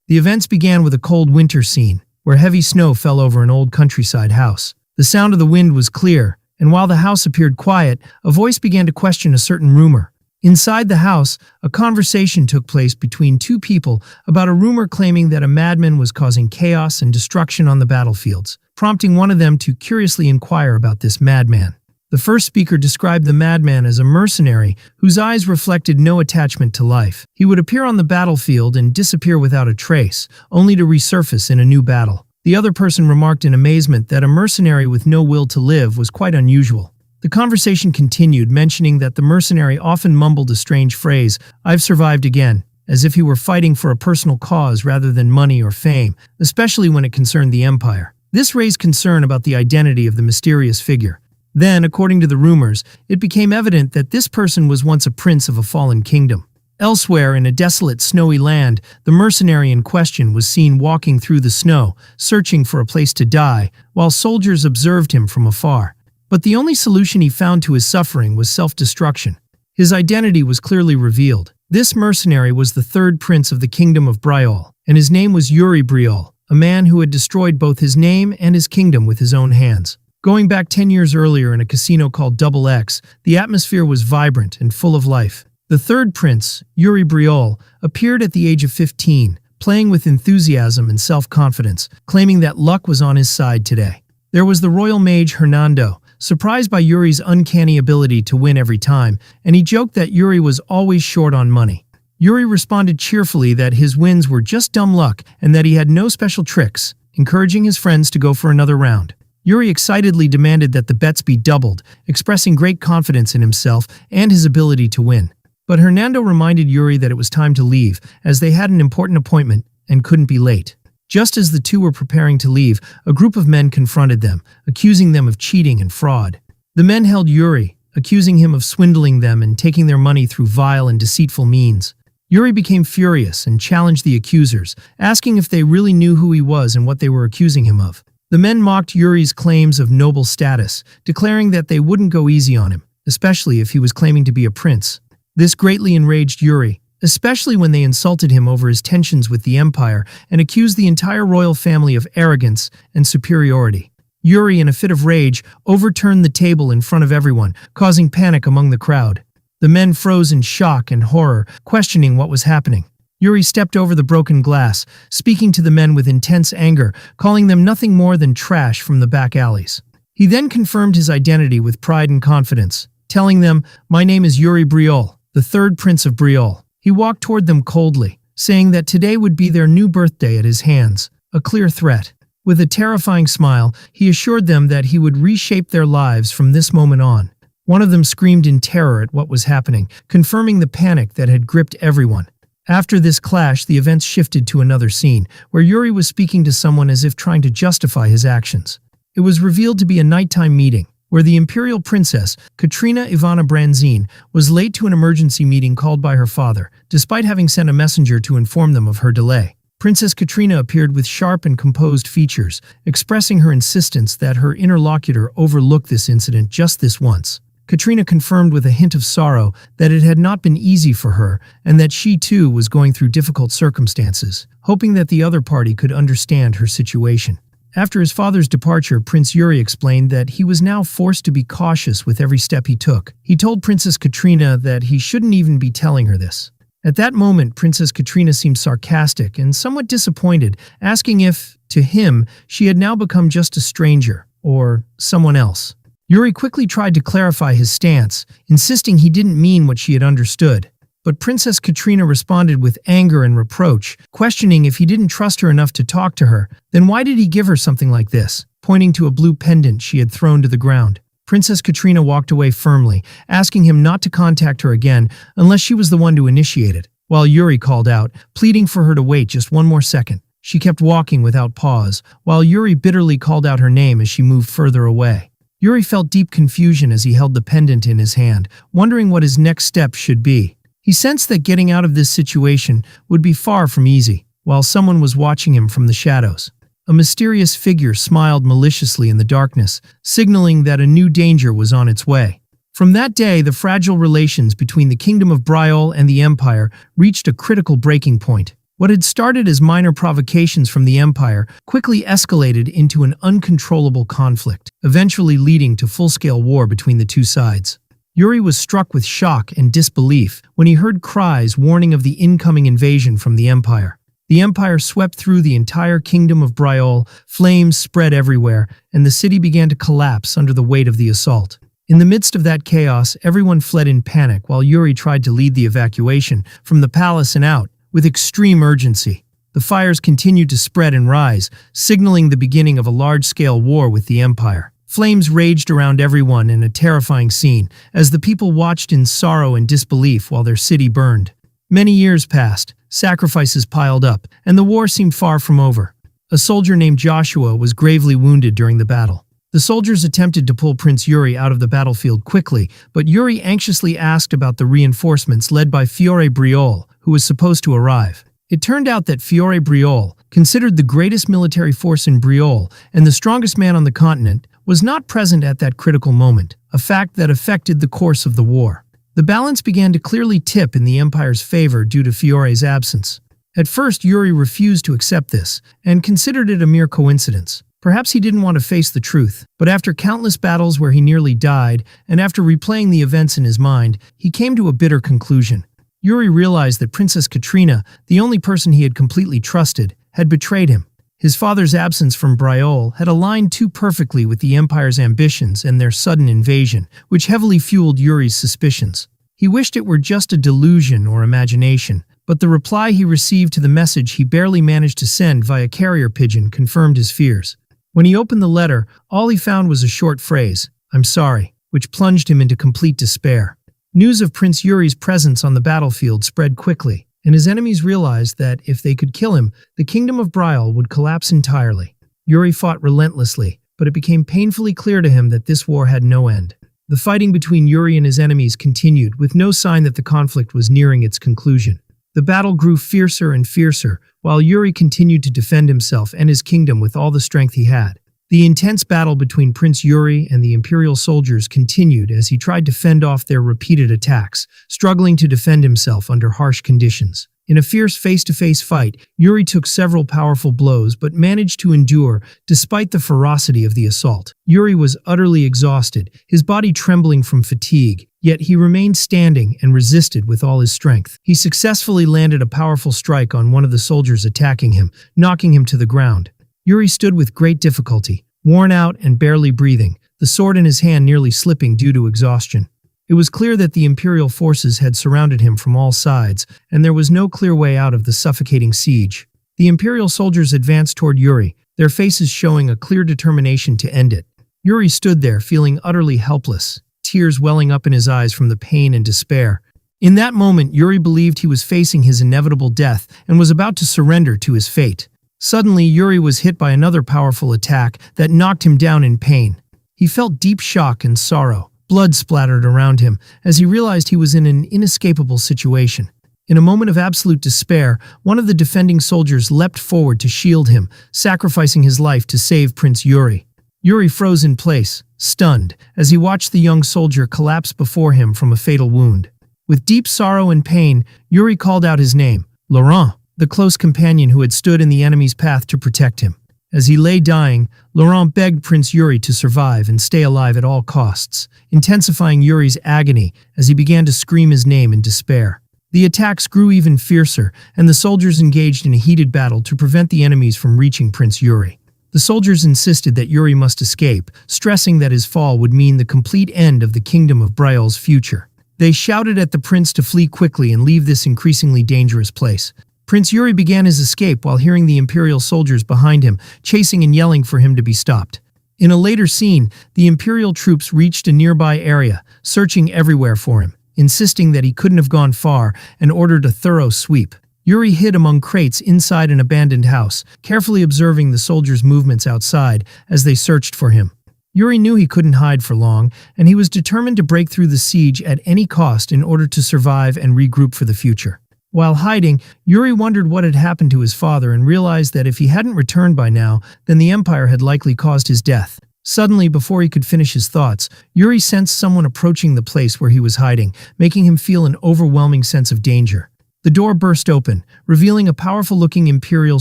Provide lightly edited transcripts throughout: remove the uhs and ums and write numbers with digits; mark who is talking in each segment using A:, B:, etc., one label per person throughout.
A: The events began with a cold winter scene, where heavy snow fell over an old countryside house. The sound of the wind was clear, and while the house appeared quiet, a voice began to question a certain rumor. Inside the house, a conversation took place between two people about a rumor claiming that a madman was causing chaos and destruction on the battlefields, prompting one of them to curiously inquire about this madman. The first speaker described the madman as a mercenary whose eyes reflected no attachment to life. He would appear on the battlefield and disappear without a trace, only to resurface in a new battle. The other person remarked in amazement that a mercenary with no will to live was quite unusual. The conversation continued, mentioning that the mercenary often mumbled a strange phrase, "I've survived again," as if he were fighting for a personal cause rather than money or fame, especially when it concerned the empire. This raised concern about the identity of the mysterious figure. Then, according to the rumors, it became evident that this person was once a prince of a fallen kingdom. Elsewhere, in a desolate, snowy land, the mercenary in question was seen walking through the snow, searching for a place to die, while soldiers observed him from afar. But the only solution he found to his suffering was self-destruction. His identity was clearly revealed. This mercenary was the third prince of the kingdom of Briol, and his name was Yuri Briol, a man who had destroyed both his name and his kingdom with his own hands. Going back 10 years earlier in a casino called Double X, the atmosphere was vibrant and full of life. The third prince, Yuri Briol, appeared at the age of 15, playing with enthusiasm and self-confidence, claiming that luck was on his side today. There was the royal mage Hernando, surprised by Yuri's uncanny ability to win every time, and he joked that Yuri was always short on money. Yuri responded cheerfully that his wins were just dumb luck and that he had no special tricks, encouraging his friends to go for another round. Yuri excitedly demanded that the bets be doubled, expressing great confidence in himself and his ability to win. But Hernando reminded Yuri that it was time to leave, as they had an important appointment and couldn't be late. Just as the two were preparing to leave, a group of men confronted them, accusing them of cheating and fraud. The men held Yuri, accusing him of swindling them and taking their money through vile and deceitful means. Yuri became furious and challenged the accusers, asking if they really knew who he was and what they were accusing him of. The men mocked Yuri's claims of noble status, declaring that they wouldn't go easy on him, especially if he was claiming to be a prince. This greatly enraged Yuri, especially when they insulted him over his tensions with the empire and accused the entire royal family of arrogance and superiority. Yuri, in a fit of rage, overturned the table in front of everyone, causing panic among the crowd. The men froze in shock and horror, questioning what was happening. Yuri stepped over the broken glass, speaking to the men with intense anger, calling them nothing more than trash from the back alleys. He then confirmed his identity with pride and confidence, telling them, "My name is Yuri Briol, the third prince of Briol." He walked toward them coldly, saying that today would be their new birthday at his hands, a clear threat. With a terrifying smile, he assured them that he would reshape their lives from this moment on. One of them screamed in terror at what was happening, confirming the panic that had gripped everyone. After this clash, the events shifted to another scene, where Yuri was speaking to someone as if trying to justify his actions. It was revealed to be a nighttime meeting, where the imperial princess, Katrina Ivana Branzine, was late to an emergency meeting called by her father, despite having sent a messenger to inform them of her delay. Princess Katrina appeared with sharp and composed features, expressing her insistence that her interlocutor overlook this incident just this once. Katrina confirmed with a hint of sorrow that it had not been easy for her and that she too was going through difficult circumstances, hoping that the other party could understand her situation. After his father's departure, Prince Yuri explained that he was now forced to be cautious with every step he took. He told Princess Katrina that he shouldn't even be telling her this. At that moment, Princess Katrina seemed sarcastic and somewhat disappointed, asking if, to him, she had now become just a stranger, or someone else. Yuri quickly tried to clarify his stance, insisting he didn't mean what she had understood. But Princess Katrina responded with anger and reproach, questioning if he didn't trust her enough to talk to her, then why did he give her something like this, pointing to a blue pendant she had thrown to the ground. Princess Katrina walked away firmly, asking him not to contact her again unless she was the one to initiate it, while Yuri called out, pleading for her to wait just one more second. She kept walking without pause, while Yuri bitterly called out her name as she moved further away. Yuri felt deep confusion as he held the pendant in his hand, wondering what his next step should be. He sensed that getting out of this situation would be far from easy, while someone was watching him from the shadows. A mysterious figure smiled maliciously in the darkness, signaling that a new danger was on its way. From that day, the fragile relations between the Kingdom of Briol and the Empire reached a critical breaking point. What had started as minor provocations from the Empire quickly escalated into an uncontrollable conflict, eventually leading to full-scale war between the two sides. Yuri was struck with shock and disbelief when he heard cries warning of the incoming invasion from the Empire. The Empire swept through the entire kingdom of Briol, flames spread everywhere, and the city began to collapse under the weight of the assault. In the midst of that chaos, everyone fled in panic while Yuri tried to lead the evacuation from the palace and out, with extreme urgency. The fires continued to spread and rise, signaling the beginning of a large-scale war with the Empire. Flames raged around everyone in a terrifying scene, as the people watched in sorrow and disbelief while their city burned. Many years passed, sacrifices piled up, and the war seemed far from over. A soldier named Joshua was gravely wounded during the battle. The soldiers attempted to pull Prince Yuri out of the battlefield quickly, but Yuri anxiously asked about the reinforcements led by Fiore Briol, who was supposed to arrive. It turned out that Fiore Briol, considered the greatest military force in Briol and the strongest man on the continent, was not present at that critical moment, a fact that affected the course of the war. The balance began to clearly tip in the Empire's favor due to Fiore's absence. At first, Yuri refused to accept this and considered it a mere coincidence. Perhaps he didn't want to face the truth, but after countless battles where he nearly died, and after replaying the events in his mind, he came to a bitter conclusion. Yuri realized that Princess Katrina, the only person he had completely trusted, had betrayed him. His father's absence from Briol had aligned too perfectly with the Empire's ambitions and their sudden invasion, which heavily fueled Yuri's suspicions. He wished it were just a delusion or imagination, but the reply he received to the message he barely managed to send via carrier pigeon confirmed his fears. When he opened the letter, all he found was a short phrase, "I'm sorry," which plunged him into complete despair. News of Prince Yuri's presence on the battlefield spread quickly, and his enemies realized that if they could kill him, the kingdom of Briol would collapse entirely. Yuri fought relentlessly, but it became painfully clear to him that this war had no end. The fighting between Yuri and his enemies continued, with no sign that the conflict was nearing its conclusion. The battle grew fiercer and fiercer, while Yuri continued to defend himself and his kingdom with all the strength he had. The intense battle between Prince Yuri and the Imperial soldiers continued as he tried to fend off their repeated attacks, struggling to defend himself under harsh conditions. In a fierce face-to-face fight, Yuri took several powerful blows but managed to endure despite the ferocity of the assault. Yuri was utterly exhausted, his body trembling from fatigue, yet he remained standing and resisted with all his strength. He successfully landed a powerful strike on one of the soldiers attacking him, knocking him to the ground. Yuri stood with great difficulty, worn out and barely breathing, the sword in his hand nearly slipping due to exhaustion. It was clear that the Imperial forces had surrounded him from all sides, and there was no clear way out of the suffocating siege. The Imperial soldiers advanced toward Yuri, their faces showing a clear determination to end it. Yuri stood there, feeling utterly helpless, tears welling up in his eyes from the pain and despair. In that moment, Yuri believed he was facing his inevitable death and was about to surrender to his fate. Suddenly, Yuri was hit by another powerful attack that knocked him down in pain. He felt deep shock and sorrow. Blood splattered around him as he realized he was in an inescapable situation. In a moment of absolute despair, one of the defending soldiers leapt forward to shield him, sacrificing his life to save Prince Yuri. Yuri froze in place, stunned, as he watched the young soldier collapse before him from a fatal wound. With deep sorrow and pain, Yuri called out his name, Laurent, the close companion who had stood in the enemy's path to protect him. As he lay dying, Laurent begged Prince Yuri to survive and stay alive at all costs, intensifying Yuri's agony as he began to scream his name in despair. The attacks grew even fiercer, and the soldiers engaged in a heated battle to prevent the enemies from reaching Prince Yuri. The soldiers insisted that Yuri must escape, stressing that his fall would mean the complete end of the kingdom of Briol's future. They shouted at the prince to flee quickly and leave this increasingly dangerous place. Prince Yuri began his escape while hearing the Imperial soldiers behind him, chasing and yelling for him to be stopped. In a later scene, the Imperial troops reached a nearby area, searching everywhere for him, insisting that he couldn't have gone far, and ordered a thorough sweep. Yuri hid among crates inside an abandoned house, carefully observing the soldiers' movements outside as they searched for him. Yuri knew he couldn't hide for long, and he was determined to break through the siege at any cost in order to survive and regroup for the future. While hiding, Yuri wondered what had happened to his father and realized that if he hadn't returned by now, then the Empire had likely caused his death. Suddenly, before he could finish his thoughts, Yuri sensed someone approaching the place where he was hiding, making him feel an overwhelming sense of danger. The door burst open, revealing a powerful-looking Imperial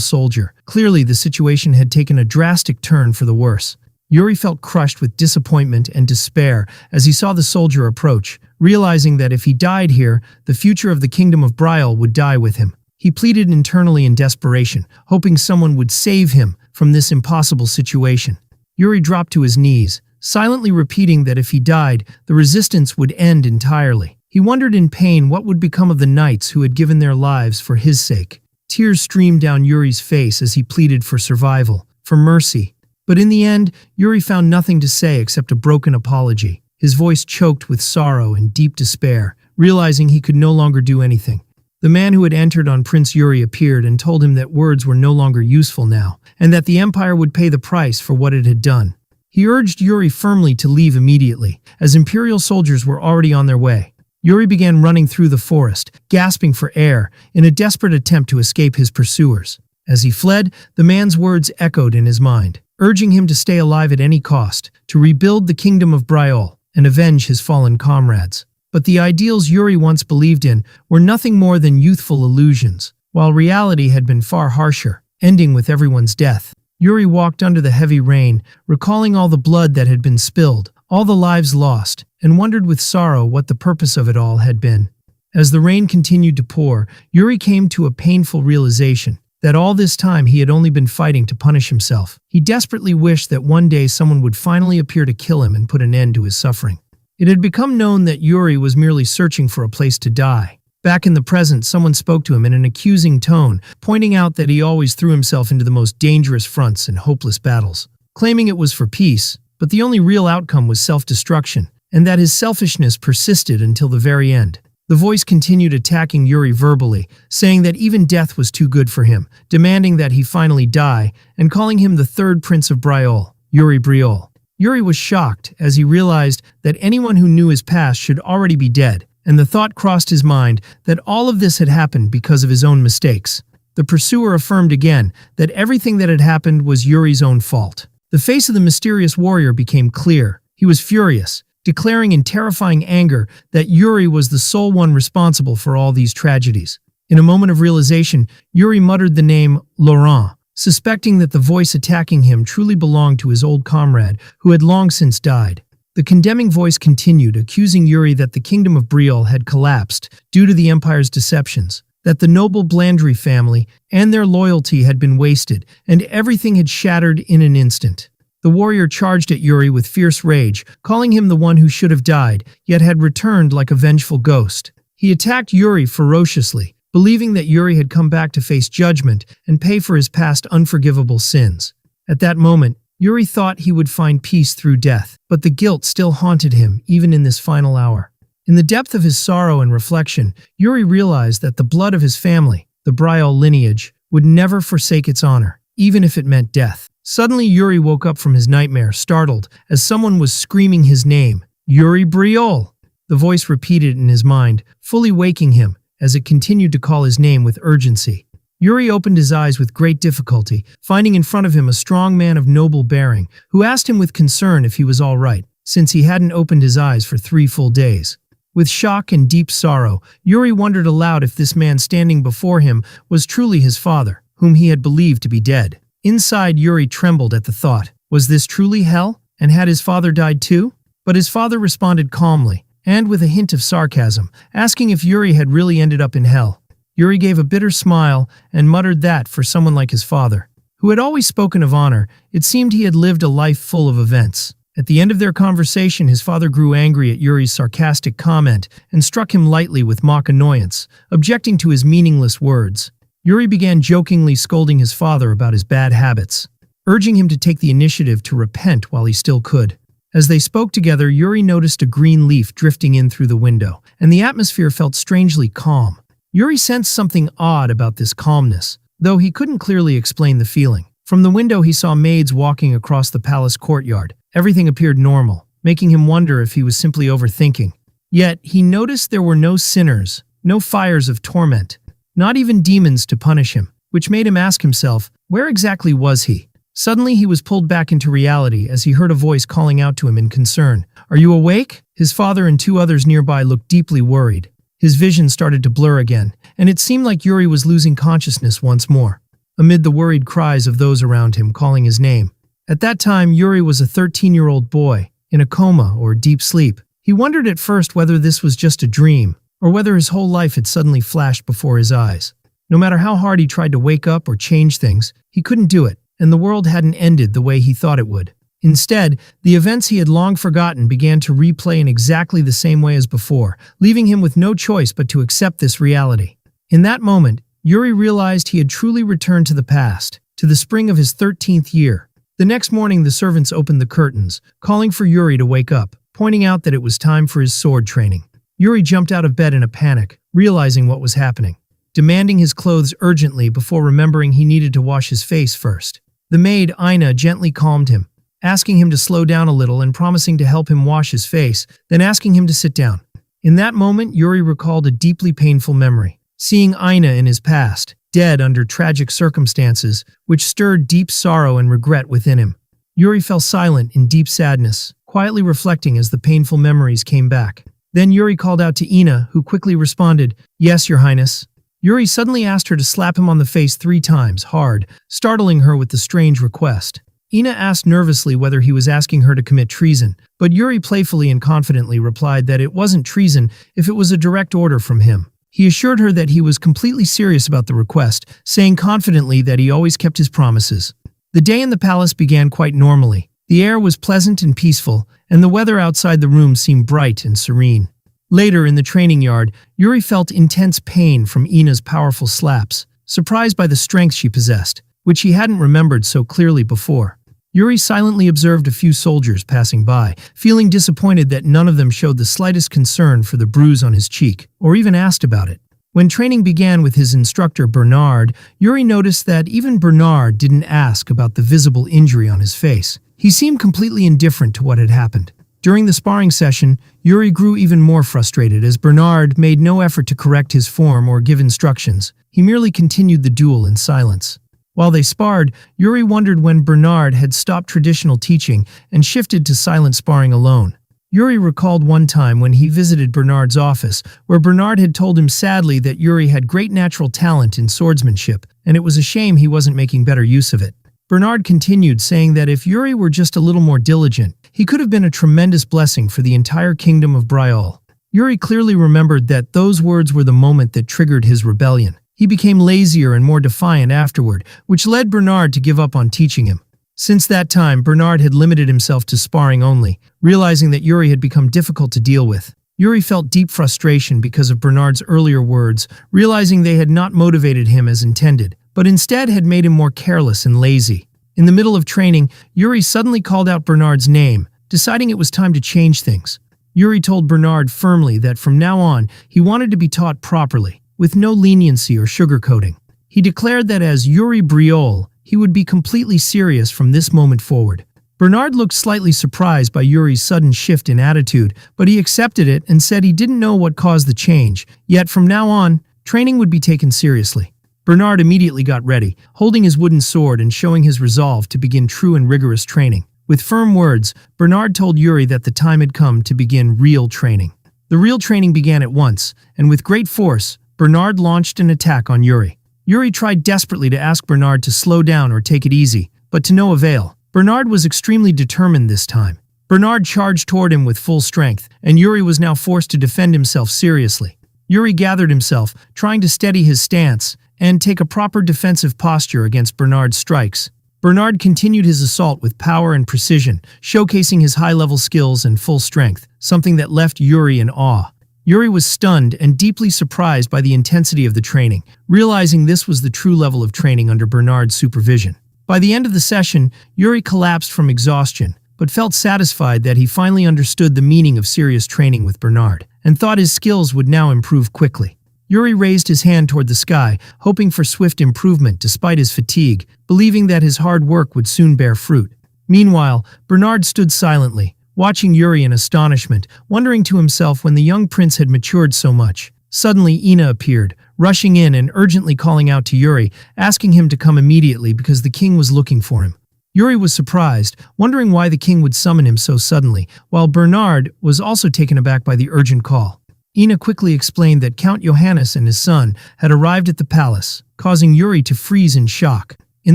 A: soldier. Clearly, the situation had taken a drastic turn for the worse. Yuri felt crushed with disappointment and despair as he saw the soldier approach, realizing that if he died here, the future of the Kingdom of Brial would die with him. He pleaded internally in desperation, hoping someone would save him from this impossible situation. Yuri dropped to his knees, silently repeating that if he died, the resistance would end entirely. He wondered in pain what would become of the knights who had given their lives for his sake. Tears streamed down Yuri's face as he pleaded for survival, for mercy. But in the end, Yuri found nothing to say except a broken apology. His voice choked with sorrow and deep despair, realizing he could no longer do anything. The man who had entered on Prince Yuri appeared and told him that words were no longer useful now, and that the Empire would pay the price for what it had done. He urged Yuri firmly to leave immediately, as Imperial soldiers were already on their way. Yuri began running through the forest, gasping for air, in a desperate attempt to escape his pursuers. As he fled, the man's words echoed in his mind, urging him to stay alive at any cost, to rebuild the Kingdom of Brial, and avenge his fallen comrades. But the ideals Yuri once believed in were nothing more than youthful illusions, while reality had been far harsher, ending with everyone's death. Yuri walked under the heavy rain, recalling all the blood that had been spilled, all the lives lost, and wondered with sorrow what the purpose of it all had been. As the rain continued to pour, Yuri came to a painful realization that all this time he had only been fighting to punish himself. He desperately wished that one day someone would finally appear to kill him and put an end to his suffering. It had become known that Yuri was merely searching for a place to die. Back in the present, someone spoke to him in an accusing tone, pointing out that he always threw himself into the most dangerous fronts and hopeless battles, claiming it was for peace, but the only real outcome was self-destruction, and that his selfishness persisted until the very end. The voice continued attacking Yuri verbally, saying that even death was too good for him, demanding that he finally die, and calling him the third Prince of Brial, Yuri Briol. Yuri was shocked as he realized that anyone who knew his past should already be dead, and the thought crossed his mind that all of this had happened because of his own mistakes. The pursuer affirmed again that everything that had happened was Yuri's own fault. The face of the mysterious warrior became clear. He was furious, declaring in terrifying anger that Yuri was the sole one responsible for all these tragedies. In a moment of realization, Yuri muttered the name Laurent, suspecting that the voice attacking him truly belonged to his old comrade, who had long since died. The condemning voice continued, accusing Yuri that the Kingdom of Brial had collapsed due to the Empire's deceptions, that the noble Blandry family and their loyalty had been wasted, and everything had shattered in an instant. The warrior charged at Yuri with fierce rage, calling him the one who should have died, yet had returned like a vengeful ghost. He attacked Yuri ferociously, believing that Yuri had come back to face judgment and pay for his past unforgivable sins. At that moment, Yuri thought he would find peace through death, but the guilt still haunted him even in this final hour. In the depth of his sorrow and reflection, Yuri realized that the blood of his family, the Brial lineage, would never forsake its honor, even if it meant death. Suddenly, Yuri woke up from his nightmare, startled, as someone was screaming his name. Yuri Briol! The voice repeated in his mind, fully waking him, as it continued to call his name with urgency. Yuri opened his eyes with great difficulty, finding in front of him a strong man of noble bearing, who asked him with concern if he was all right, since he hadn't opened his eyes for 3 full days. With shock and deep sorrow, Yuri wondered aloud if this man standing before him was truly his father, whom he had believed to be dead. Inside, Yuri trembled at the thought. Was this truly hell? And had his father died too? But his father responded calmly, and with a hint of sarcasm, asking if Yuri had really ended up in hell. Yuri gave a bitter smile and muttered that for someone like his father, who had always spoken of honor, it seemed he had lived a life full of events. At the end of their conversation, his father grew angry at Yuri's sarcastic comment and struck him lightly with mock annoyance, objecting to his meaningless words. Yuri began jokingly scolding his father about his bad habits, urging him to take the initiative to repent while he still could. As they spoke together, Yuri noticed a green leaf drifting in through the window, and the atmosphere felt strangely calm. Yuri sensed something odd about this calmness, though he couldn't clearly explain the feeling. From the window, he saw maids walking across the palace courtyard. Everything appeared normal, making him wonder if he was simply overthinking. Yet, he noticed there were no sinners, no fires of torment, not even demons to punish him, which made him ask himself, where exactly was he? Suddenly, he was pulled back into reality as he heard a voice calling out to him in concern. "Are you awake?" His father and 2 others nearby looked deeply worried. His vision started to blur again, and it seemed like Yuri was losing consciousness once more, amid the worried cries of those around him calling his name. At that time, Yuri was a 13-year-old boy, in a coma or deep sleep. He wondered at first whether this was just a dream, or whether his whole life had suddenly flashed before his eyes. No matter how hard he tried to wake up or change things, he couldn't do it, and the world hadn't ended the way he thought it would. Instead, the events he had long forgotten began to replay in exactly the same way as before, leaving him with no choice but to accept this reality. In that moment, Yuri realized he had truly returned to the past, to the spring of his 13th year. The next morning, the servants opened the curtains, calling for Yuri to wake up, pointing out that it was time for his sword training. Yuri jumped out of bed in a panic, realizing what was happening, demanding his clothes urgently before remembering he needed to wash his face first. The maid, Ina, gently calmed him, asking him to slow down a little and promising to help him wash his face, then asking him to sit down. In that moment, Yuri recalled a deeply painful memory, seeing Ina in his past, dead under tragic circumstances, which stirred deep sorrow and regret within him. Yuri fell silent in deep sadness, quietly reflecting as the painful memories came back. Then Yuri called out to Ina, who quickly responded, "Yes, Your Highness." Yuri suddenly asked her to slap him on the face 3 times, hard, startling her with the strange request. Ina asked nervously whether he was asking her to commit treason, but Yuri playfully and confidently replied that it wasn't treason if it was a direct order from him. He assured her that he was completely serious about the request, saying confidently that he always kept his promises. The day in the palace began quite normally. The air was pleasant and peaceful, and the weather outside the room seemed bright and serene. Later, in the training yard, Yuri felt intense pain from Ina's powerful slaps, surprised by the strength she possessed, which he hadn't remembered so clearly before. Yuri silently observed a few soldiers passing by, feeling disappointed that none of them showed the slightest concern for the bruise on his cheek, or even asked about it. When training began with his instructor Bernard, Yuri noticed that even Bernard didn't ask about the visible injury on his face. He seemed completely indifferent to what had happened. During the sparring session, Yuri grew even more frustrated as Bernard made no effort to correct his form or give instructions. He merely continued the duel in silence. While they sparred, Yuri wondered when Bernard had stopped traditional teaching and shifted to silent sparring alone. Yuri recalled one time when he visited Bernard's office, where Bernard had told him sadly that Yuri had great natural talent in swordsmanship, and it was a shame he wasn't making better use of it. Bernard continued, saying that if Yuri were just a little more diligent, he could have been a tremendous blessing for the entire kingdom of Briol. Yuri clearly remembered that those words were the moment that triggered his rebellion. He became lazier and more defiant afterward, which led Bernard to give up on teaching him. Since that time, Bernard had limited himself to sparring only, realizing that Yuri had become difficult to deal with. Yuri felt deep frustration because of Bernard's earlier words, realizing they had not motivated him as intended, but instead had made him more careless and lazy. In the middle of training, Yuri suddenly called out Bernard's name, deciding it was time to change things. Yuri told Bernard firmly that from now on, he wanted to be taught properly, with no leniency or sugarcoating. He declared that as Yuri Briol, he would be completely serious from this moment forward. Bernard looked slightly surprised by Yuri's sudden shift in attitude, but he accepted it and said he didn't know what caused the change, yet from now on, training would be taken seriously. Bernard immediately got ready, holding his wooden sword and showing his resolve to begin true and rigorous training. With firm words, Bernard told Yuri that the time had come to begin real training. The real training began at once, and with great force, Bernard launched an attack on Yuri. Yuri tried desperately to ask Bernard to slow down or take it easy, but to no avail. Bernard was extremely determined this time. Bernard charged toward him with full strength, and Yuri was now forced to defend himself seriously. Yuri gathered himself, trying to steady his stance and take a proper defensive posture against Bernard's strikes. Bernard continued his assault with power and precision, showcasing his high-level skills and full strength, something that left Yuri in awe. Yuri was stunned and deeply surprised by the intensity of the training, realizing this was the true level of training under Bernard's supervision. By the end of the session, Yuri collapsed from exhaustion, but felt satisfied that he finally understood the meaning of serious training with Bernard, and thought his skills would now improve quickly. Yuri raised his hand toward the sky, hoping for swift improvement despite his fatigue, believing that his hard work would soon bear fruit. Meanwhile, Bernard stood silently, watching Yuri in astonishment, wondering to himself when the young prince had matured so much. Suddenly, Ina appeared, rushing in and urgently calling out to Yuri, asking him to come immediately because the king was looking for him. Yuri was surprised, wondering why the king would summon him so suddenly, while Bernard was also taken aback by the urgent call. Ina quickly explained that Count Johannes and his son had arrived at the palace, causing Yuri to freeze in shock. In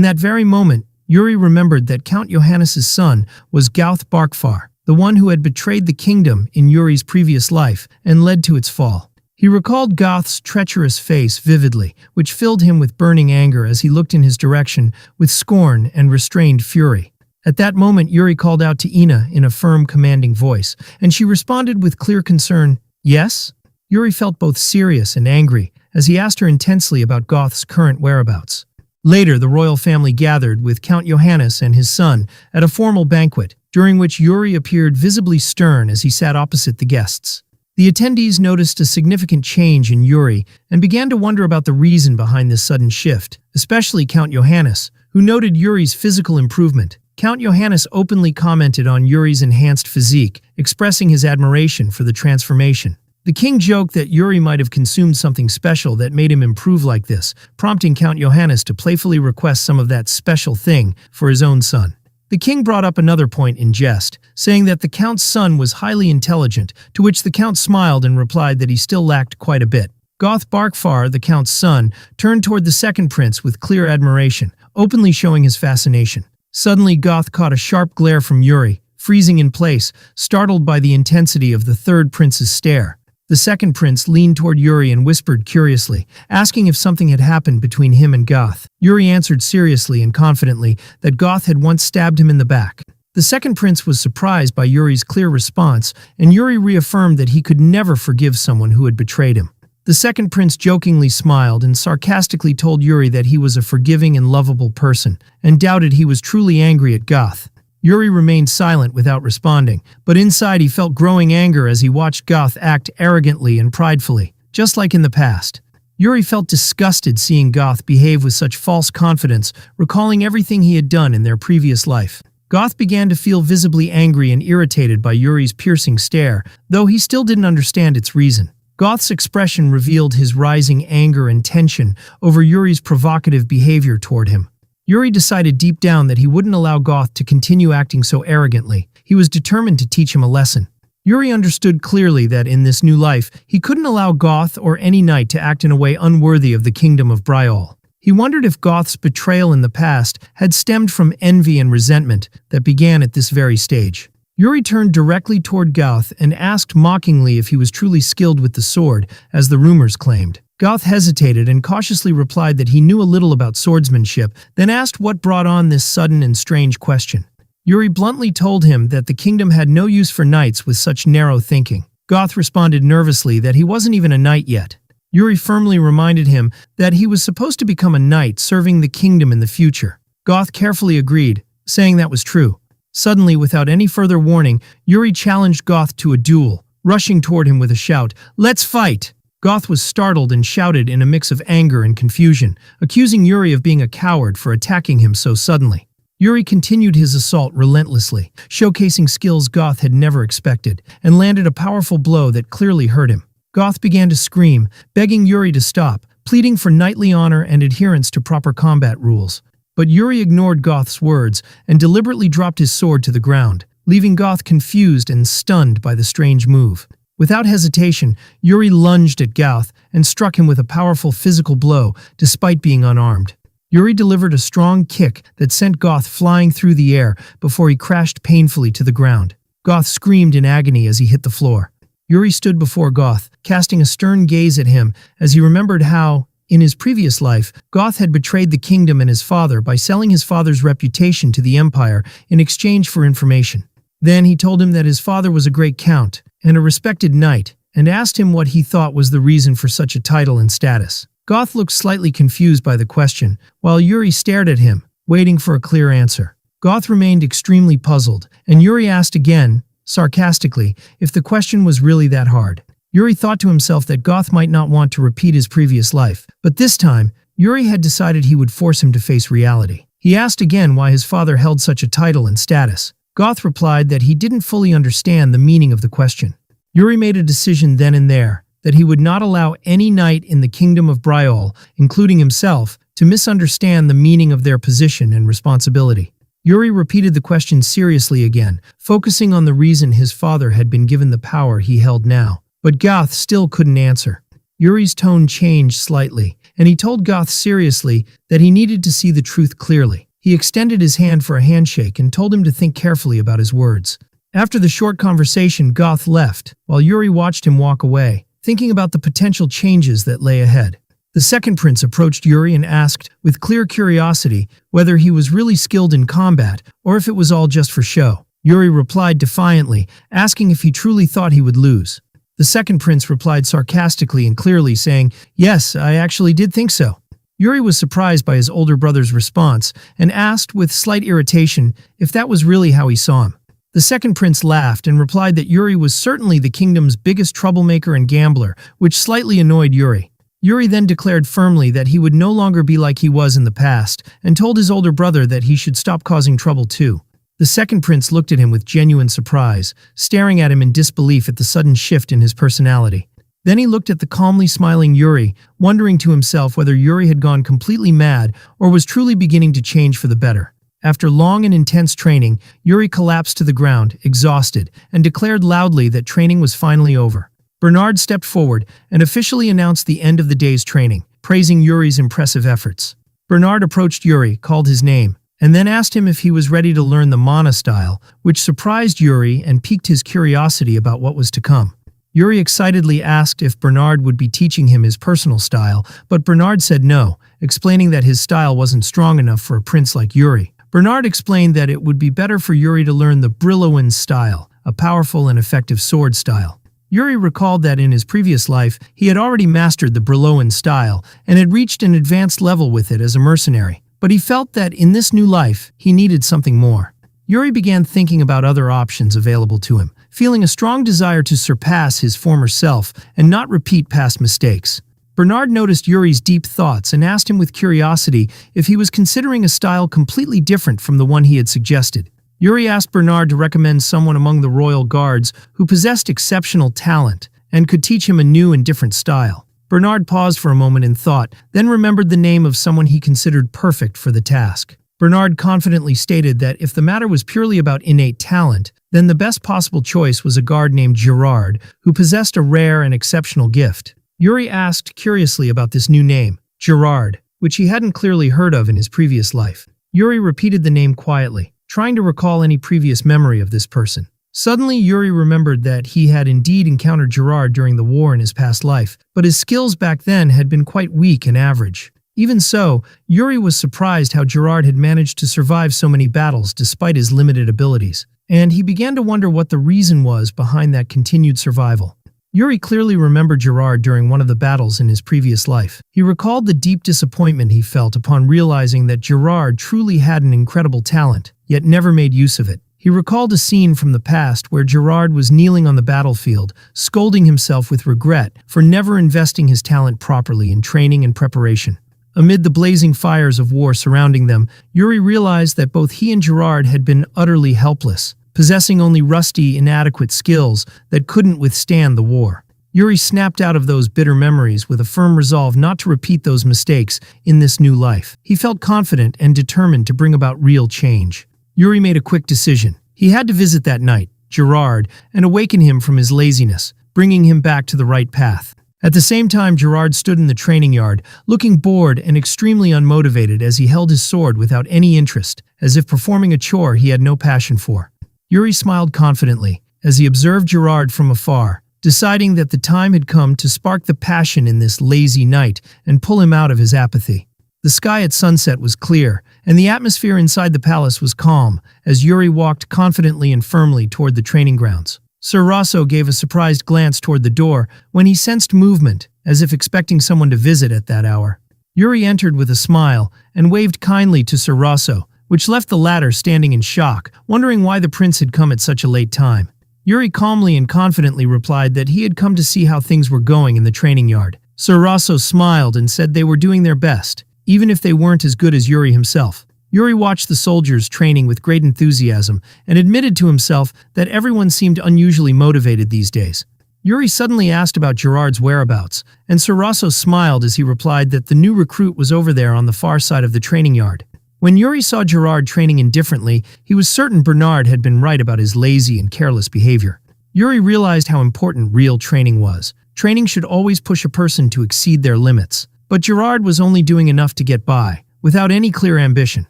A: that very moment, Yuri remembered that Count Johannes' son was Gauth Barkfar, the one who had betrayed the kingdom in Yuri's previous life and led to its fall. He recalled Gauth's treacherous face vividly, which filled him with burning anger as he looked in his direction with scorn and restrained fury. At that moment, Yuri called out to Ina in a firm, commanding voice, and she responded with clear concern, "Yes?" Yuri felt both serious and angry as he asked her intensely about Gauth's current whereabouts. Later, the royal family gathered with Count Johannes and his son at a formal banquet, during which Yuri appeared visibly stern as he sat opposite the guests. The attendees noticed a significant change in Yuri and began to wonder about the reason behind this sudden shift, especially Count Johannes, who noted Yuri's physical improvement. Count Johannes openly commented on Yuri's enhanced physique, expressing his admiration for the transformation. The king joked that Yuri might have consumed something special that made him improve like this, prompting Count Johannes to playfully request some of that special thing for his own son. The king brought up another point in jest, saying that the count's son was highly intelligent, to which the count smiled and replied that he still lacked quite a bit. Gauth Barkfar, the count's son, turned toward the second prince with clear admiration, openly showing his fascination. Suddenly, Gauth caught a sharp glare from Yuri, freezing in place, startled by the intensity of the third prince's stare. The second prince leaned toward Yuri and whispered curiously, asking if something had happened between him and Gauth. Yuri answered seriously and confidently that Gauth had once stabbed him in the back. The second prince was surprised by Yuri's clear response, and Yuri reaffirmed that he could never forgive someone who had betrayed him. The second prince jokingly smiled and sarcastically told Yuri that he was a forgiving and lovable person, and doubted he was truly angry at Gauth. Yuri remained silent without responding, but inside he felt growing anger as he watched Gauth act arrogantly and pridefully, just like in the past. Yuri felt disgusted seeing Gauth behave with such false confidence, recalling everything he had done in their previous life. Gauth began to feel visibly angry and irritated by Yuri's piercing stare, though he still didn't understand its reason. Gauth's expression revealed his rising anger and tension over Yuri's provocative behavior toward him. Yuri decided deep down that he wouldn't allow Gauth to continue acting so arrogantly. He was determined to teach him a lesson. Yuri understood clearly that in this new life, he couldn't allow Gauth or any knight to act in a way unworthy of the kingdom of Bryol. He wondered if Gauth's betrayal in the past had stemmed from envy and resentment that began at this very stage. Yuri turned directly toward Gauth and asked mockingly if he was truly skilled with the sword, as the rumors claimed. Gauth hesitated and cautiously replied that he knew a little about swordsmanship, then asked what brought on this sudden and strange question. Yuri bluntly told him that the kingdom had no use for knights with such narrow thinking. Gauth responded nervously that he wasn't even a knight yet. Yuri firmly reminded him that he was supposed to become a knight serving the kingdom in the future. Gauth carefully agreed, saying that was true. Suddenly, without any further warning, Yuri challenged Gauth to a duel, rushing toward him with a shout, "Let's fight!" Gauth was startled and shouted in a mix of anger and confusion, accusing Yuri of being a coward for attacking him so suddenly. Yuri continued his assault relentlessly, showcasing skills Gauth had never expected, and landed a powerful blow that clearly hurt him. Gauth began to scream, begging Yuri to stop, pleading for knightly honor and adherence to proper combat rules. But Yuri ignored Gauth's words and deliberately dropped his sword to the ground, leaving Gauth confused and stunned by the strange move. Without hesitation, Yuri lunged at Gauth and struck him with a powerful physical blow, despite being unarmed. Yuri delivered a strong kick that sent Gauth flying through the air before he crashed painfully to the ground. Gauth screamed in agony as he hit the floor. Yuri stood before Gauth, casting a stern gaze at him as he remembered how, in his previous life, Gauth had betrayed the kingdom and his father by selling his father's reputation to the Empire in exchange for information. Then he told him that his father was a great count and a respected knight, and asked him what he thought was the reason for such a title and status. Gauth looked slightly confused by the question, while Yuri stared at him, waiting for a clear answer. Gauth remained extremely puzzled, and Yuri asked again, sarcastically, if the question was really that hard. Yuri thought to himself that Gauth might not want to repeat his previous life, but this time, Yuri had decided he would force him to face reality. He asked again why his father held such a title and status. Gauth replied that he didn't fully understand the meaning of the question. Yuri made a decision then and there that he would not allow any knight in the kingdom of Bryol, including himself, to misunderstand the meaning of their position and responsibility. Yuri repeated the question seriously again, focusing on the reason his father had been given the power he held now. But Goth still couldn't answer. Yuri's tone changed slightly, and he told Goth seriously that he needed to see the truth clearly. He extended his hand for a handshake and told him to think carefully about his words. After the short conversation, Goth left, while Yuri watched him walk away, thinking about the potential changes that lay ahead. The second prince approached Yuri and asked, with clear curiosity, whether he was really skilled in combat or if it was all just for show. Yuri replied defiantly, asking if he truly thought he would lose. The second prince replied sarcastically and clearly, saying, "Yes, I actually did think so." Yuri was surprised by his older brother's response and asked with slight irritation if that was really how he saw him. The second prince laughed and replied that Yuri was certainly the kingdom's biggest troublemaker and gambler, which slightly annoyed Yuri. Yuri then declared firmly that he would no longer be like he was in the past and told his older brother that he should stop causing trouble too. The second prince looked at him with genuine surprise, staring at him in disbelief at the sudden shift in his personality. Then he looked at the calmly smiling Yuri, wondering to himself whether Yuri had gone completely mad or was truly beginning to change for the better. After long and intense training, Yuri collapsed to the ground, exhausted, and declared loudly that training was finally over. Bernard stepped forward and officially announced the end of the day's training, praising Yuri's impressive efforts. Bernard approached Yuri, called his name, and then asked him if he was ready to learn the mana style, which surprised Yuri and piqued his curiosity about what was to come. Yuri excitedly asked if Bernard would be teaching him his personal style, but Bernard said no, explaining that his style wasn't strong enough for a prince like Yuri. Bernard explained that it would be better for Yuri to learn the Brillowan style, a powerful and effective sword style. Yuri recalled that in his previous life, he had already mastered the Brillowan style and had reached an advanced level with it as a mercenary. But he felt that in this new life, he needed something more. Yuri began thinking about other options available to him, feeling a strong desire to surpass his former self and not repeat past mistakes. Bernard noticed Yuri's deep thoughts and asked him with curiosity if he was considering a style completely different from the one he had suggested. Yuri asked Bernard to recommend someone among the royal guards who possessed exceptional talent and could teach him a new and different style. Bernard paused for a moment in thought, then remembered the name of someone he considered perfect for the task. Bernard confidently stated that if the matter was purely about innate talent, then the best possible choice was a guard named Gerard, who possessed a rare and exceptional gift. Yuri asked curiously about this new name, Gerard, which he hadn't clearly heard of in his previous life. Yuri repeated the name quietly, trying to recall any previous memory of this person. Suddenly, Yuri remembered that he had indeed encountered Gerard during the war in his past life, but his skills back then had been quite weak and average. Even so, Yuri was surprised how Gerard had managed to survive so many battles despite his limited abilities, and he began to wonder what the reason was behind that continued survival. Yuri clearly remembered Gerard during one of the battles in his previous life. He recalled the deep disappointment he felt upon realizing that Gerard truly had an incredible talent, yet never made use of it. He recalled a scene from the past where Gerard was kneeling on the battlefield, scolding himself with regret for never investing his talent properly in training and preparation. Amid the blazing fires of war surrounding them, Yuri realized that both he and Gerard had been utterly helpless, possessing only rusty, inadequate skills that couldn't withstand the war. Yuri snapped out of those bitter memories with a firm resolve not to repeat those mistakes in this new life. He felt confident and determined to bring about real change. Yuri made a quick decision. He had to visit that night, Gerard, and awaken him from his laziness, bringing him back to the right path. At the same time, Gerard stood in the training yard, looking bored and extremely unmotivated as he held his sword without any interest, as if performing a chore he had no passion for. Yuri smiled confidently as he observed Gerard from afar, deciding that the time had come to spark the passion in this lazy night and pull him out of his apathy. The sky at sunset was clear, and the atmosphere inside the palace was calm as Yuri walked confidently and firmly toward the training grounds. Sir Rosso gave a surprised glance toward the door when he sensed movement, as if expecting someone to visit at that hour. Yuri entered with a smile and waved kindly to Sir Rosso, which left the latter standing in shock, wondering why the prince had come at such a late time. Yuri calmly and confidently replied that he had come to see how things were going in the training yard. Sir Rosso smiled and said they were doing their best, even if they weren't as good as Yuri himself. Yuri watched the soldiers training with great enthusiasm and admitted to himself that everyone seemed unusually motivated these days. Yuri suddenly asked about Gerard's whereabouts, and Sir Rosso smiled as he replied that the new recruit was over there on the far side of the training yard. When Yuri saw Gerard training indifferently, he was certain Bernard had been right about his lazy and careless behavior. Yuri realized how important real training was. Training should always push a person to exceed their limits. But Gerard was only doing enough to get by, without any clear ambition.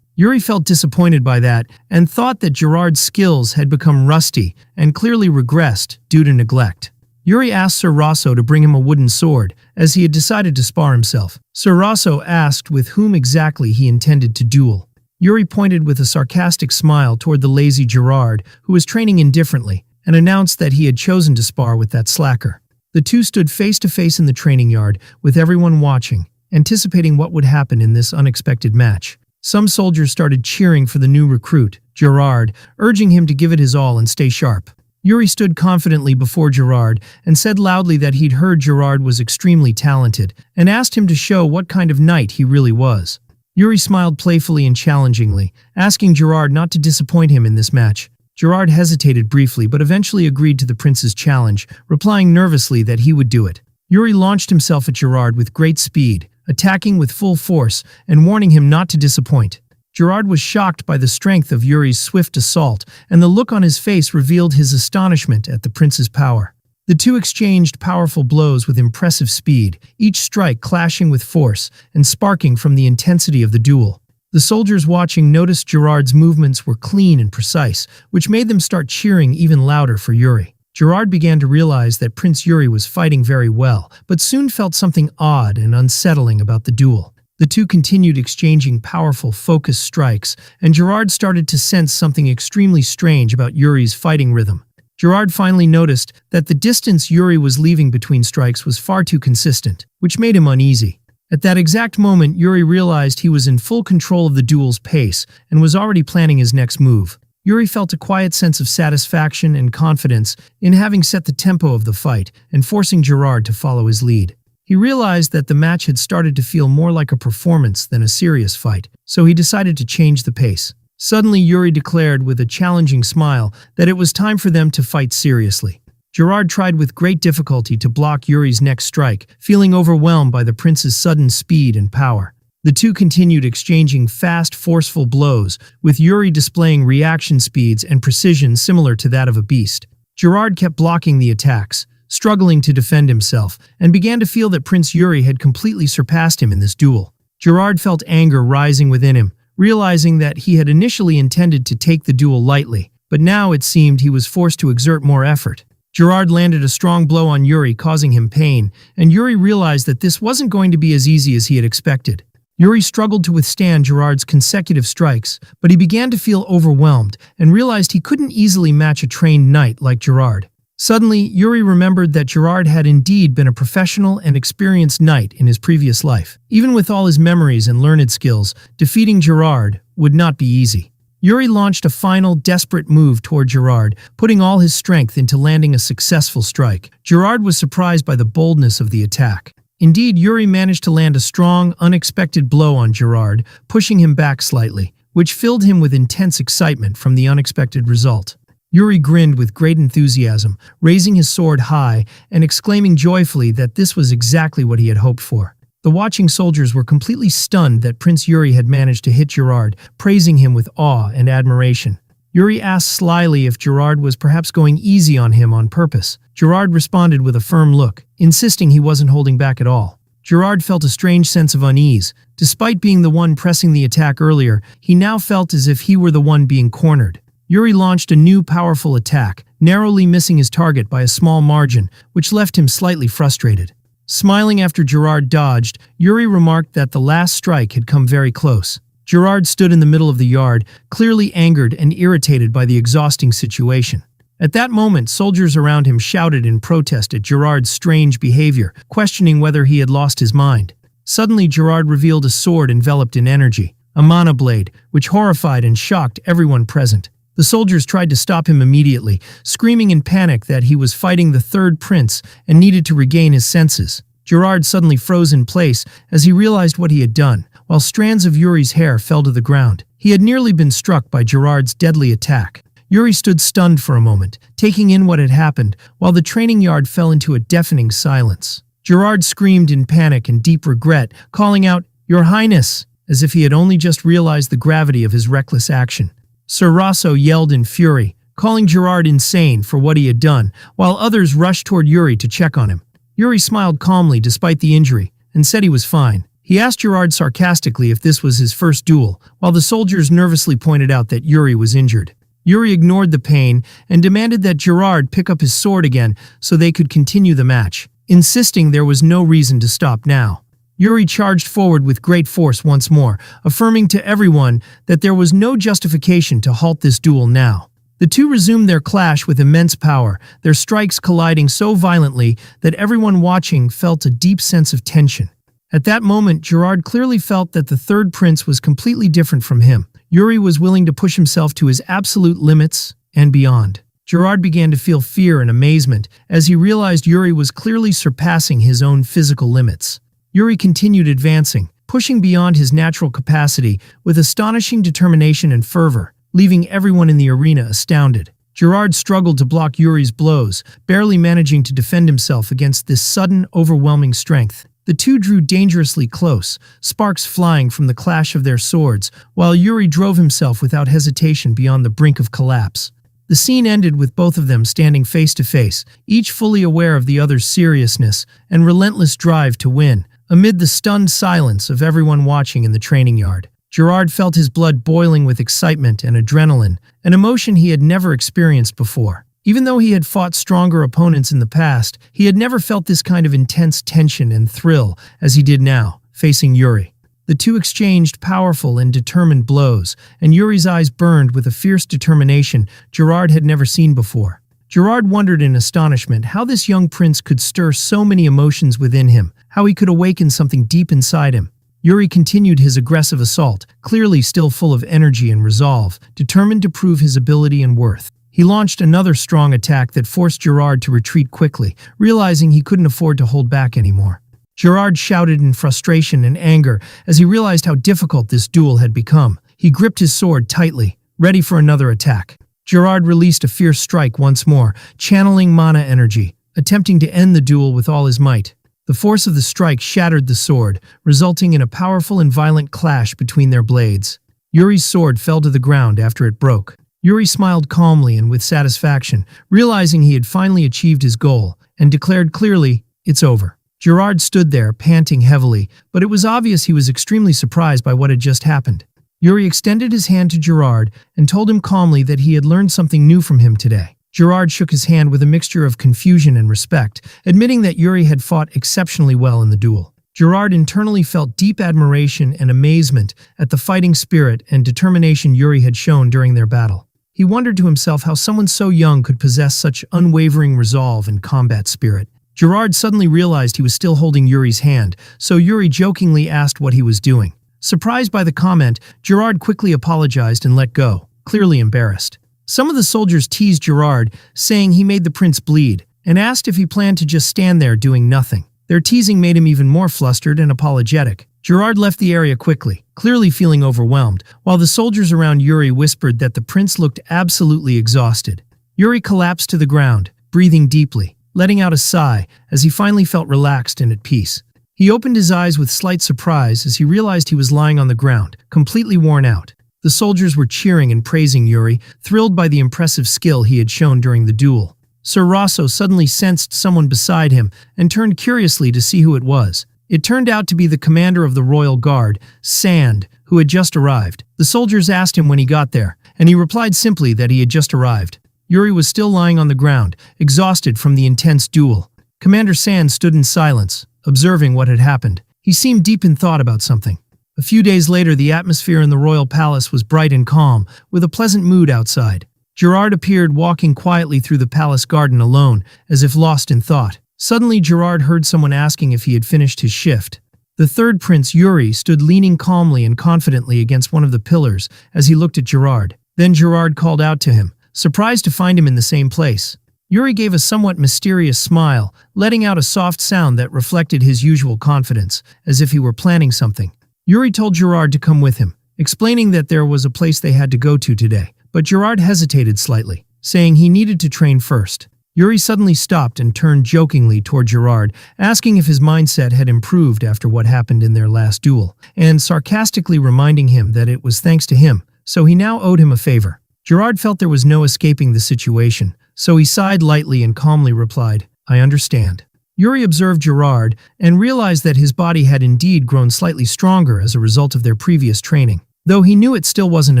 A: Yuri felt disappointed by that and thought that Gerard's skills had become rusty and clearly regressed due to neglect. Yuri asked Sir Rosso to bring him a wooden sword, as he had decided to spar himself. Sir Rosso asked with whom exactly he intended to duel. Yuri pointed with a sarcastic smile toward the lazy Gerard, who was training indifferently, and announced that he had chosen to spar with that slacker. The two stood face to face in the training yard, with everyone watching, anticipating what would happen in this unexpected match. Some soldiers started cheering for the new recruit, Gerard, urging him to give it his all and stay sharp. Yuri stood confidently before Gerard and said loudly that he'd heard Gerard was extremely talented and asked him to show what kind of knight he really was. Yuri smiled playfully and challengingly, asking Gerard not to disappoint him in this match. Gerard hesitated briefly but eventually agreed to the prince's challenge, replying nervously that he would do it. Yuri launched himself at Gerard with great speed, attacking with full force and warning him not to disappoint. Gerard was shocked by the strength of Yuri's swift assault, and the look on his face revealed his astonishment at the prince's power. The two exchanged powerful blows with impressive speed, each strike clashing with force and sparking from the intensity of the duel. The soldiers watching noticed Gerard's movements were clean and precise, which made them start cheering even louder for Yuri. Gerard began to realize that Prince Yuri was fighting very well, but soon felt something odd and unsettling about the duel. The two continued exchanging powerful, focused strikes, and Gerard started to sense something extremely strange about Yuri's fighting rhythm. Gerard finally noticed that the distance Yuri was leaving between strikes was far too consistent, which made him uneasy. At that exact moment, Yuri realized he was in full control of the duel's pace and was already planning his next move. Yuri felt a quiet sense of satisfaction and confidence in having set the tempo of the fight and forcing Gerard to follow his lead. He realized that the match had started to feel more like a performance than a serious fight, so he decided to change the pace. Suddenly, Yuri declared with a challenging smile that it was time for them to fight seriously. Gerard tried with great difficulty to block Yuri's next strike, feeling overwhelmed by the prince's sudden speed and power. The two continued exchanging fast, forceful blows, with Yuri displaying reaction speeds and precision similar to that of a beast. Gerard kept blocking the attacks, struggling to defend himself, and began to feel that Prince Yuri had completely surpassed him in this duel. Gerard felt anger rising within him, realizing that he had initially intended to take the duel lightly, but now it seemed he was forced to exert more effort. Gerard landed a strong blow on Yuri, causing him pain, and Yuri realized that this wasn't going to be as easy as he had expected. Yuri struggled to withstand Gerard's consecutive strikes, but he began to feel overwhelmed and realized he couldn't easily match a trained knight like Gerard. Suddenly, Yuri remembered that Gerard had indeed been a professional and experienced knight in his previous life. Even with all his memories and learned skills, defeating Gerard would not be easy. Yuri launched a final, desperate move toward Gerard, putting all his strength into landing a successful strike. Gerard was surprised by the boldness of the attack. Indeed, Yuri managed to land a strong, unexpected blow on Gerard, pushing him back slightly, which filled him with intense excitement from the unexpected result. Yuri grinned with great enthusiasm, raising his sword high and exclaiming joyfully that this was exactly what he had hoped for. The watching soldiers were completely stunned that Prince Yuri had managed to hit Gerard, praising him with awe and admiration. Yuri asked slyly if Gerard was perhaps going easy on him on purpose. Gerard responded with a firm look, insisting he wasn't holding back at all. Gerard felt a strange sense of unease. Despite being the one pressing the attack earlier, he now felt as if he were the one being cornered. Yuri launched a new powerful attack, narrowly missing his target by a small margin, which left him slightly frustrated. Smiling after Gerard dodged, Yuri remarked that the last strike had come very close. Gerard stood in the middle of the yard, clearly angered and irritated by the exhausting situation. At that moment, soldiers around him shouted in protest at Gerard's strange behavior, questioning whether he had lost his mind. Suddenly, Gerard revealed a sword enveloped in energy, a mana blade, which horrified and shocked everyone present. The soldiers tried to stop him immediately, screaming in panic that he was fighting the third prince and needed to regain his senses. Gerard suddenly froze in place as he realized what he had done, while strands of Yuri's hair fell to the ground. He had nearly been struck by Gerard's deadly attack. Yuri stood stunned for a moment, taking in what had happened, while the training yard fell into a deafening silence. Gerard screamed in panic and deep regret, calling out, "Your Highness," as if he had only just realized the gravity of his reckless action. Sir Rosso yelled in fury, calling Gerard insane for what he had done, while others rushed toward Yuri to check on him. Yuri smiled calmly despite the injury and said he was fine. He asked Gerard sarcastically if this was his first duel, while the soldiers nervously pointed out that Yuri was injured. Yuri ignored the pain and demanded that Gerard pick up his sword again so they could continue the match, insisting there was no reason to stop now. Yuri charged forward with great force once more, affirming to everyone that there was no justification to halt this duel now. The two resumed their clash with immense power, their strikes colliding so violently that everyone watching felt a deep sense of tension. At that moment, Gerard clearly felt that the third prince was completely different from him. Yuri was willing to push himself to his absolute limits and beyond. Gerard began to feel fear and amazement as he realized Yuri was clearly surpassing his own physical limits. Yuri continued advancing, pushing beyond his natural capacity with astonishing determination and fervor, leaving everyone in the arena astounded. Gerard struggled to block Yuri's blows, barely managing to defend himself against this sudden, overwhelming strength. The two drew dangerously close, sparks flying from the clash of their swords, while Yuri drove himself without hesitation beyond the brink of collapse. The scene ended with both of them standing face to face, each fully aware of the other's seriousness and relentless drive to win, amid the stunned silence of everyone watching in the training yard. Gerard felt his blood boiling with excitement and adrenaline, an emotion he had never experienced before. Even though he had fought stronger opponents in the past, he had never felt this kind of intense tension and thrill as he did now, facing Yuri. The two exchanged powerful and determined blows, and Yuri's eyes burned with a fierce determination Gerard had never seen before. Gerard wondered in astonishment how this young prince could stir so many emotions within him, how he could awaken something deep inside him. Yuri continued his aggressive assault, clearly still full of energy and resolve, determined to prove his ability and worth. He launched another strong attack that forced Gerard to retreat quickly, realizing he couldn't afford to hold back anymore. Gerard shouted in frustration and anger as he realized how difficult this duel had become. He gripped his sword tightly, ready for another attack. Gerard released a fierce strike once more, channeling mana energy, attempting to end the duel with all his might. The force of the strike shattered the sword, resulting in a powerful and violent clash between their blades. Yuri's sword fell to the ground after it broke. Yuri smiled calmly and with satisfaction, realizing he had finally achieved his goal, and declared clearly, "It's over." Gerard stood there, panting heavily, but it was obvious he was extremely surprised by what had just happened. Yuri extended his hand to Gerard and told him calmly that he had learned something new from him today. Gerard shook his hand with a mixture of confusion and respect, admitting that Yuri had fought exceptionally well in the duel. Gerard internally felt deep admiration and amazement at the fighting spirit and determination Yuri had shown during their battle. He wondered to himself how someone so young could possess such unwavering resolve and combat spirit. Gerard suddenly realized he was still holding Yuri's hand, so Yuri jokingly asked what he was doing. Surprised by the comment, Gerard quickly apologized and let go, clearly embarrassed. Some of the soldiers teased Gerard, saying he made the prince bleed, and asked if he planned to just stand there doing nothing. Their teasing made him even more flustered and apologetic. Gerard left the area quickly, clearly feeling overwhelmed, while the soldiers around Yuri whispered that the prince looked absolutely exhausted. Yuri collapsed to the ground, breathing deeply, letting out a sigh as he finally felt relaxed and at peace. He opened his eyes with slight surprise as he realized he was lying on the ground, completely worn out. The soldiers were cheering and praising Yuri, thrilled by the impressive skill he had shown during the duel. Sir Rosso suddenly sensed someone beside him and turned curiously to see who it was. It turned out to be the commander of the Royal Guard, Sand, who had just arrived. The soldiers asked him when he got there, and he replied simply that he had just arrived. Yuri was still lying on the ground, exhausted from the intense duel. Commander Sand stood in silence, observing what had happened. He seemed deep in thought about something. A few days later, the atmosphere in the royal palace was bright and calm, with a pleasant mood outside. Gerard appeared walking quietly through the palace garden alone, as if lost in thought. Suddenly, Gerard heard someone asking if he had finished his shift. The third prince, Yuri, stood leaning calmly and confidently against one of the pillars as he looked at Gerard. Then Gerard called out to him, surprised to find him in the same place. Yuri gave a somewhat mysterious smile, letting out a soft sound that reflected his usual confidence, as if he were planning something. Yuri told Gerard to come with him, explaining that there was a place they had to go to today, but Gerard hesitated slightly, saying he needed to train first. Yuri suddenly stopped and turned jokingly toward Gerard, asking if his mindset had improved after what happened in their last duel, and sarcastically reminding him that it was thanks to him, so he now owed him a favor. Gerard felt there was no escaping the situation, so he sighed lightly and calmly replied, "I understand." Yuri observed Gerard and realized that his body had indeed grown slightly stronger as a result of their previous training. Though he knew it still wasn't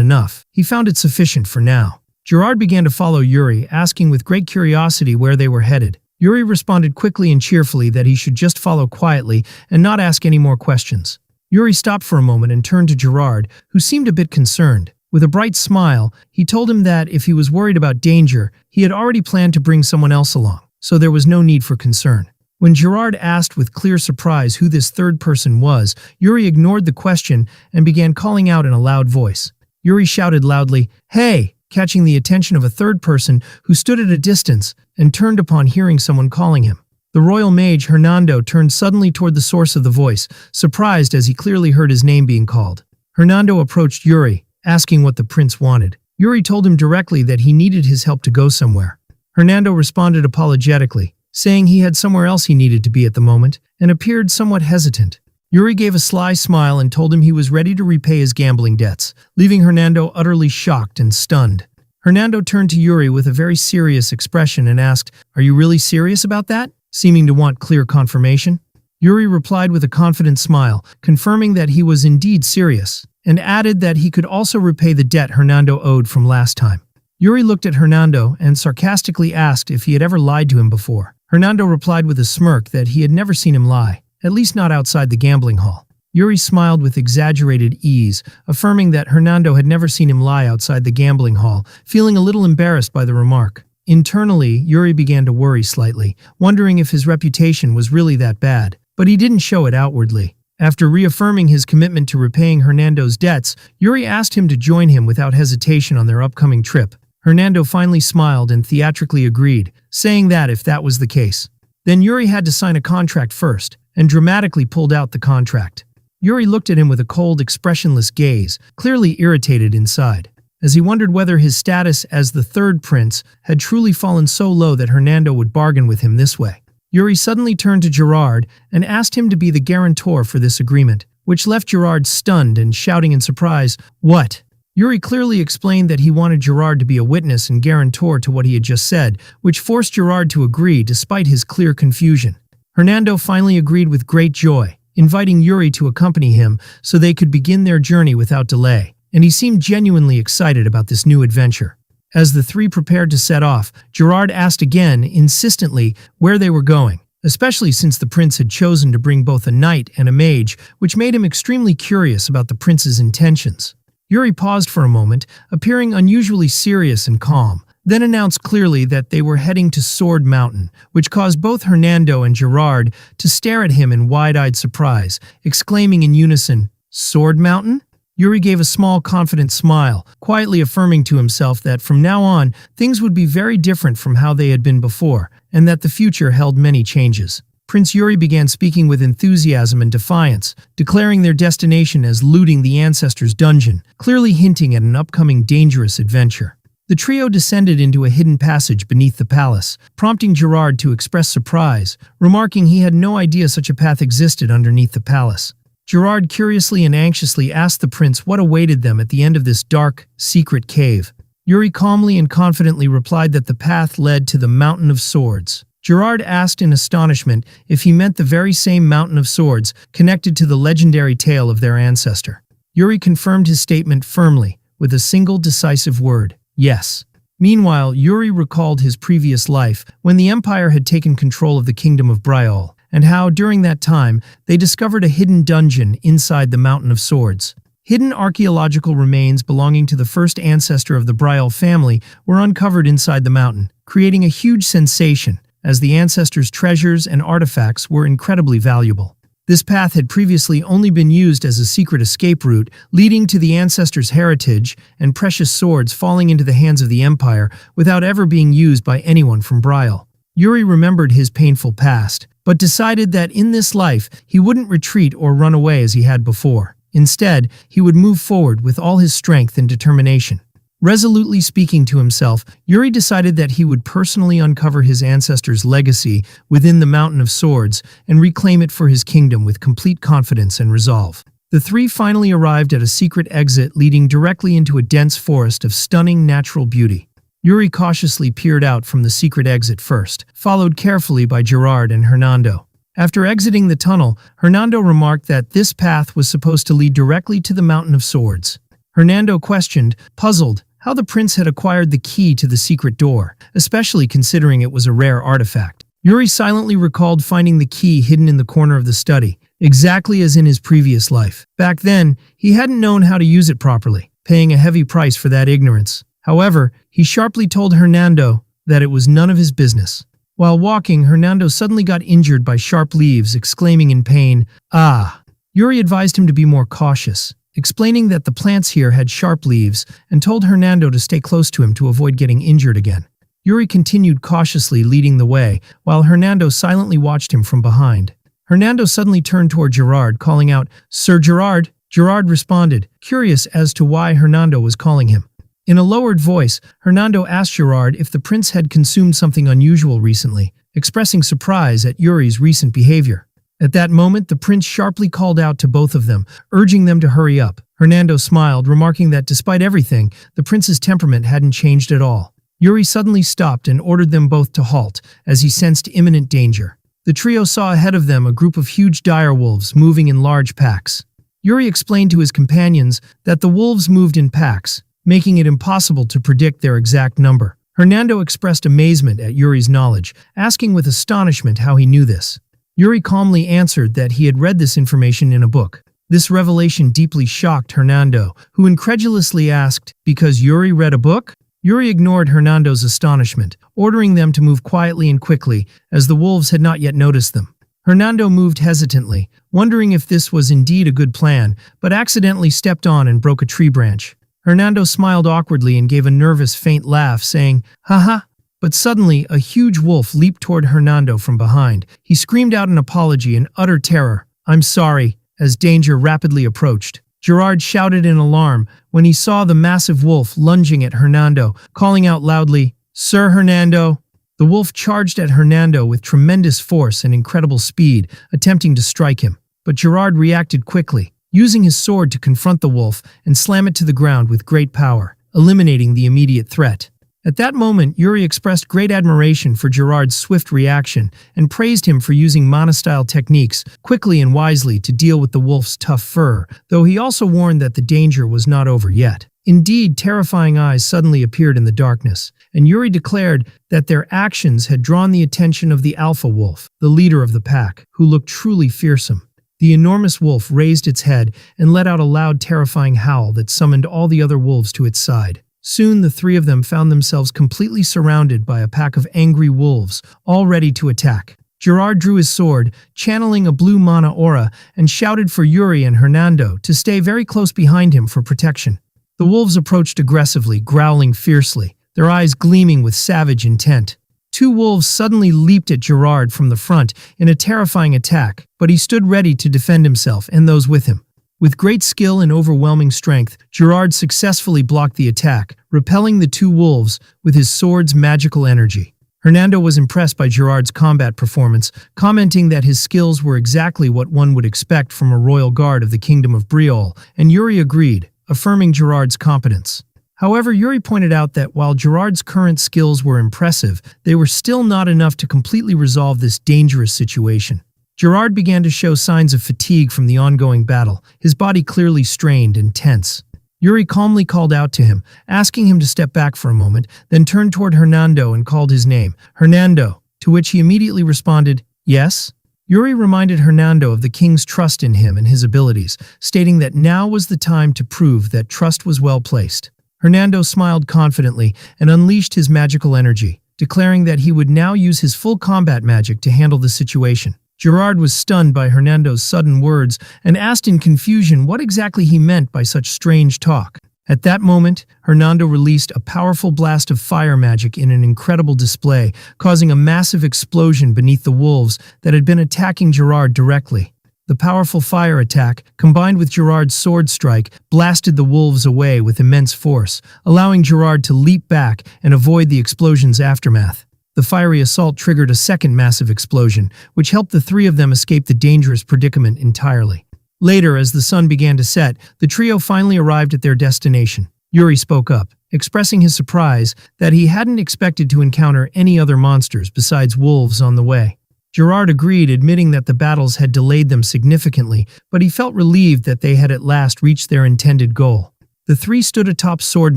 A: enough, he found it sufficient for now. Gerard began to follow Yuri, asking with great curiosity where they were headed. Yuri responded quickly and cheerfully that he should just follow quietly and not ask any more questions. Yuri stopped for a moment and turned to Gerard, who seemed a bit concerned. With a bright smile, he told him that if he was worried about danger, he had already planned to bring someone else along, so there was no need for concern. When Gerard asked with clear surprise who this third person was, Yuri ignored the question and began calling out in a loud voice. Yuri shouted loudly, "Hey!" catching the attention of a third person who stood at a distance and turned upon hearing someone calling him. The royal mage Hernando turned suddenly toward the source of the voice, surprised as he clearly heard his name being called. Hernando approached Yuri, asking what the prince wanted. Yuri told him directly that he needed his help to go somewhere. Hernando responded apologetically, saying he had somewhere else he needed to be at the moment, and appeared somewhat hesitant. Yuri gave a sly smile and told him he was ready to repay his gambling debts, leaving Hernando utterly shocked and stunned. Hernando turned to Yuri with a very serious expression and asked, "Are you really serious about that?" seeming to want clear confirmation. Yuri replied with a confident smile, confirming that he was indeed serious, and added that he could also repay the debt Hernando owed from last time. Yuri looked at Hernando and sarcastically asked if he had ever lied to him before. Hernando replied with a smirk that he had never seen him lie, at least not outside the gambling hall. Yuri smiled with exaggerated ease, affirming that Hernando had never seen him lie outside the gambling hall, feeling a little embarrassed by the remark. Internally, Yuri began to worry slightly, wondering if his reputation was really that bad, but he didn't show it outwardly. After reaffirming his commitment to repaying Hernando's debts, Yuri asked him to join him without hesitation on their upcoming trip. Hernando finally smiled and theatrically agreed, saying that if that was the case, then Yuri had to sign a contract first, and dramatically pulled out the contract. Yuri looked at him with a cold, expressionless gaze, clearly irritated inside, as he wondered whether his status as the third prince had truly fallen so low that Hernando would bargain with him this way. Yuri suddenly turned to Gerard and asked him to be the guarantor for this agreement, which left Gerard stunned and shouting in surprise, "What?" Yuri clearly explained that he wanted Gerard to be a witness and guarantor to what he had just said, which forced Gerard to agree despite his clear confusion. Hernando finally agreed with great joy, inviting Yuri to accompany him so they could begin their journey without delay, and he seemed genuinely excited about this new adventure. As the three prepared to set off, Gerard asked again, insistently, where they were going, especially since the prince had chosen to bring both a knight and a mage, which made him extremely curious about the prince's intentions. Yuri paused for a moment, appearing unusually serious and calm, then announced clearly that they were heading to Sword Mountain, which caused both Hernando and Gerard to stare at him in wide-eyed surprise, exclaiming in unison, "Sword Mountain?" Yuri gave a small, confident smile, quietly affirming to himself that from now on, things would be very different from how they had been before, and that the future held many changes. Prince Yuri began speaking with enthusiasm and defiance, declaring their destination as looting the ancestors' dungeon, clearly hinting at an upcoming dangerous adventure. The trio descended into a hidden passage beneath the palace, prompting Gerard to express surprise, remarking he had no idea such a path existed underneath the palace. Gerard curiously and anxiously asked the prince what awaited them at the end of this dark, secret cave. Yuri calmly and confidently replied that the path led to the Mountain of Swords. Gerard asked in astonishment if he meant the very same Mountain of Swords connected to the legendary tale of their ancestor. Yuri confirmed his statement firmly, with a single decisive word, yes. Meanwhile, Yuri recalled his previous life when the Empire had taken control of the kingdom of Bryol, and how, during that time, they discovered a hidden dungeon inside the Mountain of Swords. Hidden archaeological remains belonging to the first ancestor of the Bryol family were uncovered inside the mountain, creating a huge sensation, as the ancestors' treasures and artifacts were incredibly valuable. This path had previously only been used as a secret escape route, leading to the ancestors' heritage and precious swords falling into the hands of the Empire without ever being used by anyone from Bryol. Yuri remembered his painful past, but decided that in this life he wouldn't retreat or run away as he had before. Instead, he would move forward with all his strength and determination. Resolutely speaking to himself, Yuri decided that he would personally uncover his ancestors' legacy within the Mountain of Swords and reclaim it for his kingdom with complete confidence and resolve. The three finally arrived at a secret exit leading directly into a dense forest of stunning natural beauty. Yuri cautiously peered out from the secret exit first, followed carefully by Gerard and Hernando. After exiting the tunnel, Hernando remarked that this path was supposed to lead directly to the Mountain of Swords. Hernando questioned, puzzled, how the prince had acquired the key to the secret door, especially considering it was a rare artifact. Yuri silently recalled finding the key hidden in the corner of the study, exactly as in his previous life. Back then, he hadn't known how to use it properly, paying a heavy price for that ignorance. However, he sharply told Hernando that it was none of his business. While walking, Hernando suddenly got injured by sharp leaves, exclaiming in pain, "Ah!" Yuri advised him to be more cautious, explaining that the plants here had sharp leaves, and told Hernando to stay close to him to avoid getting injured again. Yuri continued cautiously leading the way, while Hernando silently watched him from behind. Hernando suddenly turned toward Gerard, calling out, "Sir Gerard!" Gerard responded, curious as to why Hernando was calling him. In a lowered voice, Hernando asked Gerard if the prince had consumed something unusual recently, expressing surprise at Yuri's recent behavior. At that moment, the prince sharply called out to both of them, urging them to hurry up. Hernando smiled, remarking that despite everything, the prince's temperament hadn't changed at all. Yuri suddenly stopped and ordered them both to halt, as he sensed imminent danger. The trio saw ahead of them a group of huge direwolves moving in large packs. Yuri explained to his companions that the wolves moved in packs, making it impossible to predict their exact number. Hernando expressed amazement at Yuri's knowledge, asking with astonishment how he knew this. Yuri calmly answered that he had read this information in a book. This revelation deeply shocked Hernando, who incredulously asked, "Because Yuri read a book?" Yuri ignored Hernando's astonishment, ordering them to move quietly and quickly, as the wolves had not yet noticed them. Hernando moved hesitantly, wondering if this was indeed a good plan, but accidentally stepped on and broke a tree branch. Hernando smiled awkwardly and gave a nervous, faint laugh, saying, "Haha." But suddenly, a huge wolf leaped toward Hernando from behind. He screamed out an apology in utter terror, "I'm sorry," as danger rapidly approached. Gerard shouted in alarm when he saw the massive wolf lunging at Hernando, calling out loudly, "Sir Hernando!" The wolf charged at Hernando with tremendous force and incredible speed, attempting to strike him. But Gerard reacted quickly, using his sword to confront the wolf and slam it to the ground with great power, eliminating the immediate threat. At that moment, Yuri expressed great admiration for Gerard's swift reaction and praised him for using mana-style techniques quickly and wisely to deal with the wolf's tough fur, though he also warned that the danger was not over yet. Indeed, terrifying eyes suddenly appeared in the darkness, and Yuri declared that their actions had drawn the attention of the alpha wolf, the leader of the pack, who looked truly fearsome. The enormous wolf raised its head and let out a loud, terrifying howl that summoned all the other wolves to its side. Soon the three of them found themselves completely surrounded by a pack of angry wolves, all ready to attack. Gerard drew his sword, channeling a blue mana aura, and shouted for Yuri and Hernando to stay very close behind him for protection. The wolves approached aggressively, growling fiercely, their eyes gleaming with savage intent. Two wolves suddenly leaped at Gerard from the front in a terrifying attack, but he stood ready to defend himself and those with him. With great skill and overwhelming strength, Gerard successfully blocked the attack, repelling the two wolves with his sword's magical energy. Hernando was impressed by Gerard's combat performance, commenting that his skills were exactly what one would expect from a royal guard of the Kingdom of Briol, and Yuri agreed, affirming Gerard's competence. However, Yuri pointed out that while Gerard's current skills were impressive, they were still not enough to completely resolve this dangerous situation. Gerard began to show signs of fatigue from the ongoing battle, his body clearly strained and tense. Yuri calmly called out to him, asking him to step back for a moment, then turned toward Hernando and called his name, "Hernando," to which he immediately responded, "Yes?" Yuri reminded Hernando of the king's trust in him and his abilities, stating that now was the time to prove that trust was well placed. Hernando smiled confidently and unleashed his magical energy, declaring that he would now use his full combat magic to handle the situation. Gerard was stunned by Hernando's sudden words and asked in confusion what exactly he meant by such strange talk. At that moment, Hernando released a powerful blast of fire magic in an incredible display, causing a massive explosion beneath the wolves that had been attacking Gerard directly. The powerful fire attack, combined with Gerard's sword strike, blasted the wolves away with immense force, allowing Gerard to leap back and avoid the explosion's aftermath. The fiery assault triggered a second massive explosion, which helped the three of them escape the dangerous predicament entirely. Later, as the sun began to set, the trio finally arrived at their destination. Yuri spoke up, expressing his surprise that he hadn't expected to encounter any other monsters besides wolves on the way. Gerard agreed, admitting that the battles had delayed them significantly, but he felt relieved that they had at last reached their intended goal. The three stood atop Sword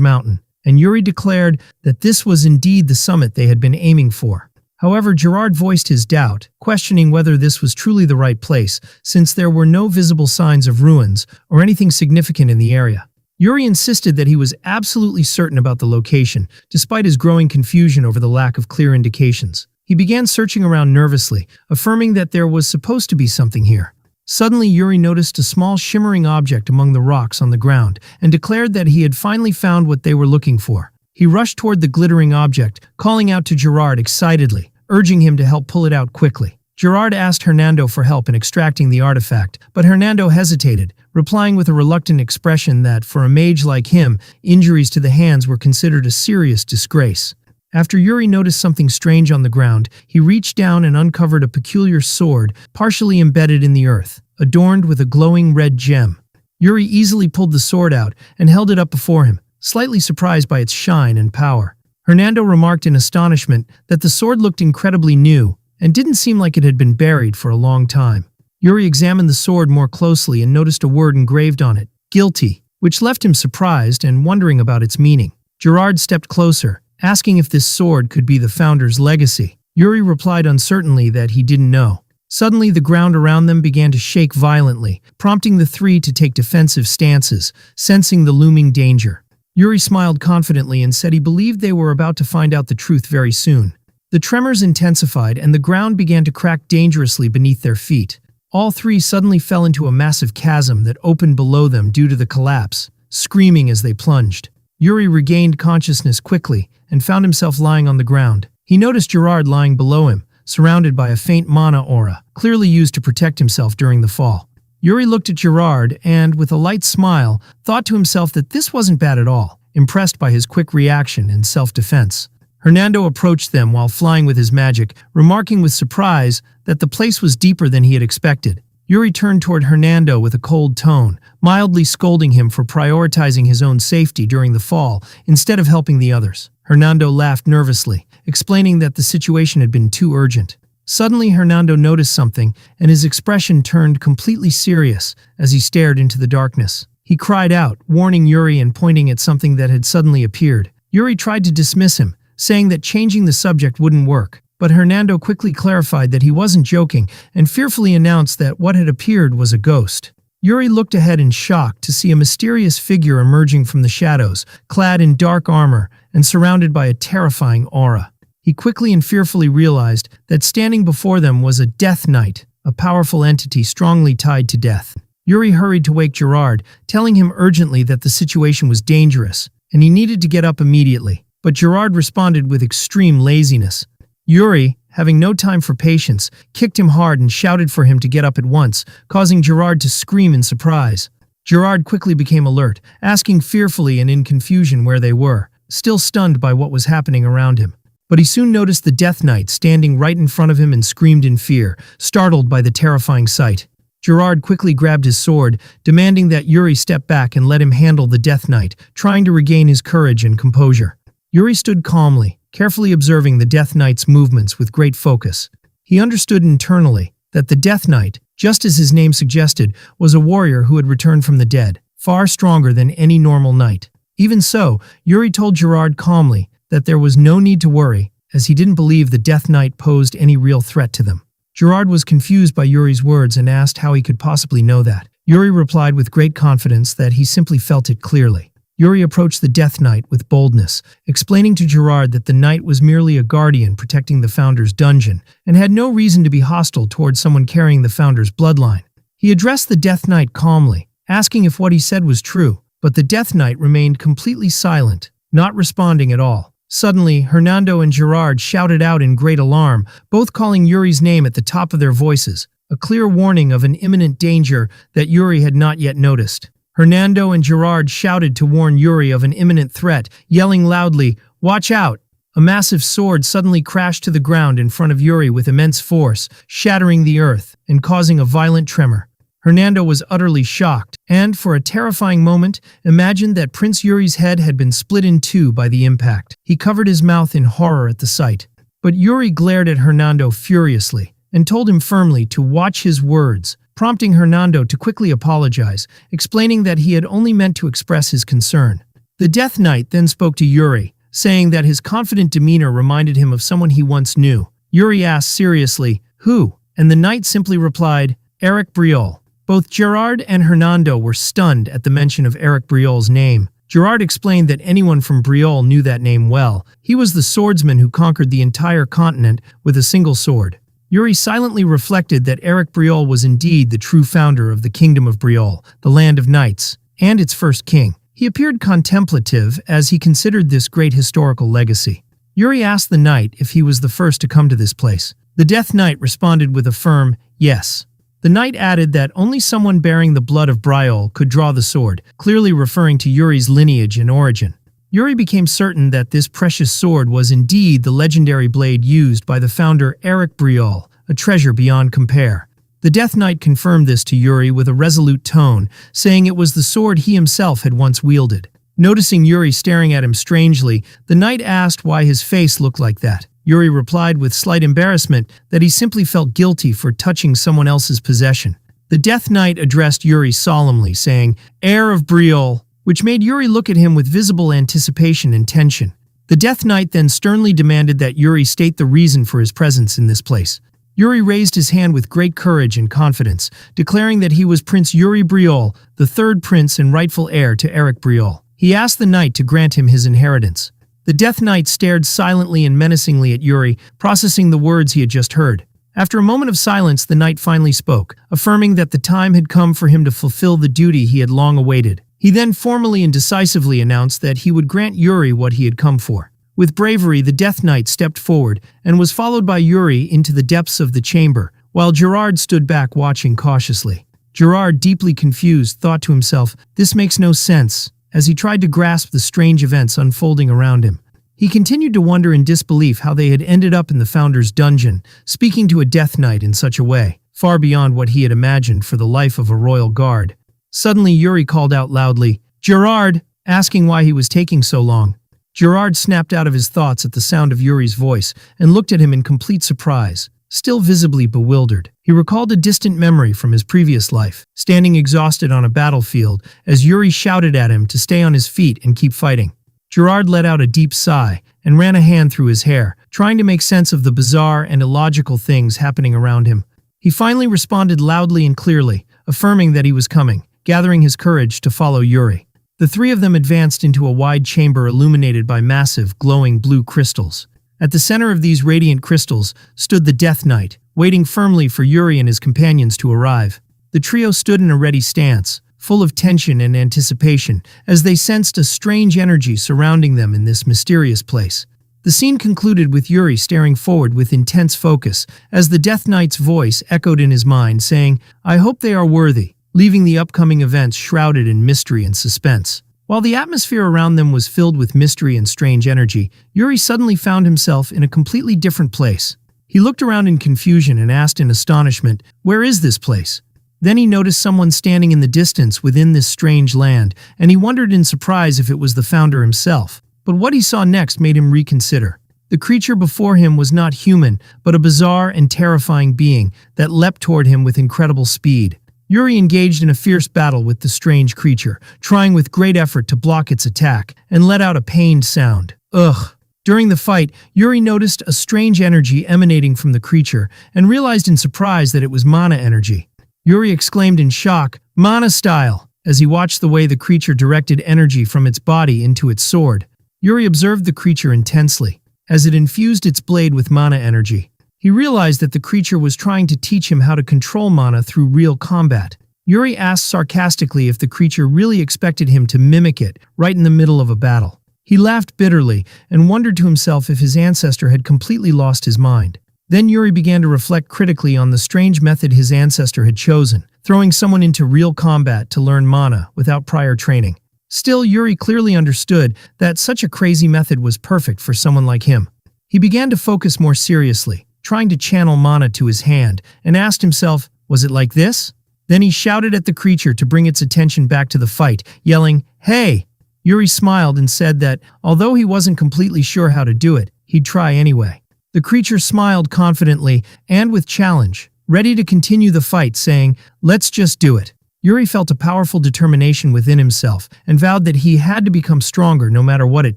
A: Mountain, and Yuri declared that this was indeed the summit they had been aiming for. However, Gerard voiced his doubt, questioning whether this was truly the right place, since there were no visible signs of ruins or anything significant in the area. Yuri insisted that he was absolutely certain about the location, despite his growing confusion over the lack of clear indications. He began searching around nervously, affirming that there was supposed to be something here. Suddenly, Yuri noticed a small shimmering object among the rocks on the ground and declared that he had finally found what they were looking for. He rushed toward the glittering object, calling out to Gerard excitedly, urging him to help pull it out quickly. Gerard asked Hernando for help in extracting the artifact, but Hernando hesitated, replying with a reluctant expression that, for a mage like him, injuries to the hands were considered a serious disgrace. After Yuri noticed something strange on the ground, he reached down and uncovered a peculiar sword, partially embedded in the earth, adorned with a glowing red gem. Yuri easily pulled the sword out and held it up before him, slightly surprised by its shine and power. Hernando remarked in astonishment that the sword looked incredibly new and didn't seem like it had been buried for a long time. Yuri examined the sword more closely and noticed a word engraved on it, guilty, which left him surprised and wondering about its meaning. Gerard stepped closer, asking if this sword could be the founder's legacy. Yuri replied uncertainly that he didn't know. Suddenly, the ground around them began to shake violently, prompting the three to take defensive stances, sensing the looming danger. Yuri smiled confidently and said he believed they were about to find out the truth very soon. The tremors intensified and the ground began to crack dangerously beneath their feet. All three suddenly fell into a massive chasm that opened below them due to the collapse, screaming as they plunged. Yuri regained consciousness quickly and found himself lying on the ground. He noticed Gerard lying below him, surrounded by a faint mana aura, clearly used to protect himself during the fall. Yuri looked at Gerard and, with a light smile, thought to himself that this wasn't bad at all, impressed by his quick reaction and self-defense. Hernando approached them while flying with his magic, remarking with surprise that the place was deeper than he had expected. Yuri turned toward Hernando with a cold tone, mildly scolding him for prioritizing his own safety during the fall instead of helping the others. Hernando laughed nervously, explaining that the situation had been too urgent. Suddenly, Hernando noticed something, and his expression turned completely serious as he stared into the darkness. He cried out, warning Yuri and pointing at something that had suddenly appeared. Yuri tried to dismiss him, saying that changing the subject wouldn't work. But Hernando quickly clarified that he wasn't joking and fearfully announced that what had appeared was a ghost. Yuri looked ahead in shock to see a mysterious figure emerging from the shadows, clad in dark armor and surrounded by a terrifying aura. He quickly and fearfully realized that standing before them was a Death Knight, a powerful entity strongly tied to death. Yuri hurried to wake Gerard, telling him urgently that the situation was dangerous and he needed to get up immediately. But Gerard responded with extreme laziness. Yuri, having no time for patience, kicked him hard and shouted for him to get up at once, causing Gerard to scream in surprise. Gerard quickly became alert, asking fearfully and in confusion where they were, still stunned by what was happening around him. But he soon noticed the Death Knight standing right in front of him and screamed in fear, startled by the terrifying sight. Gerard quickly grabbed his sword, demanding that Yuri step back and let him handle the Death Knight, trying to regain his courage and composure. Yuri stood calmly, carefully observing the Death Knight's movements with great focus. He understood internally that the Death Knight, just as his name suggested, was a warrior who had returned from the dead, far stronger than any normal knight. Even so, Yuri told Gerard calmly that there was no need to worry, as he didn't believe the Death Knight posed any real threat to them. Gerard was confused by Yuri's words and asked how he could possibly know that. Yuri replied with great confidence that he simply felt it clearly. Yuri approached the Death Knight with boldness, explaining to Gerard that the knight was merely a guardian protecting the founder's dungeon and had no reason to be hostile towards someone carrying the founder's bloodline. He addressed the Death Knight calmly, asking if what he said was true, but the Death Knight remained completely silent, not responding at all. Suddenly, Hernando and Gerard shouted out in great alarm, both calling Yuri's name at the top of their voices, a clear warning of an imminent danger that Yuri had not yet noticed. Hernando and Gerard shouted to warn Yuri of an imminent threat, yelling loudly, "Watch out!" A massive sword suddenly crashed to the ground in front of Yuri with immense force, shattering the earth and causing a violent tremor. Hernando was utterly shocked, and, for a terrifying moment, imagined that Prince Yuri's head had been split in two by the impact. He covered his mouth in horror at the sight. But Yuri glared at Hernando furiously, and told him firmly to watch his words, prompting Hernando to quickly apologize, explaining that he had only meant to express his concern. The Death Knight then spoke to Yuri, saying that his confident demeanor reminded him of someone he once knew. Yuri asked seriously, "Who?" And the knight simply replied, "Eric Briol." Both Gerard and Hernando were stunned at the mention of Eric Briol's name. Gerard explained that anyone from Briol knew that name well. He was the swordsman who conquered the entire continent with a single sword. Yuri silently reflected that Eric Briol was indeed the true founder of the Kingdom of Briol, the Land of Knights, and its first king. He appeared contemplative as he considered this great historical legacy. Yuri asked the knight if he was the first to come to this place. The Death Knight responded with a firm yes. The knight added that only someone bearing the blood of Briol could draw the sword, clearly referring to Yuri's lineage and origin. Yuri became certain that this precious sword was indeed the legendary blade used by the founder Eric Briol, a treasure beyond compare. The Death Knight confirmed this to Yuri with a resolute tone, saying it was the sword he himself had once wielded. Noticing Yuri staring at him strangely, the knight asked why his face looked like that. Yuri replied with slight embarrassment that he simply felt guilty for touching someone else's possession. The Death Knight addressed Yuri solemnly, saying, "Heir of Briol," which made Yuri look at him with visible anticipation and tension. The Death Knight then sternly demanded that Yuri state the reason for his presence in this place. Yuri raised his hand with great courage and confidence, declaring that he was Prince Yuri Briol, the third prince and rightful heir to Eric Briol. He asked the knight to grant him his inheritance. The Death Knight stared silently and menacingly at Yuri, processing the words he had just heard. After a moment of silence, the knight finally spoke, affirming that the time had come for him to fulfill the duty he had long awaited. He then formally and decisively announced that he would grant Yuri what he had come for. With bravery, the Death Knight stepped forward and was followed by Yuri into the depths of the chamber, while Gerard stood back watching cautiously. Gerard, deeply confused, thought to himself, "This makes no sense," as he tried to grasp the strange events unfolding around him. He continued to wonder in disbelief how they had ended up in the Founder's dungeon, speaking to a Death Knight in such a way, far beyond what he had imagined for the life of a royal guard. Suddenly, Yuri called out loudly, "Gerard!" asking why he was taking so long. Gerard snapped out of his thoughts at the sound of Yuri's voice and looked at him in complete surprise, still visibly bewildered. He recalled a distant memory from his previous life, standing exhausted on a battlefield as Yuri shouted at him to stay on his feet and keep fighting. Gerard let out a deep sigh and ran a hand through his hair, trying to make sense of the bizarre and illogical things happening around him. He finally responded loudly and clearly, affirming that he was coming, gathering his courage to follow Yuri. The three of them advanced into a wide chamber illuminated by massive, glowing blue crystals. At the center of these radiant crystals stood the Death Knight, waiting firmly for Yuri and his companions to arrive. The trio stood in a ready stance, full of tension and anticipation, as they sensed a strange energy surrounding them in this mysterious place. The scene concluded with Yuri staring forward with intense focus, as the Death Knight's voice echoed in his mind, saying, "I hope they are worthy," leaving the upcoming events shrouded in mystery and suspense. While the atmosphere around them was filled with mystery and strange energy, Yuri suddenly found himself in a completely different place. He looked around in confusion and asked in astonishment, "Where is this place?" Then he noticed someone standing in the distance within this strange land, and he wondered in surprise if it was the founder himself. But what he saw next made him reconsider. The creature before him was not human, but a bizarre and terrifying being that leapt toward him with incredible speed. Yuri engaged in a fierce battle with the strange creature, trying with great effort to block its attack, and let out a pained sound. Ugh. During the fight, Yuri noticed a strange energy emanating from the creature, and realized in surprise that it was mana energy. Yuri exclaimed in shock, "Mana style!" as he watched the way the creature directed energy from its body into its sword. Yuri observed the creature intensely, as it infused its blade with mana energy. He realized that the creature was trying to teach him how to control mana through real combat. Yuri asked sarcastically if the creature really expected him to mimic it right in the middle of a battle. He laughed bitterly and wondered to himself if his ancestor had completely lost his mind. Then Yuri began to reflect critically on the strange method his ancestor had chosen, throwing someone into real combat to learn mana without prior training. Still, Yuri clearly understood that such a crazy method was perfect for someone like him. He began to focus more seriously, trying to channel mana to his hand, and asked himself, was it like this? Then he shouted at the creature to bring its attention back to the fight, yelling, "Hey!" Yuri smiled and said that, although he wasn't completely sure how to do it, he'd try anyway. The creature smiled confidently and with challenge, ready to continue the fight, saying, "Let's just do it." Yuri felt a powerful determination within himself and vowed that he had to become stronger no matter what it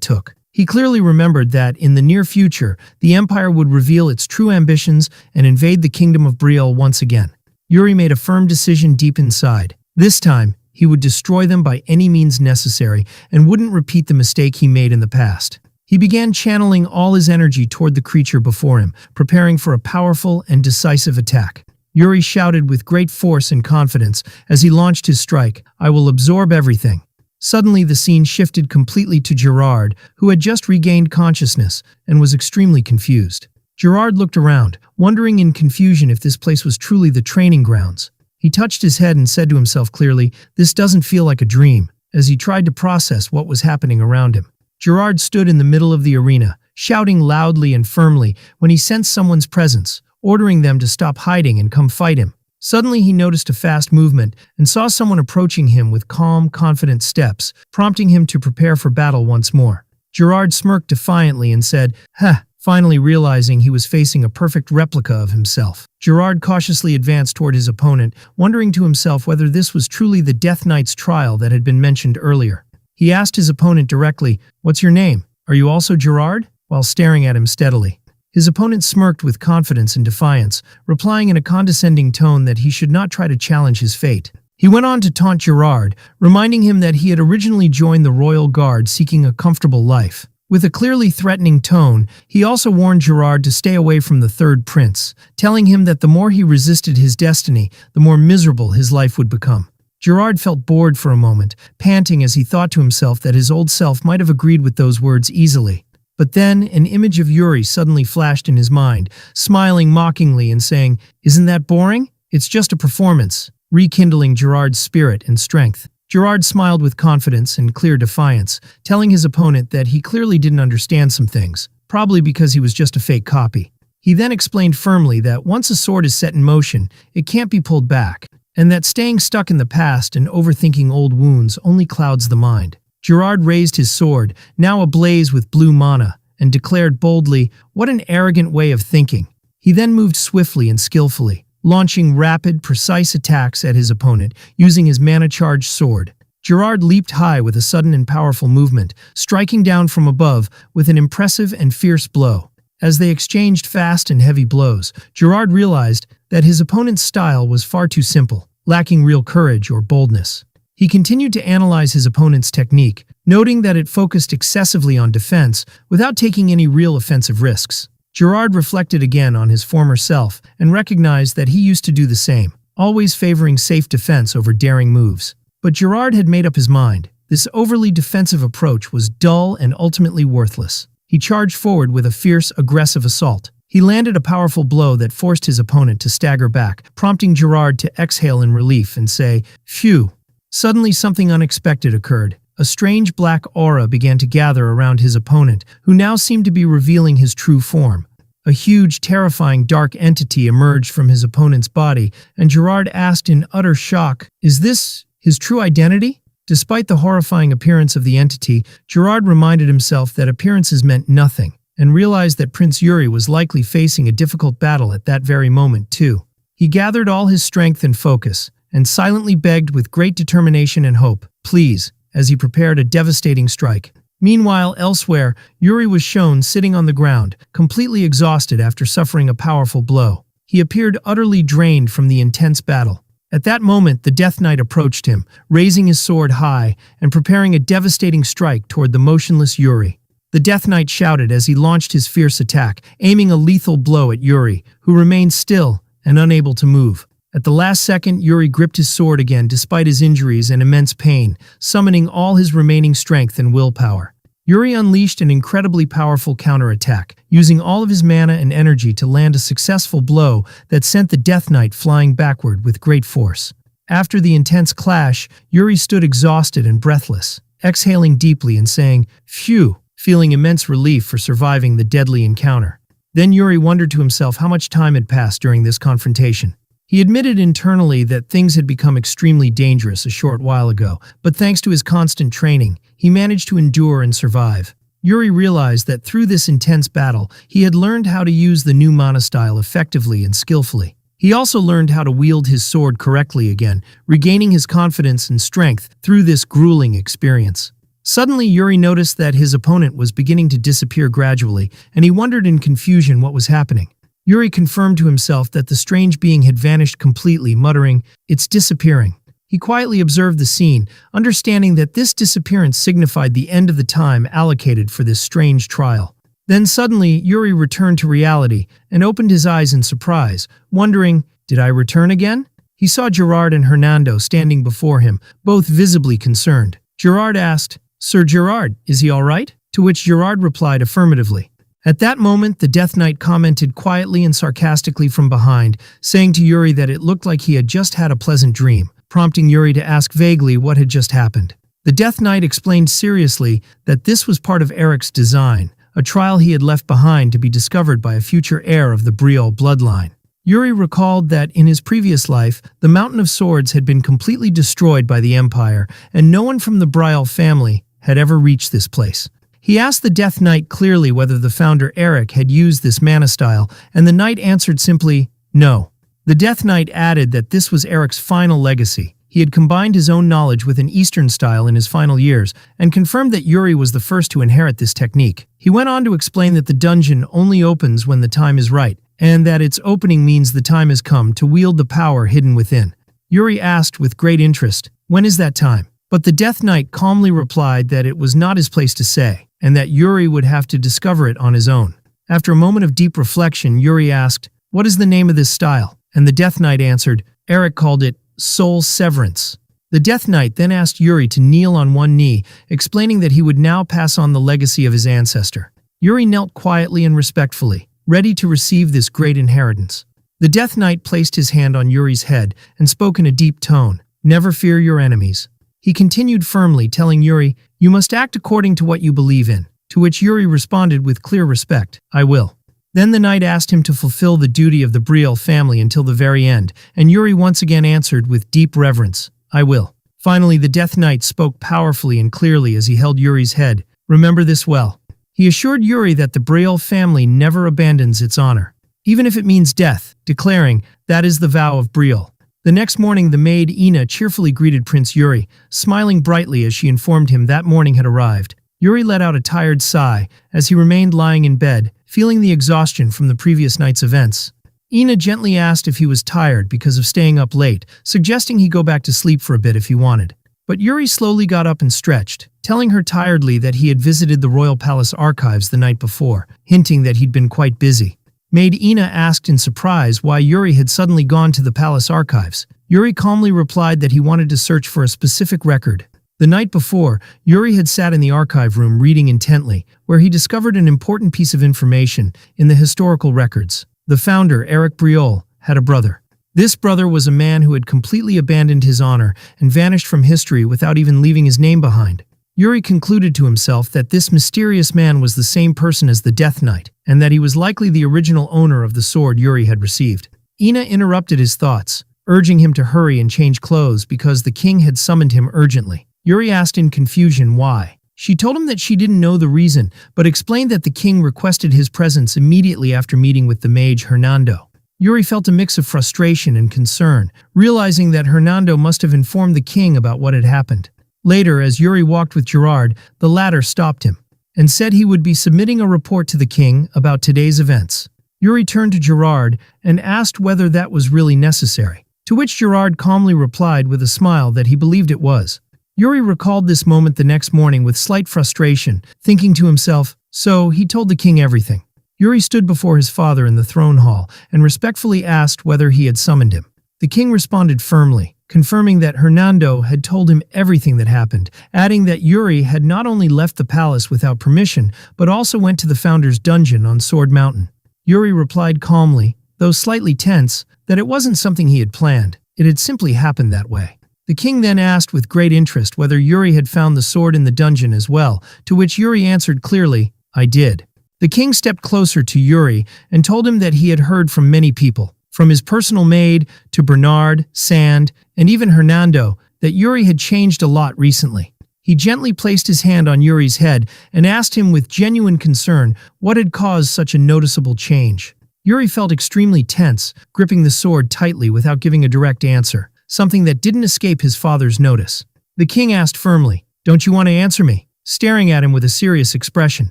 A: took. He clearly remembered that, in the near future, the Empire would reveal its true ambitions and invade the kingdom of Brielle once again. Yuri made a firm decision deep inside. This time, he would destroy them by any means necessary and wouldn't repeat the mistake he made in the past. He began channeling all his energy toward the creature before him, preparing for a powerful and decisive attack. Yuri shouted with great force and confidence as he launched his strike, "I will absorb everything." Suddenly, the scene shifted completely to Gerard, who had just regained consciousness and was extremely confused. Gerard looked around, wondering in confusion if this place was truly the training grounds. He touched his head and said to himself clearly, "This doesn't feel like a dream," as he tried to process what was happening around him. Gerard stood in the middle of the arena, shouting loudly and firmly when he sensed someone's presence, ordering them to stop hiding and come fight him. Suddenly he noticed a fast movement and saw someone approaching him with calm, confident steps, prompting him to prepare for battle once more. Gerard smirked defiantly and said, "Ha!" finally realizing he was facing a perfect replica of himself. Gerard cautiously advanced toward his opponent, wondering to himself whether this was truly the Death Knight's trial that had been mentioned earlier. He asked his opponent directly, "What's your name? Are you also Gerard?" while staring at him steadily. His opponent smirked with confidence and defiance, replying in a condescending tone that he should not try to challenge his fate. He went on to taunt Gerard, reminding him that he had originally joined the Royal Guard seeking a comfortable life. With a clearly threatening tone, he also warned Gerard to stay away from the Third Prince, telling him that the more he resisted his destiny, the more miserable his life would become. Gerard felt bored for a moment, panting as he thought to himself that his old self might have agreed with those words easily. But then, an image of Yuri suddenly flashed in his mind, smiling mockingly and saying, "Isn't that boring? It's just a performance," rekindling Gerard's spirit and strength. Gerard smiled with confidence and clear defiance, telling his opponent that he clearly didn't understand some things, probably because he was just a fake copy. He then explained firmly that once a sword is set in motion, it can't be pulled back, and that staying stuck in the past and overthinking old wounds only clouds the mind. Gerard raised his sword, now ablaze with blue mana, and declared boldly, "What an arrogant way of thinking." He then moved swiftly and skillfully, launching rapid, precise attacks at his opponent, using his mana-charged sword. Gerard leaped high with a sudden and powerful movement, striking down from above with an impressive and fierce blow. As they exchanged fast and heavy blows, Gerard realized that his opponent's style was far too simple, lacking real courage or boldness. He continued to analyze his opponent's technique, noting that it focused excessively on defense without taking any real offensive risks. Gerard reflected again on his former self and recognized that he used to do the same, always favoring safe defense over daring moves. But Gerard had made up his mind. This overly defensive approach was dull and ultimately worthless. He charged forward with a fierce, aggressive assault. He landed a powerful blow that forced his opponent to stagger back, prompting Gerard to exhale in relief and say, "Phew." Suddenly, something unexpected occurred. A strange black aura began to gather around his opponent, who now seemed to be revealing his true form. A huge, terrifying dark entity emerged from his opponent's body, and Gerard asked in utter shock, "Is this his true identity?" Despite the horrifying appearance of the entity, Gerard reminded himself that appearances meant nothing, and realized that Prince Yuri was likely facing a difficult battle at that very moment, too. He gathered all his strength and focus, and silently begged with great determination and hope, "Please," as he prepared a devastating strike. Meanwhile, elsewhere, Yuri was shown sitting on the ground, completely exhausted after suffering a powerful blow. He appeared utterly drained from the intense battle. At that moment, the Death Knight approached him, raising his sword high and preparing a devastating strike toward the motionless Yuri. The Death Knight shouted as he launched his fierce attack, aiming a lethal blow at Yuri, who remained still and unable to move. At the last second, Yuri gripped his sword again despite his injuries and immense pain, summoning all his remaining strength and willpower. Yuri unleashed an incredibly powerful counterattack, using all of his mana and energy to land a successful blow that sent the Death Knight flying backward with great force. After the intense clash, Yuri stood exhausted and breathless, exhaling deeply and saying, "Phew," feeling immense relief for surviving the deadly encounter. Then Yuri wondered to himself how much time had passed during this confrontation. He admitted internally that things had become extremely dangerous a short while ago, but thanks to his constant training, he managed to endure and survive. Yuri realized that through this intense battle, he had learned how to use the new mana style effectively and skillfully. He also learned how to wield his sword correctly again, regaining his confidence and strength through this grueling experience. Suddenly, Yuri noticed that his opponent was beginning to disappear gradually, and he wondered in confusion what was happening. Yuri confirmed to himself that the strange being had vanished completely, muttering, "It's disappearing." He quietly observed the scene, understanding that this disappearance signified the end of the time allocated for this strange trial. Then suddenly, Yuri returned to reality and opened his eyes in surprise, wondering, "Did I return again?" He saw Gerard and Hernando standing before him, both visibly concerned. Gerard asked, "Sir Gerard, is he all right?" To which Gerard replied affirmatively. At that moment, the Death Knight commented quietly and sarcastically from behind, saying to Yuri that it looked like he had just had a pleasant dream, prompting Yuri to ask vaguely what had just happened. The Death Knight explained seriously that this was part of Eric's design, a trial he had left behind to be discovered by a future heir of the Briol bloodline. Yuri recalled that in his previous life, the Mountain of Swords had been completely destroyed by the Empire, and no one from the Briol family had ever reached this place. He asked the Death Knight clearly whether the founder Eric had used this mana style, and the knight answered simply, "No." The Death Knight added that this was Eric's final legacy. He had combined his own knowledge with an Eastern style in his final years, and confirmed that Yuri was the first to inherit this technique. He went on to explain that the dungeon only opens when the time is right, and that its opening means the time has come to wield the power hidden within. Yuri asked with great interest, "When is that time?" But the Death Knight calmly replied that it was not his place to say, and that Yuri would have to discover it on his own. After a moment of deep reflection, Yuri asked, "What is the name of this style?" And the Death Knight answered, Eric called it Soul Severance. The Death Knight then asked Yuri to kneel on one knee, explaining that he would now pass on the legacy of his ancestor. Yuri knelt quietly and respectfully, ready to receive this great inheritance. The Death Knight placed his hand on Yuri's head and spoke in a deep tone, "Never fear your enemies." He continued firmly, telling Yuri, "You must act according to what you believe in," to which Yuri responded with clear respect, "I will." Then the knight asked him to fulfill the duty of the Briol family until the very end, and Yuri once again answered with deep reverence, "I will." Finally, the Death Knight spoke powerfully and clearly as he held Yuri's head, "Remember this well." He assured Yuri that the Briol family never abandons its honor, even if it means death, declaring, "That is the vow of Briol." The next morning, the maid Ina cheerfully greeted Prince Yuri, smiling brightly as she informed him that morning had arrived. Yuri let out a tired sigh as he remained lying in bed, feeling the exhaustion from the previous night's events. Ina gently asked if he was tired because of staying up late, suggesting he go back to sleep for a bit if he wanted. But Yuri slowly got up and stretched, telling her tiredly that he had visited the royal palace archives the night before, hinting that he'd been quite busy. Maid Ina asked in surprise why Yuri had suddenly gone to the palace archives. Yuri calmly replied that he wanted to search for a specific record. The night before, Yuri had sat in the archive room reading intently, where he discovered an important piece of information in the historical records. The founder, Eric Briol, had a brother. This brother was a man who had completely abandoned his honor and vanished from history without even leaving his name behind. Yuri concluded to himself that this mysterious man was the same person as the Death Knight, and that he was likely the original owner of the sword Yuri had received. Ina interrupted his thoughts, urging him to hurry and change clothes because the king had summoned him urgently. Yuri asked in confusion why. She told him that she didn't know the reason, but explained that the king requested his presence immediately after meeting with the mage Hernando. Yuri felt a mix of frustration and concern, realizing that Hernando must have informed the king about what had happened. Later, as Yuri walked with Gerard, the latter stopped him and said he would be submitting a report to the king about today's events. Yuri turned to Gerard and asked whether that was really necessary, to which Gerard calmly replied with a smile that he believed it was. Yuri recalled this moment the next morning with slight frustration, thinking to himself, so he told the king everything. Yuri stood before his father in the throne hall and respectfully asked whether he had summoned him. The king responded firmly, confirming that Hernando had told him everything that happened, adding that Yuri had not only left the palace without permission, but also went to the founder's dungeon on Sword Mountain. Yuri replied calmly, though slightly tense, that it wasn't something he had planned. It had simply happened that way. The king then asked with great interest whether Yuri had found the sword in the dungeon as well, to which Yuri answered clearly, "I did." The king stepped closer to Yuri and told him that he had heard from many people, From his personal maid to Bernard, Sand, and even Hernando, that Yuri had changed a lot recently. He gently placed his hand on Yuri's head and asked him with genuine concern what had caused such a noticeable change. Yuri felt extremely tense, gripping the sword tightly without giving a direct answer, something that didn't escape his father's notice. The king asked firmly, "Don't you want to answer me?" staring at him with a serious expression.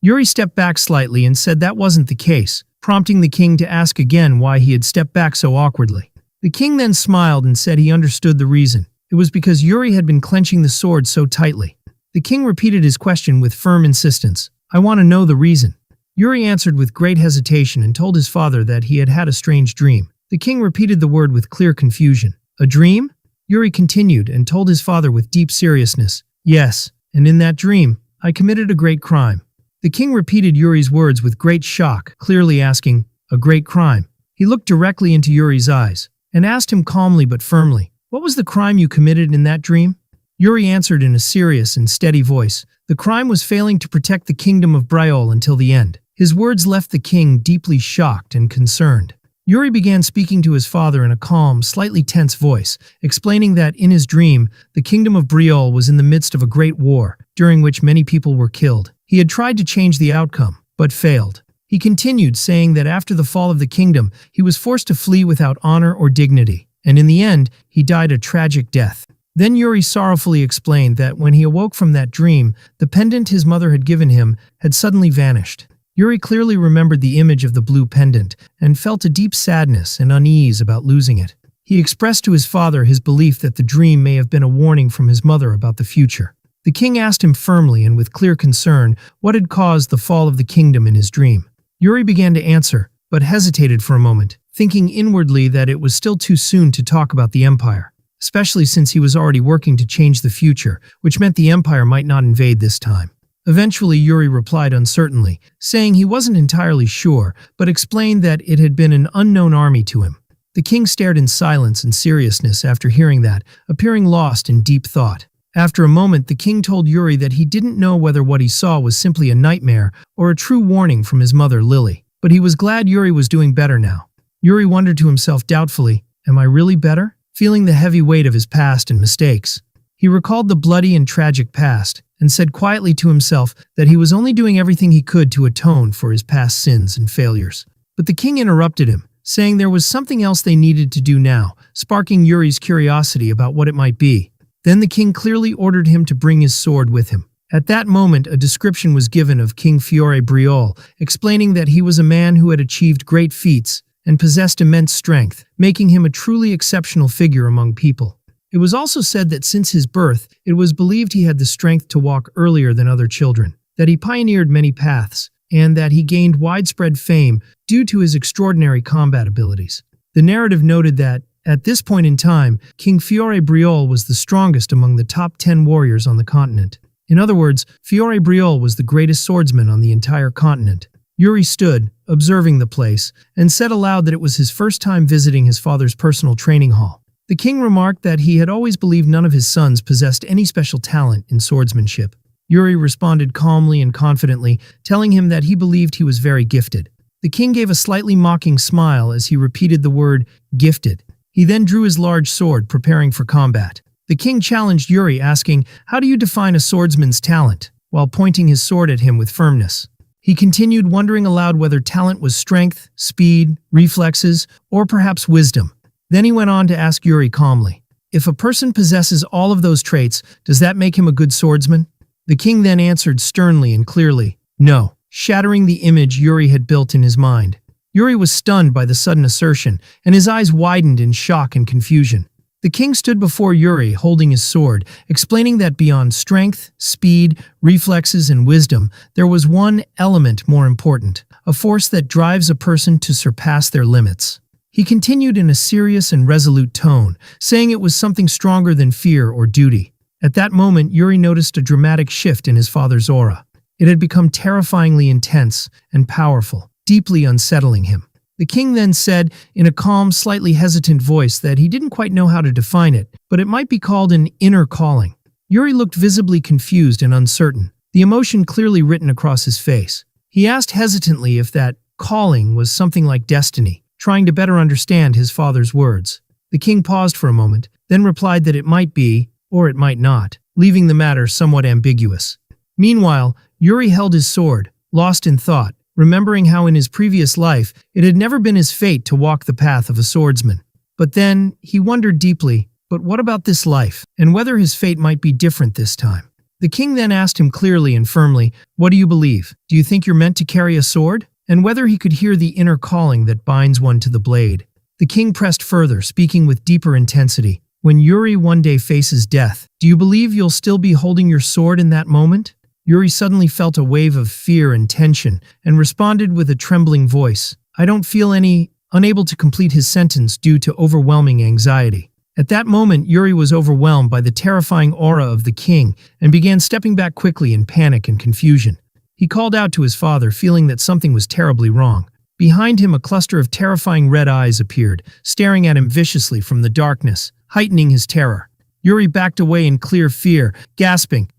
A: Yuri stepped back slightly and said that wasn't the case, prompting the king to ask again why he had stepped back so awkwardly. The king then smiled and said he understood the reason. It was because Yuri had been clenching the sword so tightly. The king repeated his question with firm insistence. "I want to know the reason." Yuri answered with great hesitation and told his father that he had had a strange dream. The king repeated the word with clear confusion. "A dream?" Yuri continued and told his father with deep seriousness. "Yes, and in that dream, I committed a great crime." The king repeated Yuri's words with great shock, clearly asking, "A great crime?" He looked directly into Yuri's eyes and asked him calmly but firmly, "What was the crime you committed in that dream?" Yuri answered in a serious and steady voice. "The crime was failing to protect the kingdom of Briol until the end." His words left the king deeply shocked and concerned. Yuri began speaking to his father in a calm, slightly tense voice, explaining that in his dream, the kingdom of Briol was in the midst of a great war, during which many people were killed. He had tried to change the outcome, but failed. He continued, saying that after the fall of the kingdom, he was forced to flee without honor or dignity, and in the end, he died a tragic death. Then Yuri sorrowfully explained that when he awoke from that dream, the pendant his mother had given him had suddenly vanished. Yuri clearly remembered the image of the blue pendant and felt a deep sadness and unease about losing it. He expressed to his father his belief that the dream may have been a warning from his mother about the future. The king asked him firmly and with clear concern what had caused the fall of the kingdom in his dream. Yuri began to answer, but hesitated for a moment, thinking inwardly that it was still too soon to talk about the empire, especially since he was already working to change the future, which meant the empire might not invade this time. Eventually, Yuri replied uncertainly, saying he wasn't entirely sure, but explained that it had been an unknown army to him. The king stared in silence and seriousness after hearing that, appearing lost in deep thought. After a moment, the king told Yuri that he didn't know whether what he saw was simply a nightmare or a true warning from his mother, Lily, but he was glad Yuri was doing better now. Yuri wondered to himself doubtfully, "Am I really better?" feeling the heavy weight of his past and mistakes. He recalled the bloody and tragic past, and said quietly to himself that he was only doing everything he could to atone for his past sins and failures. But the king interrupted him, saying there was something else they needed to do now, sparking Yuri's curiosity about what it might be. Then the king clearly ordered him to bring his sword with him. At that moment, a description was given of King Fiore Briol, explaining that he was a man who had achieved great feats and possessed immense strength, making him a truly exceptional figure among people. It was also said that since his birth, it was believed he had the strength to walk earlier than other children, that he pioneered many paths, and that he gained widespread fame due to his extraordinary combat abilities. The narrative noted that, at this point in time, King Fiore Briol was the strongest among the top 10 warriors on the continent. In other words, Fiore Briol was the greatest swordsman on the entire continent. Yuri stood, observing the place, and said aloud that it was his first time visiting his father's personal training hall. The king remarked that he had always believed none of his sons possessed any special talent in swordsmanship. Yuri responded calmly and confidently, telling him that he believed he was very gifted. The king gave a slightly mocking smile as he repeated the word, "gifted." He then drew his large sword, preparing for combat. The king challenged Yuri, asking, "How do you define a swordsman's talent?" while pointing his sword at him with firmness. He continued, wondering aloud whether talent was strength, speed, reflexes, or perhaps wisdom. Then he went on to ask Yuri calmly, "If a person possesses all of those traits, does that make him a good swordsman?" The king then answered sternly and clearly, "No," shattering the image Yuri had built in his mind. Yuri was stunned by the sudden assertion, and his eyes widened in shock and confusion. The king stood before Yuri, holding his sword, explaining that beyond strength, speed, reflexes, and wisdom, there was one element more important, a force that drives a person to surpass their limits. He continued in a serious and resolute tone, saying it was something stronger than fear or duty. At that moment, Yuri noticed a dramatic shift in his father's aura. It had become terrifyingly intense and powerful, deeply unsettling him. The king then said, in a calm, slightly hesitant voice, that he didn't quite know how to define it, but it might be called an inner calling. Yuri looked visibly confused and uncertain, the emotion clearly written across his face. He asked hesitantly if that calling was something like destiny, trying to better understand his father's words. The king paused for a moment, then replied that it might be, or it might not, leaving the matter somewhat ambiguous. Meanwhile, Yuri held his sword, lost in thought, remembering how in his previous life it had never been his fate to walk the path of a swordsman. But then, he wondered deeply, but what about this life, and whether his fate might be different this time? The king then asked him clearly and firmly, "What do you believe? Do you think you're meant to carry a sword?" And whether he could hear the inner calling that binds one to the blade. The king pressed further, speaking with deeper intensity. "When Yuri one day faces death, do you believe you'll still be holding your sword in that moment?" Yuri suddenly felt a wave of fear and tension, and responded with a trembling voice, "I don't feel any," unable to complete his sentence due to overwhelming anxiety. At that moment, Yuri was overwhelmed by the terrifying aura of the king and began stepping back quickly in panic and confusion. He called out to his father, feeling that something was terribly wrong. Behind him, a cluster of terrifying red eyes appeared, staring at him viciously from the darkness, heightening his terror. Yuri backed away in clear fear, gasping,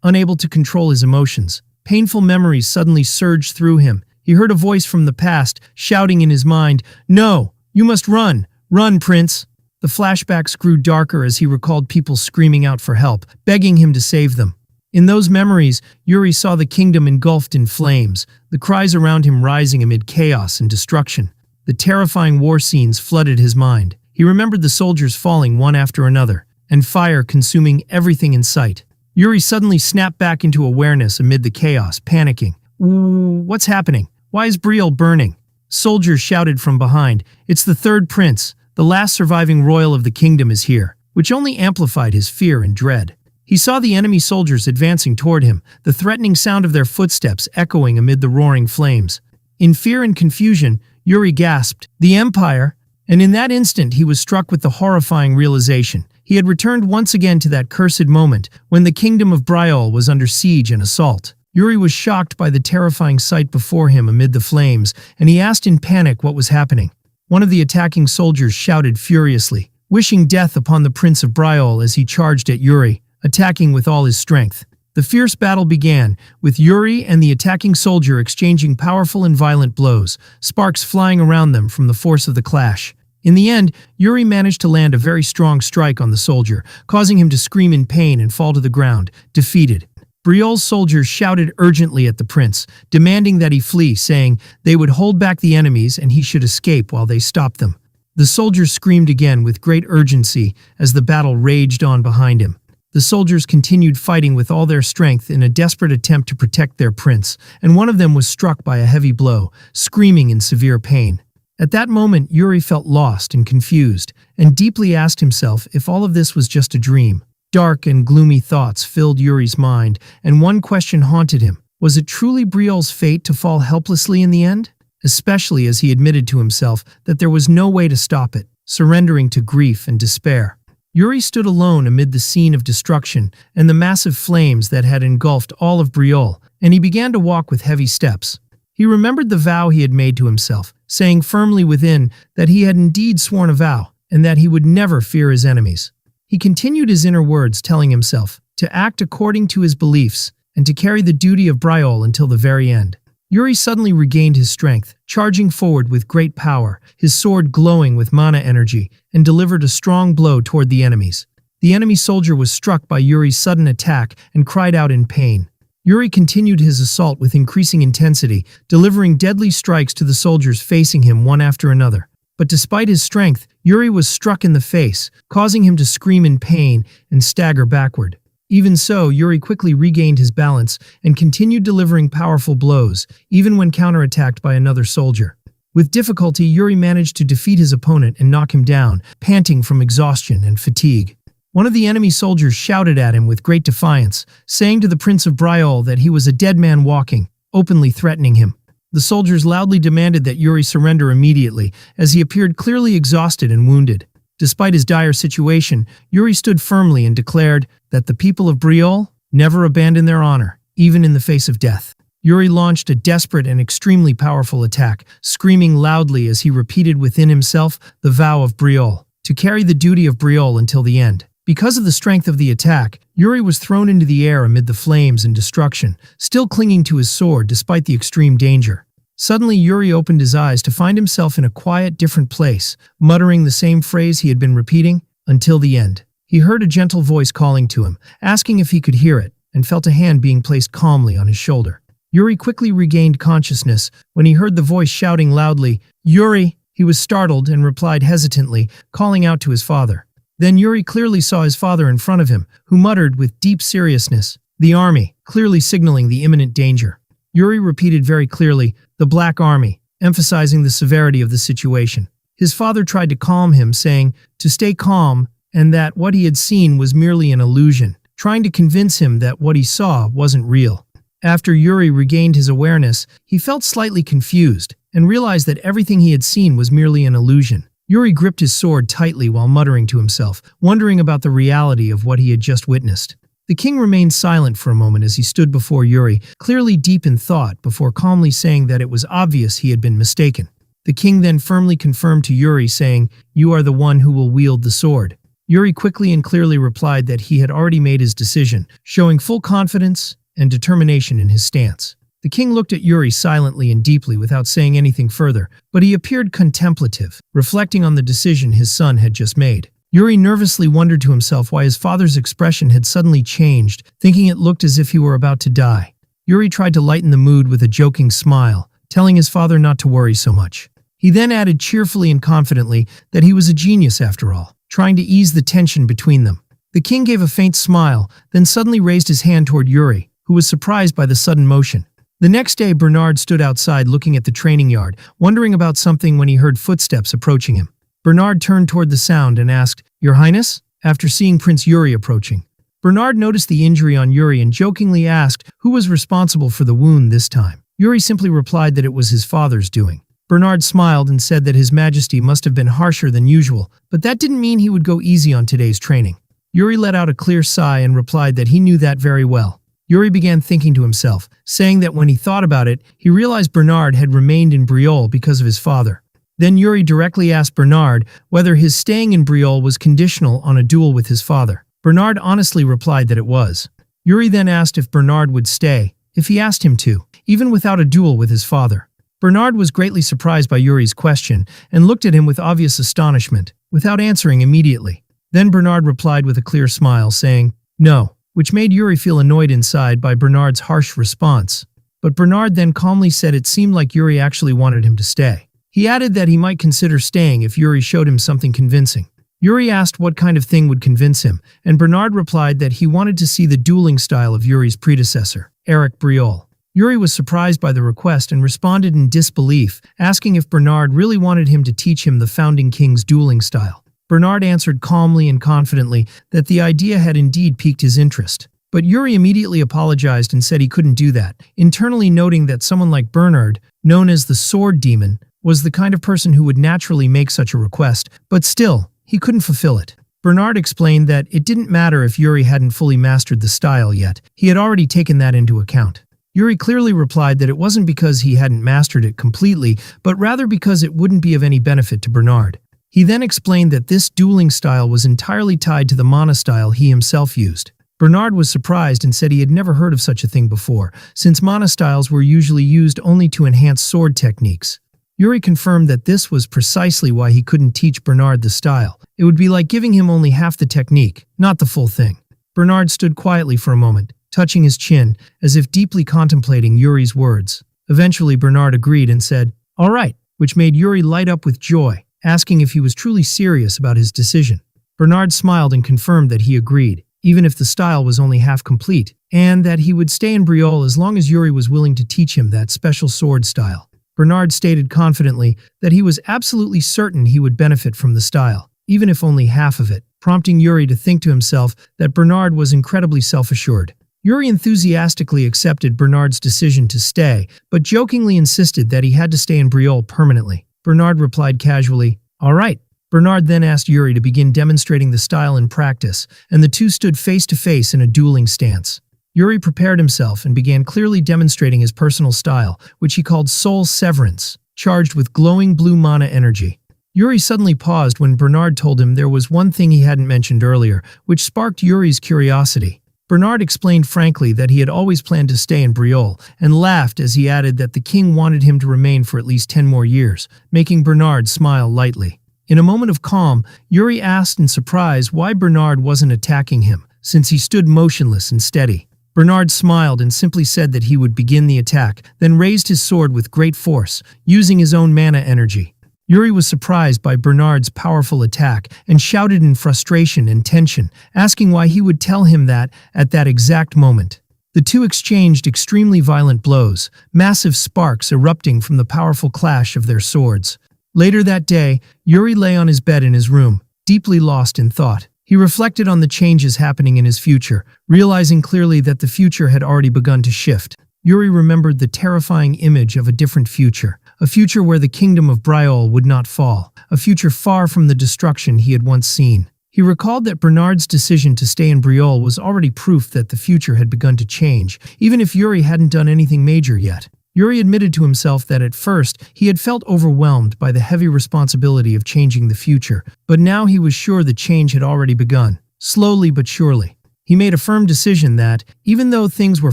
A: unable to control his emotions. Painful memories suddenly surged through him. He heard a voice from the past, shouting in his mind, "No, you must run! Run, prince!" The flashbacks grew darker as he recalled people screaming out for help, begging him to save them. In those memories, Yuri saw the kingdom engulfed in flames, the cries around him rising amid chaos and destruction. The terrifying war scenes flooded his mind. He remembered the soldiers falling one after another, and fire consuming everything in sight. Yuri suddenly snapped back into awareness amid the chaos, panicking. "What's happening? Why is Brielle burning?" Soldiers shouted from behind. "It's the third prince. The last surviving royal of the kingdom is here," which only amplified his fear and dread. He saw the enemy soldiers advancing toward him, the threatening sound of their footsteps echoing amid the roaring flames. In fear and confusion, Yuri gasped, "The Empire!" And in that instant he was struck with the horrifying realization. He had returned once again to that cursed moment when the kingdom of Brielle was under siege and assault. Yuri was shocked by the terrifying sight before him amid the flames, and he asked in panic what was happening. One of the attacking soldiers shouted furiously, wishing death upon the Prince of Brielle as he charged at Yuri, attacking with all his strength. The fierce battle began, with Yuri and the attacking soldier exchanging powerful and violent blows, sparks flying around them from the force of the clash. In the end, Yuri managed to land a very strong strike on the soldier, causing him to scream in pain and fall to the ground, defeated. Brielle's soldiers shouted urgently at the prince, demanding that he flee, saying they would hold back the enemies and he should escape while they stopped them. The soldiers screamed again with great urgency as the battle raged on behind him. The soldiers continued fighting with all their strength in a desperate attempt to protect their prince, and one of them was struck by a heavy blow, screaming in severe pain. At that moment, Yuri felt lost and confused, and deeply asked himself if all of this was just a dream. Dark and gloomy thoughts filled Yuri's mind, and one question haunted him. Was it truly Brielle's fate to fall helplessly in the end? Especially as he admitted to himself that there was no way to stop it, surrendering to grief and despair. Yuri stood alone amid the scene of destruction and the massive flames that had engulfed all of Brielle, and he began to walk with heavy steps. He remembered the vow he had made to himself, saying firmly within that he had indeed sworn a vow, and that he would never fear his enemies. He continued his inner words, telling himself to act according to his beliefs and to carry the duty of Brielle until the very end. Yuri suddenly regained his strength, charging forward with great power, his sword glowing with mana energy, and delivered a strong blow toward the enemies. The enemy soldier was struck by Yuri's sudden attack and cried out in pain. Yuri continued his assault with increasing intensity, delivering deadly strikes to the soldiers facing him one after another. But despite his strength, Yuri was struck in the face, causing him to scream in pain and stagger backward. Even so, Yuri quickly regained his balance and continued delivering powerful blows, even when counterattacked by another soldier. With difficulty, Yuri managed to defeat his opponent and knock him down, panting from exhaustion and fatigue. One of the enemy soldiers shouted at him with great defiance, saying to the Prince of Brielle that he was a dead man walking, openly threatening him. The soldiers loudly demanded that Yuri surrender immediately, as he appeared clearly exhausted and wounded. Despite his dire situation, Yuri stood firmly and declared that the people of Brielle never abandon their honor, even in the face of death. Yuri launched a desperate and extremely powerful attack, screaming loudly as he repeated within himself the vow of Brielle, to carry the duty of Brielle until the end. Because of the strength of the attack, Yuri was thrown into the air amid the flames and destruction, still clinging to his sword despite the extreme danger. Suddenly, Yuri opened his eyes to find himself in a quiet, different place, muttering the same phrase he had been repeating until the end. He heard a gentle voice calling to him, asking if he could hear it, and felt a hand being placed calmly on his shoulder. Yuri quickly regained consciousness when he heard the voice shouting loudly, "Yuri!" He was startled and replied hesitantly, calling out to his father. Then Yuri clearly saw his father in front of him, who muttered with deep seriousness, "The army," clearly signaling the imminent danger. Yuri repeated very clearly, "The Black Army," emphasizing the severity of the situation. His father tried to calm him, saying to stay calm and that what he had seen was merely an illusion, trying to convince him that what he saw wasn't real. After Yuri regained his awareness, he felt slightly confused and realized that everything he had seen was merely an illusion. Yuri gripped his sword tightly while muttering to himself, wondering about the reality of what he had just witnessed. The king remained silent for a moment as he stood before Yuri, clearly deep in thought, before calmly saying that it was obvious he had been mistaken. The king then firmly confirmed to Yuri, saying, "You are the one who will wield the sword." Yuri quickly and clearly replied that he had already made his decision, showing full confidence and determination in his stance. The king looked at Yuri silently and deeply without saying anything further, but he appeared contemplative, reflecting on the decision his son had just made. Yuri nervously wondered to himself why his father's expression had suddenly changed, thinking it looked as if he were about to die. Yuri tried to lighten the mood with a joking smile, telling his father not to worry so much. He then added cheerfully and confidently that he was a genius after all, trying to ease the tension between them. The king gave a faint smile, then suddenly raised his hand toward Yuri, who was surprised by the sudden motion. The next day, Bernard stood outside looking at the training yard, wondering about something when he heard footsteps approaching him. Bernard turned toward the sound and asked, "Your Highness?" after seeing Prince Yuri approaching. Bernard noticed the injury on Yuri and jokingly asked who was responsible for the wound this time. Yuri simply replied that it was his father's doing. Bernard smiled and said that His Majesty must have been harsher than usual, but that didn't mean he would go easy on today's training. Yuri let out a clear sigh and replied that he knew that very well. Yuri began thinking to himself, saying that when he thought about it, he realized Bernard had remained in Briolle because of his father. Then Yuri directly asked Bernard whether his staying in Briolle was conditional on a duel with his father. Bernard honestly replied that it was. Yuri then asked if Bernard would stay, if he asked him to, even without a duel with his father. Bernard was greatly surprised by Yuri's question and looked at him with obvious astonishment, without answering immediately. Then Bernard replied with a clear smile, saying, "No," which made Yuri feel annoyed inside by Bernard's harsh response. But Bernard then calmly said it seemed like Yuri actually wanted him to stay. He added that he might consider staying if Yuri showed him something convincing. Yuri asked what kind of thing would convince him, and Bernard replied that he wanted to see the dueling style of Yuri's predecessor, Eric Briolle. Yuri was surprised by the request and responded in disbelief, asking if Bernard really wanted him to teach him the founding king's dueling style. Bernard answered calmly and confidently that the idea had indeed piqued his interest. But Yuri immediately apologized and said he couldn't do that, internally noting that someone like Bernard, known as the Sword Demon, was the kind of person who would naturally make such a request, but still, he couldn't fulfill it. Bernard explained that it didn't matter if Yuri hadn't fully mastered the style yet, he had already taken that into account. Yuri clearly replied that it wasn't because he hadn't mastered it completely, but rather because it wouldn't be of any benefit to Bernard. He then explained that this dueling style was entirely tied to the mana style he himself used. Bernard was surprised and said he had never heard of such a thing before, since mana styles were usually used only to enhance sword techniques. Yuri confirmed that this was precisely why he couldn't teach Bernard the style. It would be like giving him only half the technique, not the full thing. Bernard stood quietly for a moment, touching his chin, as if deeply contemplating Yuri's words. Eventually Bernard agreed and said, "All right," which made Yuri light up with joy, asking if he was truly serious about his decision. Bernard smiled and confirmed that he agreed, even if the style was only half complete, and that he would stay in Briolle as long as Yuri was willing to teach him that special sword style. Bernard stated confidently that he was absolutely certain he would benefit from the style, even if only half of it, prompting Yuri to think to himself that Bernard was incredibly self-assured. Yuri enthusiastically accepted Bernard's decision to stay, but jokingly insisted that he had to stay in Briolle permanently. Bernard replied casually, "All right." Bernard then asked Yuri to begin demonstrating the style in practice, and the two stood face to face in a dueling stance. Yuri prepared himself and began clearly demonstrating his personal style, which he called Soul Severance, charged with glowing blue mana energy. Yuri suddenly paused when Bernard told him there was one thing he hadn't mentioned earlier, which sparked Yuri's curiosity. Bernard explained frankly that he had always planned to stay in Briolle, and laughed as he added that the king wanted him to remain for at least 10 more years, making Bernard smile lightly. In a moment of calm, Yuri asked in surprise why Bernard wasn't attacking him, since he stood motionless and steady. Bernard smiled and simply said that he would begin the attack, then raised his sword with great force, using his own mana energy. Yuri was surprised by Bernard's powerful attack and shouted in frustration and tension, asking why he would tell him that at that exact moment. The two exchanged extremely violent blows, massive sparks erupting from the powerful clash of their swords. Later that day, Yuri lay on his bed in his room, deeply lost in thought. He reflected on the changes happening in his future, realizing clearly that the future had already begun to shift. Yuri remembered the terrifying image of a different future, a future where the kingdom of Briolle would not fall, a future far from the destruction he had once seen. He recalled that Bernard's decision to stay in Briolle was already proof that the future had begun to change, even if Yuri hadn't done anything major yet. Yuri admitted to himself that at first he had felt overwhelmed by the heavy responsibility of changing the future, but now he was sure the change had already begun, slowly but surely. He made a firm decision that, even though things were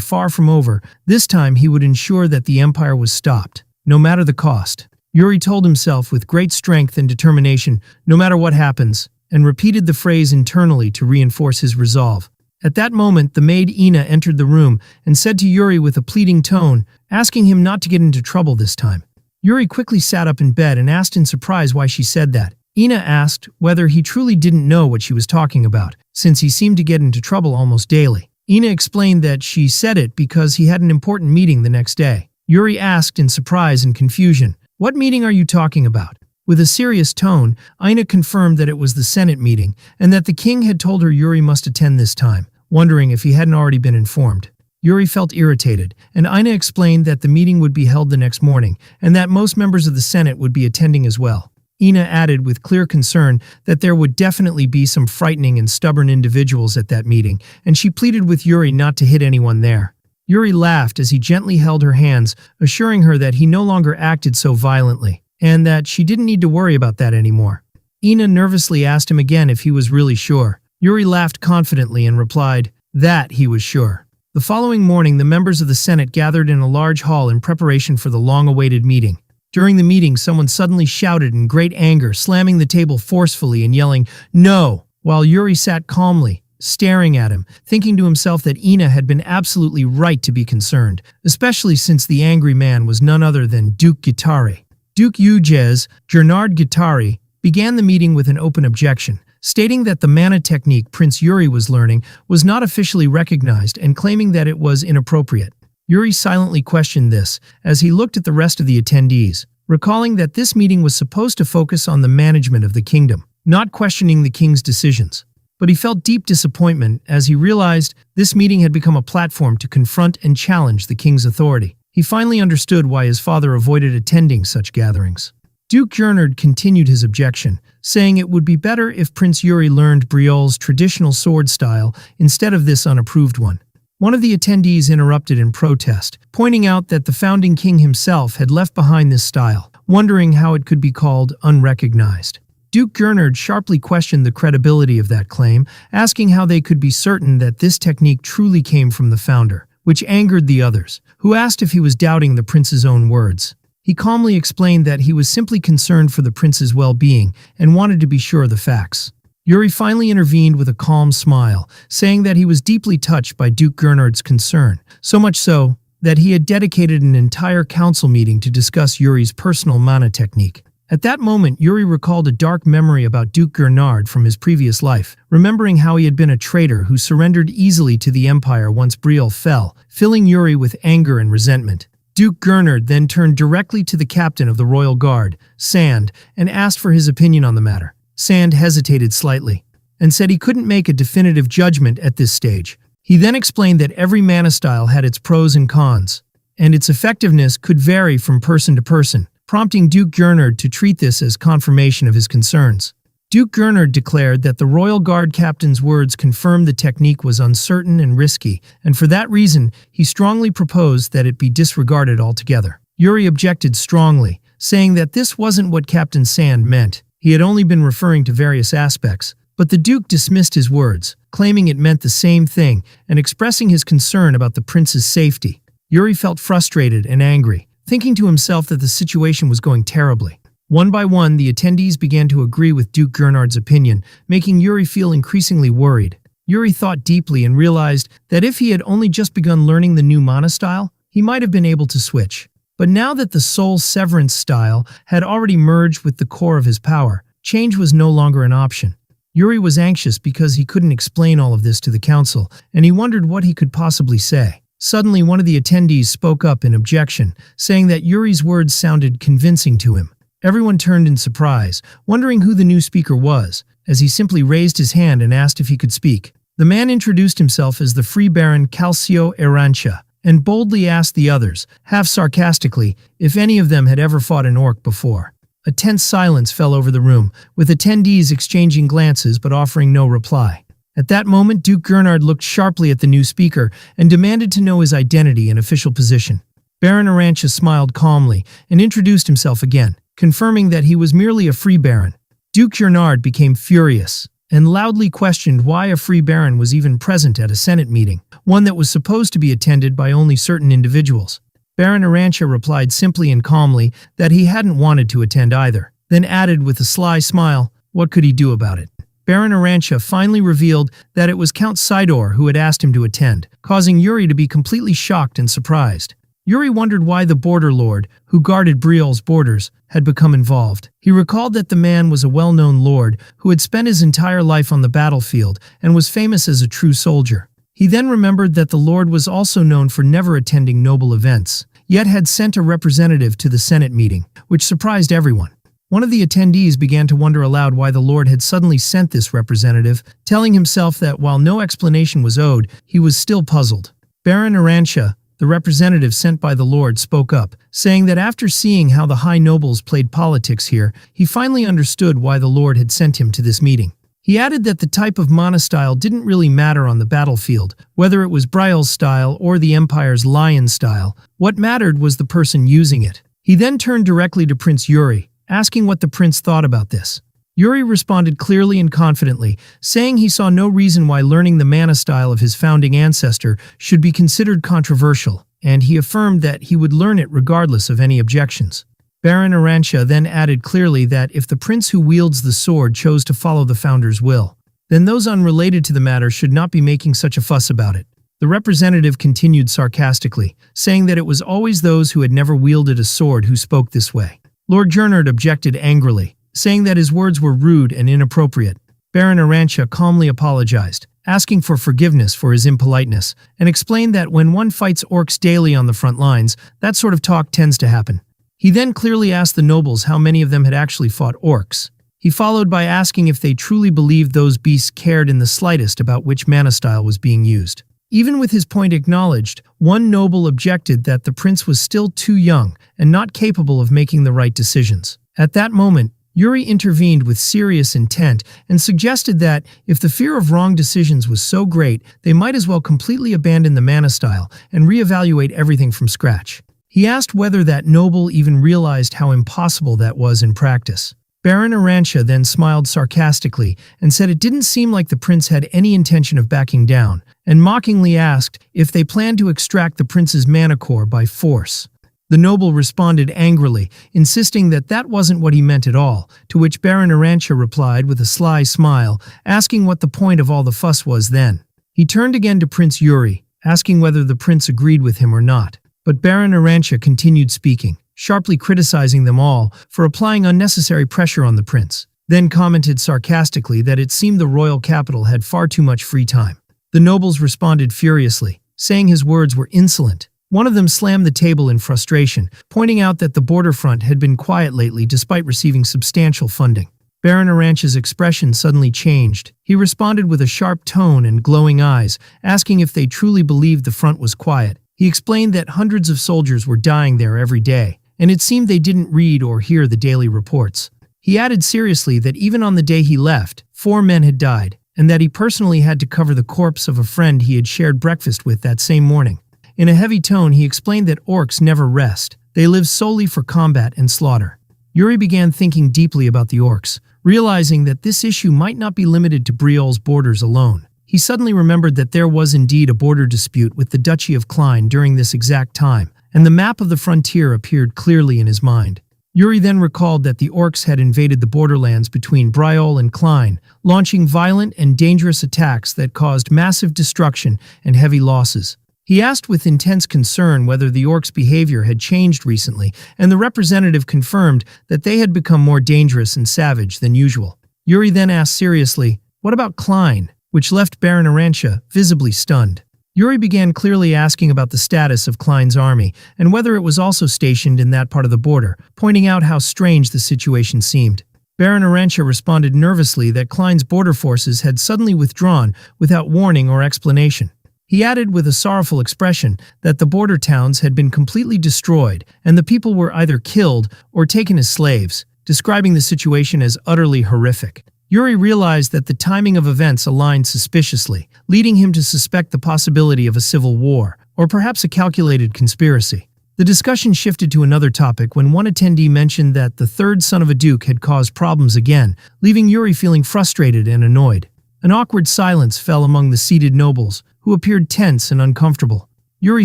A: far from over, this time he would ensure that the empire was stopped, no matter the cost. Yuri told himself with great strength and determination, no matter what happens, and repeated the phrase internally to reinforce his resolve. At that moment, the maid Ina entered the room and said to Yuri with a pleading tone, asking him not to get into trouble this time. Yuri quickly sat up in bed and asked in surprise why she said that. Ina asked whether he truly didn't know what she was talking about, since he seemed to get into trouble almost daily. Ina explained that she said it because he had an important meeting the next day. Yuri asked in surprise and confusion, "What meeting are you talking about?" With a serious tone, Ina confirmed that it was the Senate meeting, and that the king had told her Yuri must attend this time, wondering if he hadn't already been informed. Yuri felt irritated, and Ina explained that the meeting would be held the next morning, and that most members of the Senate would be attending as well. Ina added with clear concern that there would definitely be some frightening and stubborn individuals at that meeting, and she pleaded with Yuri not to hit anyone there. Yuri laughed as he gently held her hands, assuring her that he no longer acted so violently, and that she didn't need to worry about that anymore. Ina nervously asked him again if he was really sure. Yuri laughed confidently and replied that he was sure. The following morning, the members of the Senate gathered in a large hall in preparation for the long-awaited meeting. During the meeting, someone suddenly shouted in great anger, slamming the table forcefully and yelling, "No!" while Yuri sat calmly, staring at him, thinking to himself that Ina had been absolutely right to be concerned, especially since the angry man was none other than Duke Guittari. Duke Eugèse Gernard Guittari began the meeting with an open objection, stating that the mana technique Prince Yuri was learning was not officially recognized and claiming that it was inappropriate. Yuri silently questioned this as he looked at the rest of the attendees, recalling that this meeting was supposed to focus on the management of the kingdom, not questioning the king's decisions. But he felt deep disappointment as he realized this meeting had become a platform to confront and challenge the king's authority. He finally understood why his father avoided attending such gatherings. Duke Gernard continued his objection, saying it would be better if Prince Yuri learned Briolle's traditional sword style instead of this unapproved one. One of the attendees interrupted in protest, pointing out that the founding king himself had left behind this style, wondering how it could be called unrecognized. Duke Gernard sharply questioned the credibility of that claim, asking how they could be certain that this technique truly came from the founder, which angered the others, who asked if he was doubting the prince's own words. He calmly explained that he was simply concerned for the prince's well-being and wanted to be sure of the facts. Yuri finally intervened with a calm smile, saying that he was deeply touched by Duke Gernard's concern, so much so that he had dedicated an entire council meeting to discuss Yuri's personal mana technique. At that moment, Yuri recalled a dark memory about Duke Gernard from his previous life, remembering how he had been a traitor who surrendered easily to the Empire once Briolle fell, filling Yuri with anger and resentment. Duke Gernard then turned directly to the captain of the Royal Guard, Sand, and asked for his opinion on the matter. Sand hesitated slightly, and said he couldn't make a definitive judgment at this stage. He then explained that every mana style had its pros and cons, and its effectiveness could vary from person to person, prompting Duke Gernard to treat this as confirmation of his concerns. Duke Gernard declared that the Royal Guard captain's words confirmed the technique was uncertain and risky, and for that reason, he strongly proposed that it be disregarded altogether. Yuri objected strongly, saying that this wasn't what Captain Sand meant. He had only been referring to various aspects, But the Duke dismissed his words, claiming it meant the same thing and expressing his concern about the prince's safety. Yuri felt frustrated and angry, thinking to himself that the situation was going terribly. One by one, the attendees began to agree with Duke Gernard's opinion, making Yuri feel increasingly worried. Yuri thought deeply and realized that if he had only just begun learning the new mana style, he might have been able to switch. But now that the Soul Severance style had already merged with the core of his power, change was no longer an option. Yuri was anxious because he couldn't explain all of this to the council, and he wondered what he could possibly say. Suddenly, one of the attendees spoke up in objection, saying that Yuri's words sounded convincing to him. Everyone turned in surprise, wondering who the new speaker was, as he simply raised his hand and asked if he could speak. The man introduced himself as the Free Baron Calcio Erantia, and boldly asked the others, half sarcastically, if any of them had ever fought an orc before. A tense silence fell over the room, with attendees exchanging glances but offering no reply. At that moment, Duke Gernard looked sharply at the new speaker and demanded to know his identity and official position. Baron Erantia smiled calmly and introduced himself again, confirming that he was merely a free baron. Duke Gernard became furious and loudly questioned why a free baron was even present at a Senate meeting, one that was supposed to be attended by only certain individuals. Baron Erantia replied simply and calmly that he hadn't wanted to attend either, then added with a sly smile, what could he do about it? Baron Erantia finally revealed that it was Count Sidor who had asked him to attend, causing Yuri to be completely shocked and surprised. Yuri wondered why the border lord, who guarded Briol's borders, had become involved. He recalled that the man was a well-known lord who had spent his entire life on the battlefield and was famous as a true soldier. He then remembered that the lord was also known for never attending noble events, yet had sent a representative to the Senate meeting, which surprised everyone. One of the attendees began to wonder aloud why the lord had suddenly sent this representative, telling himself that while no explanation was owed, he was still puzzled. Baron Erantia, the representative sent by the lord, spoke up, saying that after seeing how the high nobles played politics here, he finally understood why the lord had sent him to this meeting. He added that the type of mana style didn't really matter on the battlefield, whether it was Briol's style or the Empire's lion style. What mattered was the person using it. He then turned directly to Prince Yuri, asking what the prince thought about this. Yuri responded clearly and confidently, saying he saw no reason why learning the mana style of his founding ancestor should be considered controversial, and he affirmed that he would learn it regardless of any objections. Baron Erantia then added clearly that if the prince who wields the sword chose to follow the founder's will, then those unrelated to the matter should not be making such a fuss about it. The representative continued sarcastically, saying that it was always those who had never wielded a sword who spoke this way. Lord Gernard objected angrily, saying that his words were rude and inappropriate. Baron Erantia calmly apologized, asking for forgiveness for his impoliteness, and explained that when one fights orcs daily on the front lines, that sort of talk tends to happen. He then clearly asked the nobles how many of them had actually fought orcs. He followed by asking if they truly believed those beasts cared in the slightest about which mana style was being used. Even with his point acknowledged, one noble objected that the prince was still too young and not capable of making the right decisions. At that moment, Yuri intervened with serious intent and suggested that, if the fear of wrong decisions was so great, they might as well completely abandon the mana style and reevaluate everything from scratch. He asked whether that noble even realized how impossible that was in practice. Baron Erantia then smiled sarcastically and said it didn't seem like the prince had any intention of backing down, and mockingly asked if they planned to extract the prince's mana core by force. The noble responded angrily, insisting that that wasn't what he meant at all, to which Baron Erantia replied with a sly smile, asking what the point of all the fuss was then. He turned again to Prince Yuri, asking whether the prince agreed with him or not. But Baron Erantia continued speaking, sharply criticizing them all for applying unnecessary pressure on the prince, then commented sarcastically that it seemed the royal capital had far too much free time. The nobles responded furiously, saying his words were insolent. One of them slammed the table in frustration, pointing out that the border front had been quiet lately despite receiving substantial funding. Baron Erantia's expression suddenly changed. He responded with a sharp tone and glowing eyes, asking if they truly believed the front was quiet. He explained that hundreds of soldiers were dying there every day, and it seemed they didn't read or hear the daily reports. He added seriously that even on the day he left, 4 men had died, and that he personally had to cover the corpse of a friend he had shared breakfast with that same morning. In a heavy tone, he explained that orcs never rest. They live solely for combat and slaughter. Yuri began thinking deeply about the orcs, realizing that this issue might not be limited to Briol's borders alone. He suddenly remembered that there was indeed a border dispute with the Duchy of Klein during this exact time, and the map of the frontier appeared clearly in his mind. Yuri then recalled that the orcs had invaded the borderlands between Briol and Klein, launching violent and dangerous attacks that caused massive destruction and heavy losses. He asked with intense concern whether the orcs' behavior had changed recently, and the representative confirmed that they had become more dangerous and savage than usual. Yuri then asked seriously, "What about Klein?" which left Baron Arantia visibly stunned. Yuri began clearly asking about the status of Klein's army and whether it was also stationed in that part of the border, pointing out how strange the situation seemed. Baron Arantia responded nervously that Klein's border forces had suddenly withdrawn without warning or explanation. He added with a sorrowful expression that the border towns had been completely destroyed and the people were either killed or taken as slaves, describing the situation as utterly horrific. Yuri realized that the timing of events aligned suspiciously, leading him to suspect the possibility of a civil war, or perhaps a calculated conspiracy. The discussion shifted to another topic when one attendee mentioned that the third son of a duke had caused problems again, leaving Yuri feeling frustrated and annoyed. An awkward silence fell among the seated nobles, who appeared tense and uncomfortable. Yuri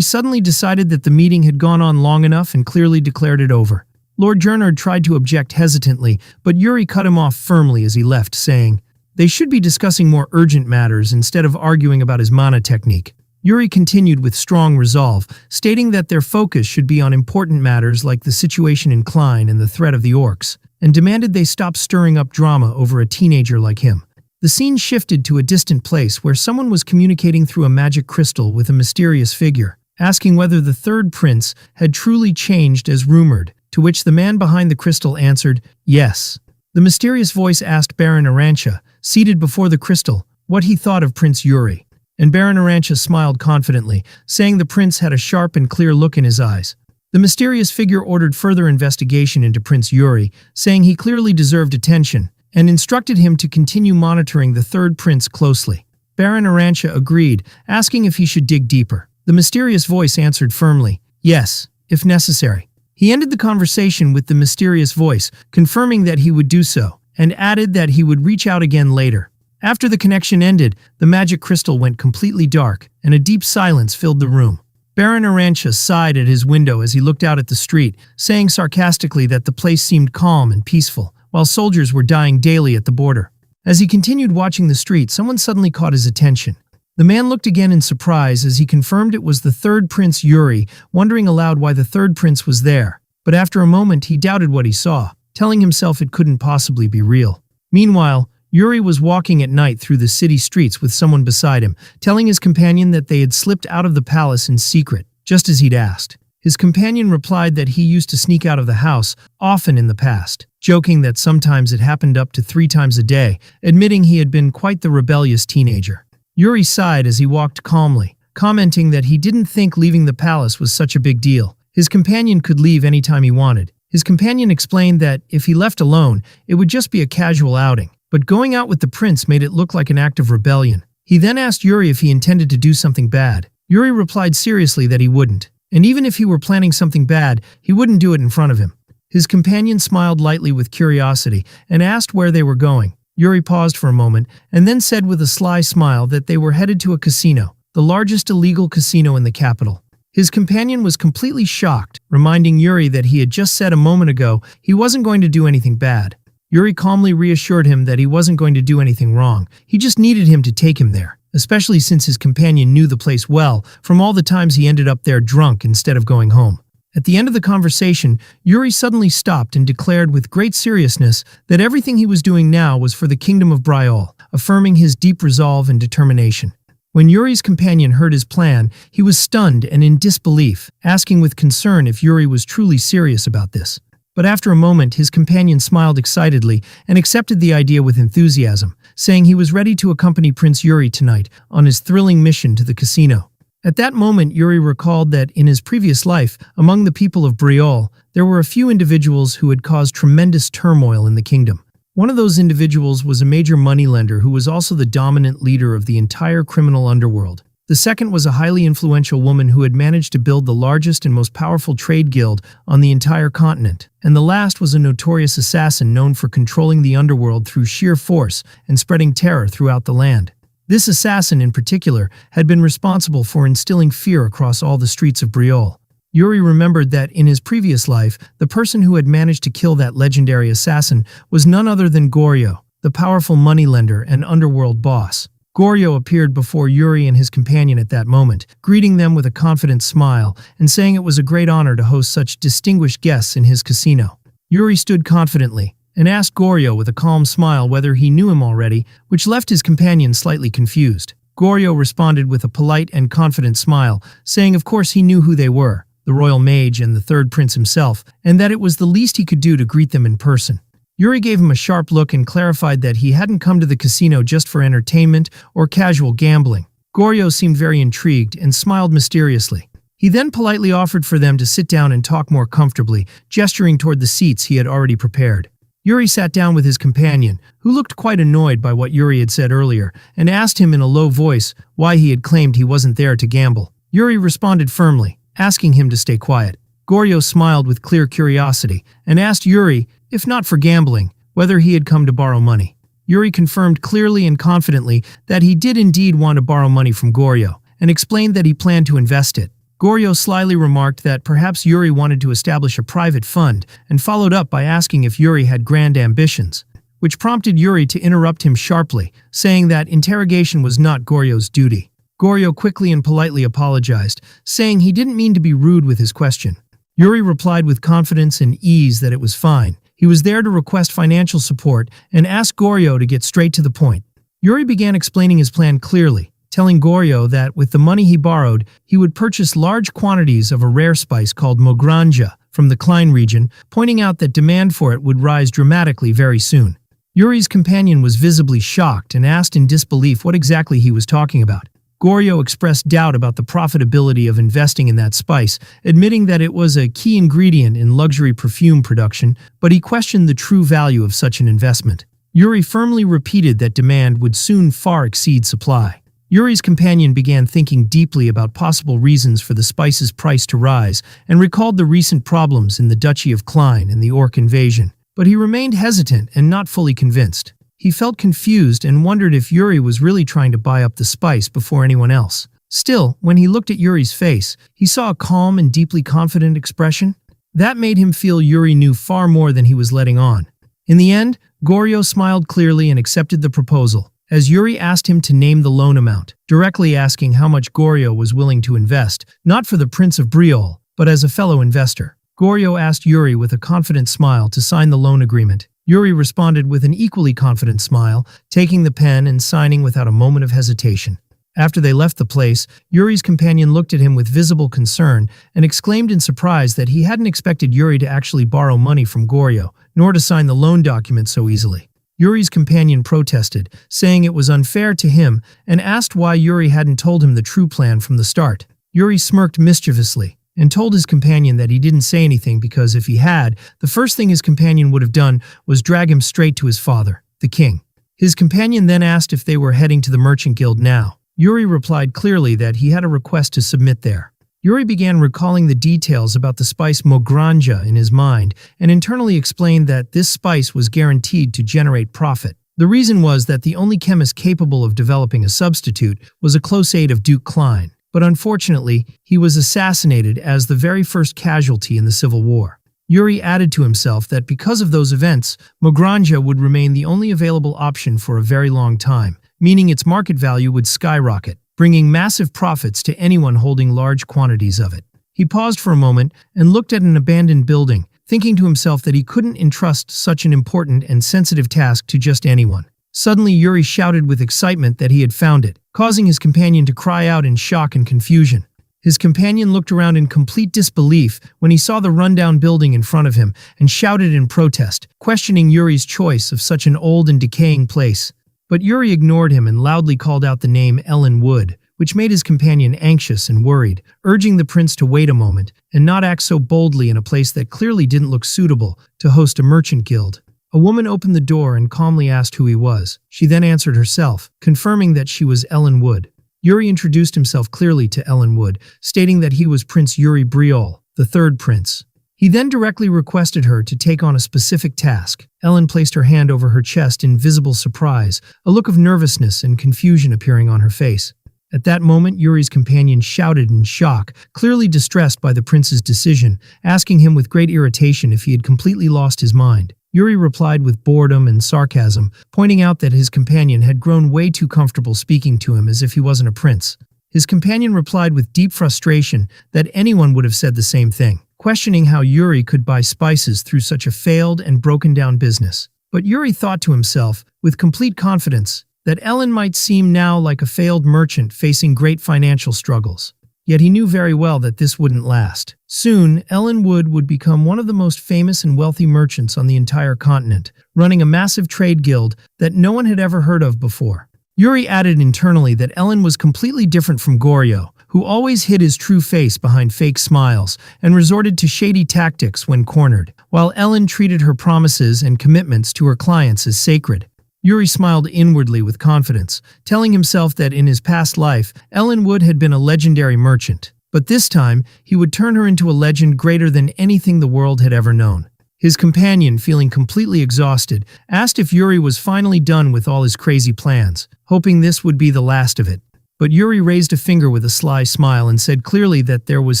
A: suddenly decided that the meeting had gone on long enough and clearly declared it over. Lord Gernard tried to object hesitantly, but Yuri cut him off firmly as he left, saying, "They should be discussing more urgent matters instead of arguing about his mana technique." Yuri continued with strong resolve, stating that their focus should be on important matters like the situation in Klein and the threat of the orcs, and demanded they stop stirring up drama over a teenager like him. The scene shifted to a distant place where someone was communicating through a magic crystal with a mysterious figure, asking whether the third prince had truly changed as rumored, to which the man behind the crystal answered, "Yes." The mysterious voice asked Baron Arantia, seated before the crystal, what he thought of Prince Yuri. And Baron Arantia smiled confidently, saying the prince had a sharp and clear look in his eyes. The mysterious figure ordered further investigation into Prince Yuri, saying he clearly deserved attention, and instructed him to continue monitoring the third prince closely. Baron Arantia agreed, asking if he should dig deeper. The mysterious voice answered firmly, "Yes, if necessary." He ended the conversation with the mysterious voice, confirming that he would do so, and added that he would reach out again later. After the connection ended, the magic crystal went completely dark, and a deep silence filled the room. Baron Arantia sighed at his window as he looked out at the street, saying sarcastically that the place seemed calm and peaceful, while soldiers were dying daily at the border. As he continued watching the street, someone suddenly caught his attention. The man looked again in surprise as he confirmed it was the third Prince Yuri, wondering aloud why the third prince was there. But after a moment he doubted what he saw, telling himself it couldn't possibly be real. Meanwhile, Yuri was walking at night through the city streets with someone beside him, telling his companion that they had slipped out of the palace in secret, just as he'd asked. His companion replied that he used to sneak out of the house, often in the past, joking that sometimes it happened up to 3 times a day, admitting he had been quite the rebellious teenager. Yuri sighed as he walked calmly, commenting that he didn't think leaving the palace was such a big deal. His companion could leave anytime he wanted. His companion explained that if he left alone, it would just be a casual outing, but going out with the prince made it look like an act of rebellion. He then asked Yuri if he intended to do something bad. Yuri replied seriously that he wouldn't, and even if he were planning something bad, he wouldn't do it in front of him. His companion smiled lightly with curiosity and asked where they were going. Yuri paused for a moment and then said with a sly smile that they were headed to a casino, the largest illegal casino in the capital. His companion was completely shocked, reminding Yuri that he had just said a moment ago he wasn't going to do anything bad. Yuri calmly reassured him that he wasn't going to do anything wrong. He just needed him to take him there, especially since his companion knew the place well from all the times he ended up there drunk instead of going home. At the end of the conversation, Yuri suddenly stopped and declared with great seriousness that everything he was doing now was for the kingdom of Briol, affirming his deep resolve and determination. When Yuri's companion heard his plan, he was stunned and in disbelief, asking with concern if Yuri was truly serious about this. But after a moment, his companion smiled excitedly and accepted the idea with enthusiasm, saying he was ready to accompany Prince Yuri tonight on his thrilling mission to the casino. At that moment, Yuri recalled that in his previous life, among the people of Briol, there were a few individuals who had caused tremendous turmoil in the kingdom. One of those individuals was a major moneylender who was also the dominant leader of the entire criminal underworld. The second was a highly influential woman who had managed to build the largest and most powerful trade guild on the entire continent. And the last was a notorious assassin known for controlling the underworld through sheer force and spreading terror throughout the land. This assassin in particular had been responsible for instilling fear across all the streets of Briolle. Yuri remembered that in his previous life, the person who had managed to kill that legendary assassin was none other than Goryo, the powerful moneylender and underworld boss. Goryo appeared before Yuri and his companion at that moment, greeting them with a confident smile and saying it was a great honor to host such distinguished guests in his casino. Yuri stood confidently and asked Goryo with a calm smile whether he knew him already, which left his companion slightly confused. Goryo responded with a polite and confident smile, saying of course he knew who they were, the royal mage and the third prince himself, and that it was the least he could do to greet them in person. Yuri gave him a sharp look and clarified that he hadn't come to the casino just for entertainment or casual gambling. Goryo seemed very intrigued and smiled mysteriously. He then politely offered for them to sit down and talk more comfortably, gesturing toward the seats he had already prepared. Yuri sat down with his companion, who looked quite annoyed by what Yuri had said earlier, and asked him in a low voice why he had claimed he wasn't there to gamble. Yuri responded firmly, asking him to stay quiet. Goryo smiled with clear curiosity and asked Yuri, if not for gambling, whether he had come to borrow money. Yuri confirmed clearly and confidently that he did indeed want to borrow money from Goryo, and explained that he planned to invest it. Goryo slyly remarked that perhaps Yuri wanted to establish a private fund, and followed up by asking if Yuri had grand ambitions, which prompted Yuri to interrupt him sharply, saying that interrogation was not Goryo's duty. Goryo quickly and politely apologized, saying he didn't mean to be rude with his question. Yuri replied with confidence and ease that it was fine. He was there to request financial support and asked Goryo to get straight to the point. Yuri began explaining his plan clearly, telling Goryo that with the money he borrowed, he would purchase large quantities of a rare spice called Mogranja from the Klein region, pointing out that demand for it would rise dramatically very soon. Yuri's companion was visibly shocked and asked in disbelief what exactly he was talking about. Goryo expressed doubt about the profitability of investing in that spice, admitting that it was a key ingredient in luxury perfume production, but he questioned the true value of such an investment. Yuri firmly repeated that demand would soon far exceed supply. Yuri's companion began thinking deeply about possible reasons for the spice's price to rise, and recalled the recent problems in the Duchy of Klein and the Orc invasion, but he remained hesitant and not fully convinced. He felt confused and wondered if Yuri was really trying to buy up the spice before anyone else. Still, when he looked at Yuri's face, he saw a calm and deeply confident expression. That made him feel Yuri knew far more than he was letting on. In the end, Goryo smiled clearly and accepted the proposal, as Yuri asked him to name the loan amount, directly asking how much Goryo was willing to invest, not for the Prince of Briolle, but as a fellow investor. Goryo asked Yuri with a confident smile to sign the loan agreement. Yuri responded with an equally confident smile, taking the pen and signing without a moment of hesitation. After they left the place, Yuri's companion looked at him with visible concern and exclaimed in surprise that he hadn't expected Yuri to actually borrow money from Goryo, nor to sign the loan document so easily. Yuri's companion protested, saying it was unfair to him, and asked why Yuri hadn't told him the true plan from the start. Yuri smirked mischievously and told his companion that he didn't say anything because if he had, the first thing his companion would have done was drag him straight to his father, the king. His companion then asked if they were heading to the merchant guild now. Yuri replied clearly that he had a request to submit there. Yuri began recalling the details about the spice Mogranja in his mind and internally explained that this spice was guaranteed to generate profit. The reason was that the only chemist capable of developing a substitute was a close aide of Duke Klein. But unfortunately, he was assassinated as the very first casualty in the Civil War. Yuri added to himself that because of those events, Mogranja would remain the only available option for a very long time, meaning its market value would skyrocket, bringing massive profits to anyone holding large quantities of it. He paused for a moment and looked at an abandoned building, thinking to himself that he couldn't entrust such an important and sensitive task to just anyone. Suddenly, Yuri shouted with excitement that he had found it, causing his companion to cry out in shock and confusion. His companion looked around in complete disbelief when he saw the rundown building in front of him and shouted in protest, questioning Yuri's choice of such an old and decaying place. But Yuri ignored him and loudly called out the name Ellen Wood, which made his companion anxious and worried, urging the prince to wait a moment and not act so boldly in a place that clearly didn't look suitable to host a merchant guild. A woman opened the door and calmly asked who he was. She then answered herself, confirming that she was Ellen Wood. Yuri introduced himself clearly to Ellen Wood, stating that he was Prince Yuri Briol, the third prince. He then directly requested her to take on a specific task. Ellen placed her hand over her chest in visible surprise, a look of nervousness and confusion appearing on her face. At that moment, Yuri's companion shouted in shock, clearly distressed by the prince's decision, asking him with great irritation if he had completely lost his mind. Yuri replied with boredom and sarcasm, pointing out that his companion had grown way too comfortable speaking to him as if he wasn't a prince. His companion replied with deep frustration that anyone would have said the same thing, questioning how Yuri could buy spices through such a failed and broken-down business. But Yuri thought to himself, with complete confidence, that Ellen might seem now like a failed merchant facing great financial struggles. Yet he knew very well that this wouldn't last. Soon, Ellen Wood would become one of the most famous and wealthy merchants on the entire continent, running a massive trade guild that no one had ever heard of before. Yuri added internally that Ellen was completely different from Goryo, who always hid his true face behind fake smiles and resorted to shady tactics when cornered, while Ellen treated her promises and commitments to her clients as sacred. Yuri smiled inwardly with confidence, telling himself that in his past life, Ellen Wood had been a legendary merchant. But this time, he would turn her into a legend greater than anything the world had ever known. His companion, feeling completely exhausted, asked if Yuri was finally done with all his crazy plans, hoping this would be the last of it. But Yuri raised a finger with a sly smile and said clearly that there was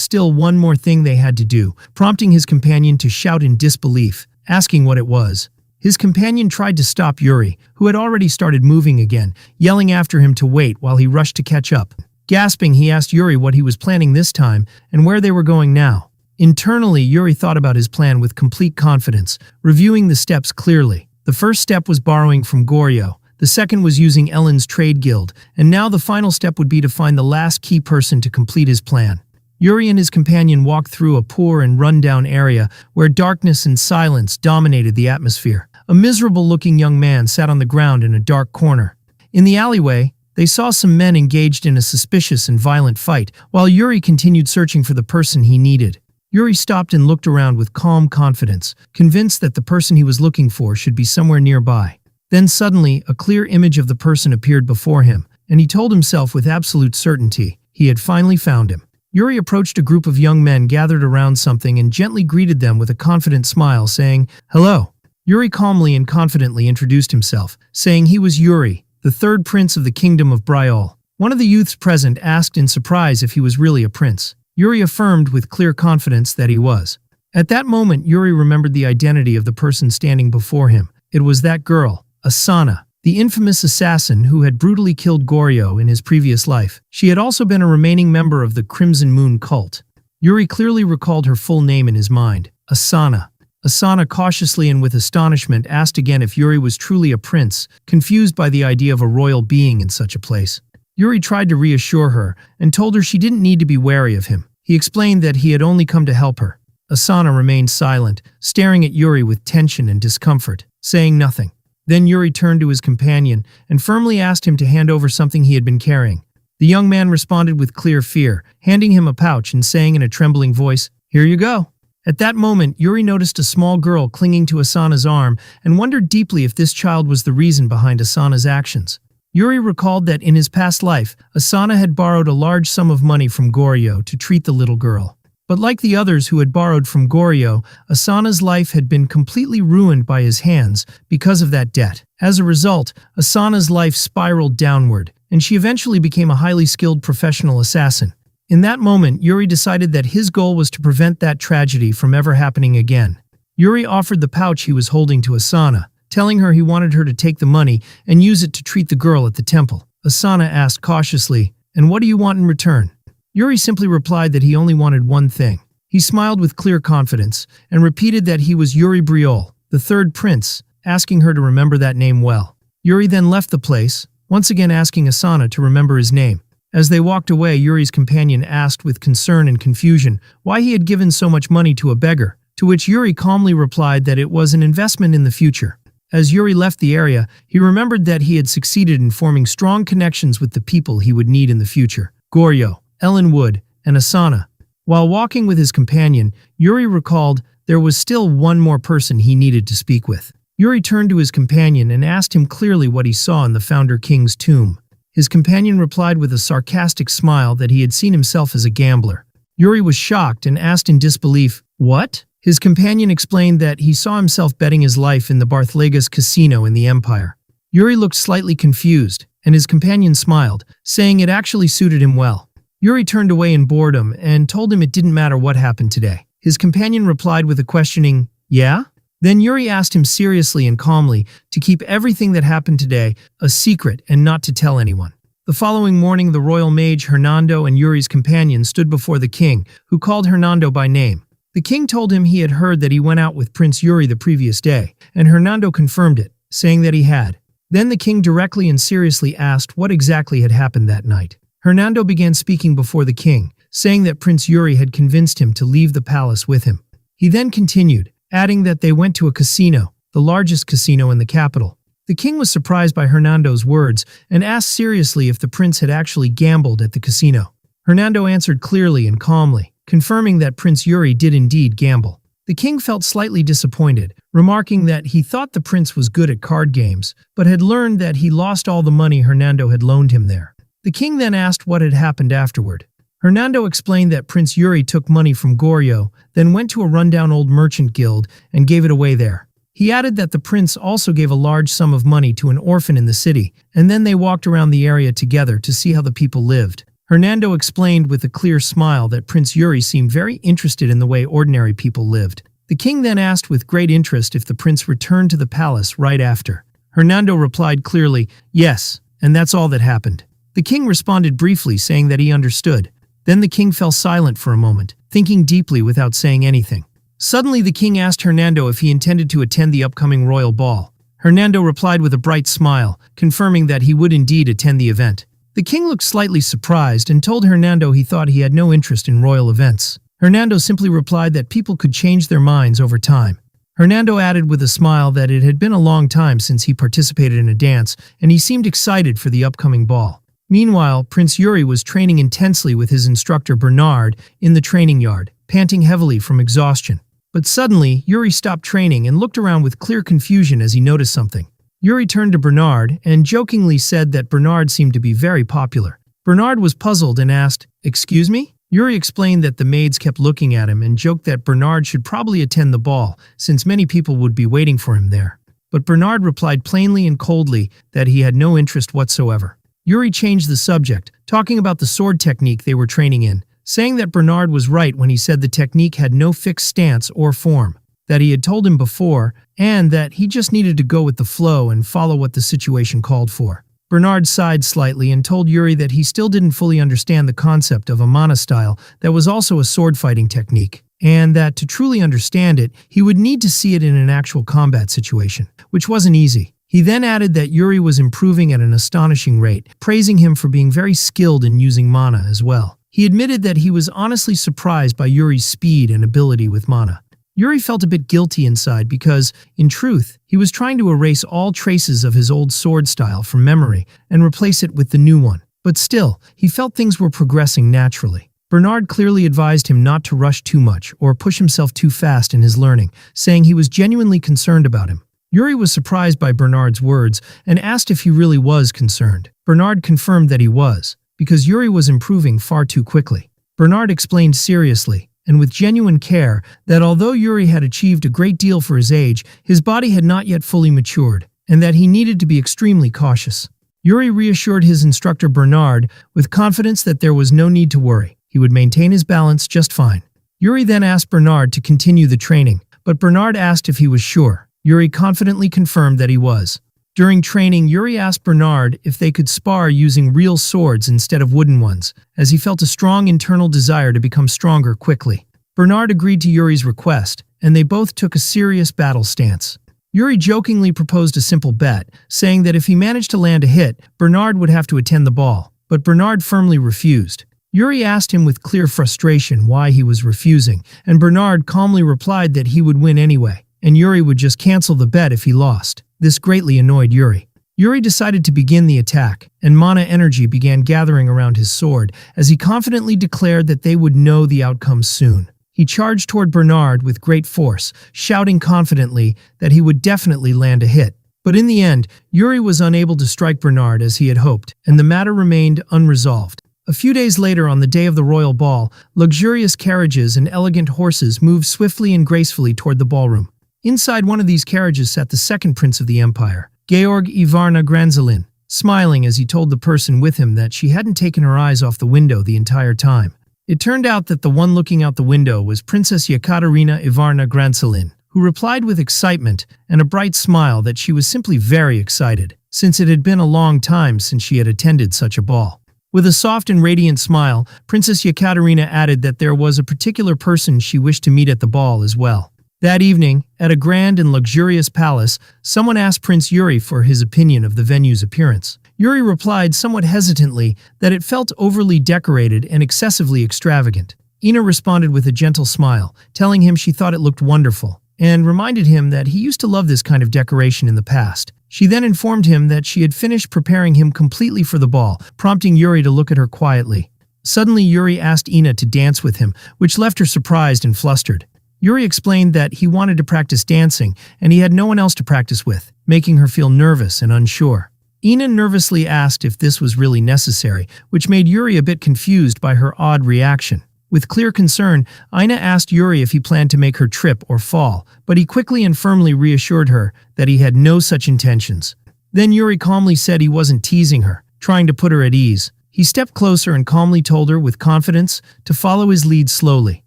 A: still one more thing they had to do, prompting his companion to shout in disbelief, asking what it was. His companion tried to stop Yuri, who had already started moving again, yelling after him to wait while he rushed to catch up. Gasping, he asked Yuri what he was planning this time and where they were going now. Internally, Yuri thought about his plan with complete confidence, reviewing the steps clearly. The first step was borrowing from Goryo, the second was using Ellen's trade guild, and now the final step would be to find the last key person to complete his plan. Yuri and his companion walked through a poor and run-down area where darkness and silence dominated the atmosphere. A miserable-looking young man sat on the ground in a dark corner. In the alleyway, they saw some men engaged in a suspicious and violent fight, while Yuri continued searching for the person he needed. Yuri stopped and looked around with calm confidence, convinced that the person he was looking for should be somewhere nearby. Then suddenly, a clear image of the person appeared before him, and he told himself with absolute certainty he had finally found him. Yuri approached a group of young men gathered around something and gently greeted them with a confident smile, saying, "Hello." Yuri calmly and confidently introduced himself, saying he was Yuri, the third prince of the kingdom of Briol. One of the youths present asked in surprise if he was really a prince. Yuri affirmed with clear confidence that he was. At that moment, Yuri remembered the identity of the person standing before him. It was that girl, Asuna, the infamous assassin who had brutally killed Goryo in his previous life. She had also been a remaining member of the Crimson Moon cult. Yuri clearly recalled her full name in his mind, Asuna. Asuna cautiously and with astonishment asked again if Yuri was truly a prince, confused by the idea of a royal being in such a place. Yuri tried to reassure her and told her she didn't need to be wary of him. He explained that he had only come to help her. Asuna remained silent, staring at Yuri with tension and discomfort, saying nothing. Then Yuri turned to his companion and firmly asked him to hand over something he had been carrying. The young man responded with clear fear, handing him a pouch and saying in a trembling voice, "Here you go." At that moment, Yuri noticed a small girl clinging to Asuna's arm and wondered deeply if this child was the reason behind Asuna's actions. Yuri recalled that in his past life, Asuna had borrowed a large sum of money from Goryo to treat the little girl. But like the others who had borrowed from Goryo, Asuna's life had been completely ruined by his hands because of that debt. As a result, Asuna's life spiraled downward, and she eventually became a highly skilled professional assassin. In that moment, Yuri decided that his goal was to prevent that tragedy from ever happening again. Yuri offered the pouch he was holding to Asuna, telling her he wanted her to take the money and use it to treat the girl at the temple. Asuna asked cautiously, "And what do you want in return?" Yuri simply replied that he only wanted one thing. He smiled with clear confidence and repeated that he was Yuri Briol, the third prince, asking her to remember that name well. Yuri then left the place, once again asking Asuna to remember his name. As they walked away, Yuri's companion asked with concern and confusion why he had given so much money to a beggar, to which Yuri calmly replied that it was an investment in the future. As Yuri left the area, he remembered that he had succeeded in forming strong connections with the people he would need in the future: Goryo, Ellen Wood, and Asuna. While walking with his companion, Yuri recalled there was still one more person he needed to speak with. Yuri turned to his companion and asked him clearly what he saw in the Founder King's tomb. His companion replied with a sarcastic smile that he had seen himself as a gambler. Yuri was shocked and asked in disbelief, "What?" His companion explained that he saw himself betting his life in the Barthlegas casino in the Empire. Yuri looked slightly confused, and his companion smiled, saying it actually suited him well. Yuri turned away in boredom and told him it didn't matter what happened today. His companion replied with a questioning, "Yeah?" Then Yuri asked him seriously and calmly to keep everything that happened today a secret and not to tell anyone. The following morning, the royal mage Hernando and Yuri's companion stood before the king, who called Hernando by name. The king told him he had heard that he went out with Prince Yuri the previous day, and Hernando confirmed it, saying that he had. Then the king directly and seriously asked what exactly had happened that night. Hernando began speaking before the king, saying that Prince Yuri had convinced him to leave the palace with him. He then continued, adding that they went to a casino, the largest casino in the capital. The king was surprised by Hernando's words and asked seriously if the prince had actually gambled at the casino. Hernando answered clearly and calmly, confirming that Prince Yuri did indeed gamble. The king felt slightly disappointed, remarking that he thought the prince was good at card games, but had learned that he lost all the money Hernando had loaned him there. The king then asked what had happened afterward. Hernando explained that Prince Yuri took money from Goryo, then went to a rundown old merchant guild and gave it away there. He added that the prince also gave a large sum of money to an orphan in the city, and then they walked around the area together to see how the people lived. Hernando explained with a clear smile that Prince Yuri seemed very interested in the way ordinary people lived. The king then asked with great interest if the prince returned to the palace right after. Hernando replied clearly, "Yes, and that's all that happened." The king responded briefly, saying that he understood. Then the king fell silent for a moment, thinking deeply without saying anything. Suddenly the king asked Hernando if he intended to attend the upcoming royal ball. Hernando replied with a bright smile, confirming that he would indeed attend the event. The king looked slightly surprised and told Hernando he thought he had no interest in royal events. Hernando simply replied that people could change their minds over time. Hernando added with a smile that it had been a long time since he participated in a dance, and he seemed excited for the upcoming ball. Meanwhile, Prince Yuri was training intensely with his instructor Bernard in the training yard, panting heavily from exhaustion. But suddenly, Yuri stopped training and looked around with clear confusion as he noticed something. Yuri turned to Bernard and jokingly said that Bernard seemed to be very popular. Bernard was puzzled and asked, "Excuse me?" Yuri explained that the maids kept looking at him and joked that Bernard should probably attend the ball, since many people would be waiting for him there. But Bernard replied plainly and coldly that he had no interest whatsoever. Yuri changed the subject, talking about the sword technique they were training in, saying that Bernard was right when he said the technique had no fixed stance or form, that he had told him before, and that he just needed to go with the flow and follow what the situation called for. Bernard sighed slightly and told Yuri that he still didn't fully understand the concept of a mana style that was also a sword fighting technique, and that to truly understand it, he would need to see it in an actual combat situation, which wasn't easy. He then added that Yuri was improving at an astonishing rate, praising him for being very skilled in using mana as well. He admitted that he was honestly surprised by Yuri's speed and ability with mana. Yuri felt a bit guilty inside because, in truth, he was trying to erase all traces of his old sword style from memory and replace it with the new one. But still, he felt things were progressing naturally. Bernard clearly advised him not to rush too much or push himself too fast in his learning, saying he was genuinely concerned about him. Yuri was surprised by Bernard's words and asked if he really was concerned. Bernard confirmed that he was, because Yuri was improving far too quickly. Bernard explained seriously, and with genuine care, that although Yuri had achieved a great deal for his age, his body had not yet fully matured, and that he needed to be extremely cautious. Yuri reassured his instructor Bernard with confidence that there was no need to worry. He would maintain his balance just fine. Yuri then asked Bernard to continue the training, but Bernard asked if he was sure. Yuri confidently confirmed that he was. During training, Yuri asked Bernard if they could spar using real swords instead of wooden ones, as he felt a strong internal desire to become stronger quickly. Bernard agreed to Yuri's request, and they both took a serious battle stance. Yuri jokingly proposed a simple bet, saying that if he managed to land a hit, Bernard would have to attend the ball, but Bernard firmly refused. Yuri asked him with clear frustration why he was refusing, and Bernard calmly replied that he would win anyway, and Yuri would just cancel the bet if he lost. This greatly annoyed Yuri. Yuri decided to begin the attack, and mana energy began gathering around his sword as he confidently declared that they would know the outcome soon. He charged toward Bernard with great force, shouting confidently that he would definitely land a hit. But in the end, Yuri was unable to strike Bernard as he had hoped, and the matter remained unresolved. A few days later, on the day of the royal ball, luxurious carriages and elegant horses moved swiftly and gracefully toward the ballroom. Inside one of these carriages sat the second prince of the empire, Georg Ivarna Granzelin, smiling as he told the person with him that she hadn't taken her eyes off the window the entire time. It turned out that the one looking out the window was Princess Yekaterina Ivarna Granzelin, who replied with excitement and a bright smile that she was simply very excited, since it had been a long time since she had attended such a ball. With a soft and radiant smile, Princess Yekaterina added that there was a particular person she wished to meet at the ball as well. That evening, at a grand and luxurious palace, someone asked Prince Yuri for his opinion of the venue's appearance. Yuri replied somewhat hesitantly that it felt overly decorated and excessively extravagant. Ina responded with a gentle smile, telling him she thought it looked wonderful, and reminded him that he used to love this kind of decoration in the past. She then informed him that she had finished preparing him completely for the ball, prompting Yuri to look at her quietly. Suddenly, Yuri asked Ina to dance with him, which left her surprised and flustered. Yuri explained that he wanted to practice dancing, and he had no one else to practice with, making her feel nervous and unsure. Ina nervously asked if this was really necessary, which made Yuri a bit confused by her odd reaction. With clear concern, Ina asked Yuri if he planned to make her trip or fall, but he quickly and firmly reassured her that he had no such intentions. Then Yuri calmly said he wasn't teasing her, trying to put her at ease. He stepped closer and calmly told her with confidence to follow his lead slowly.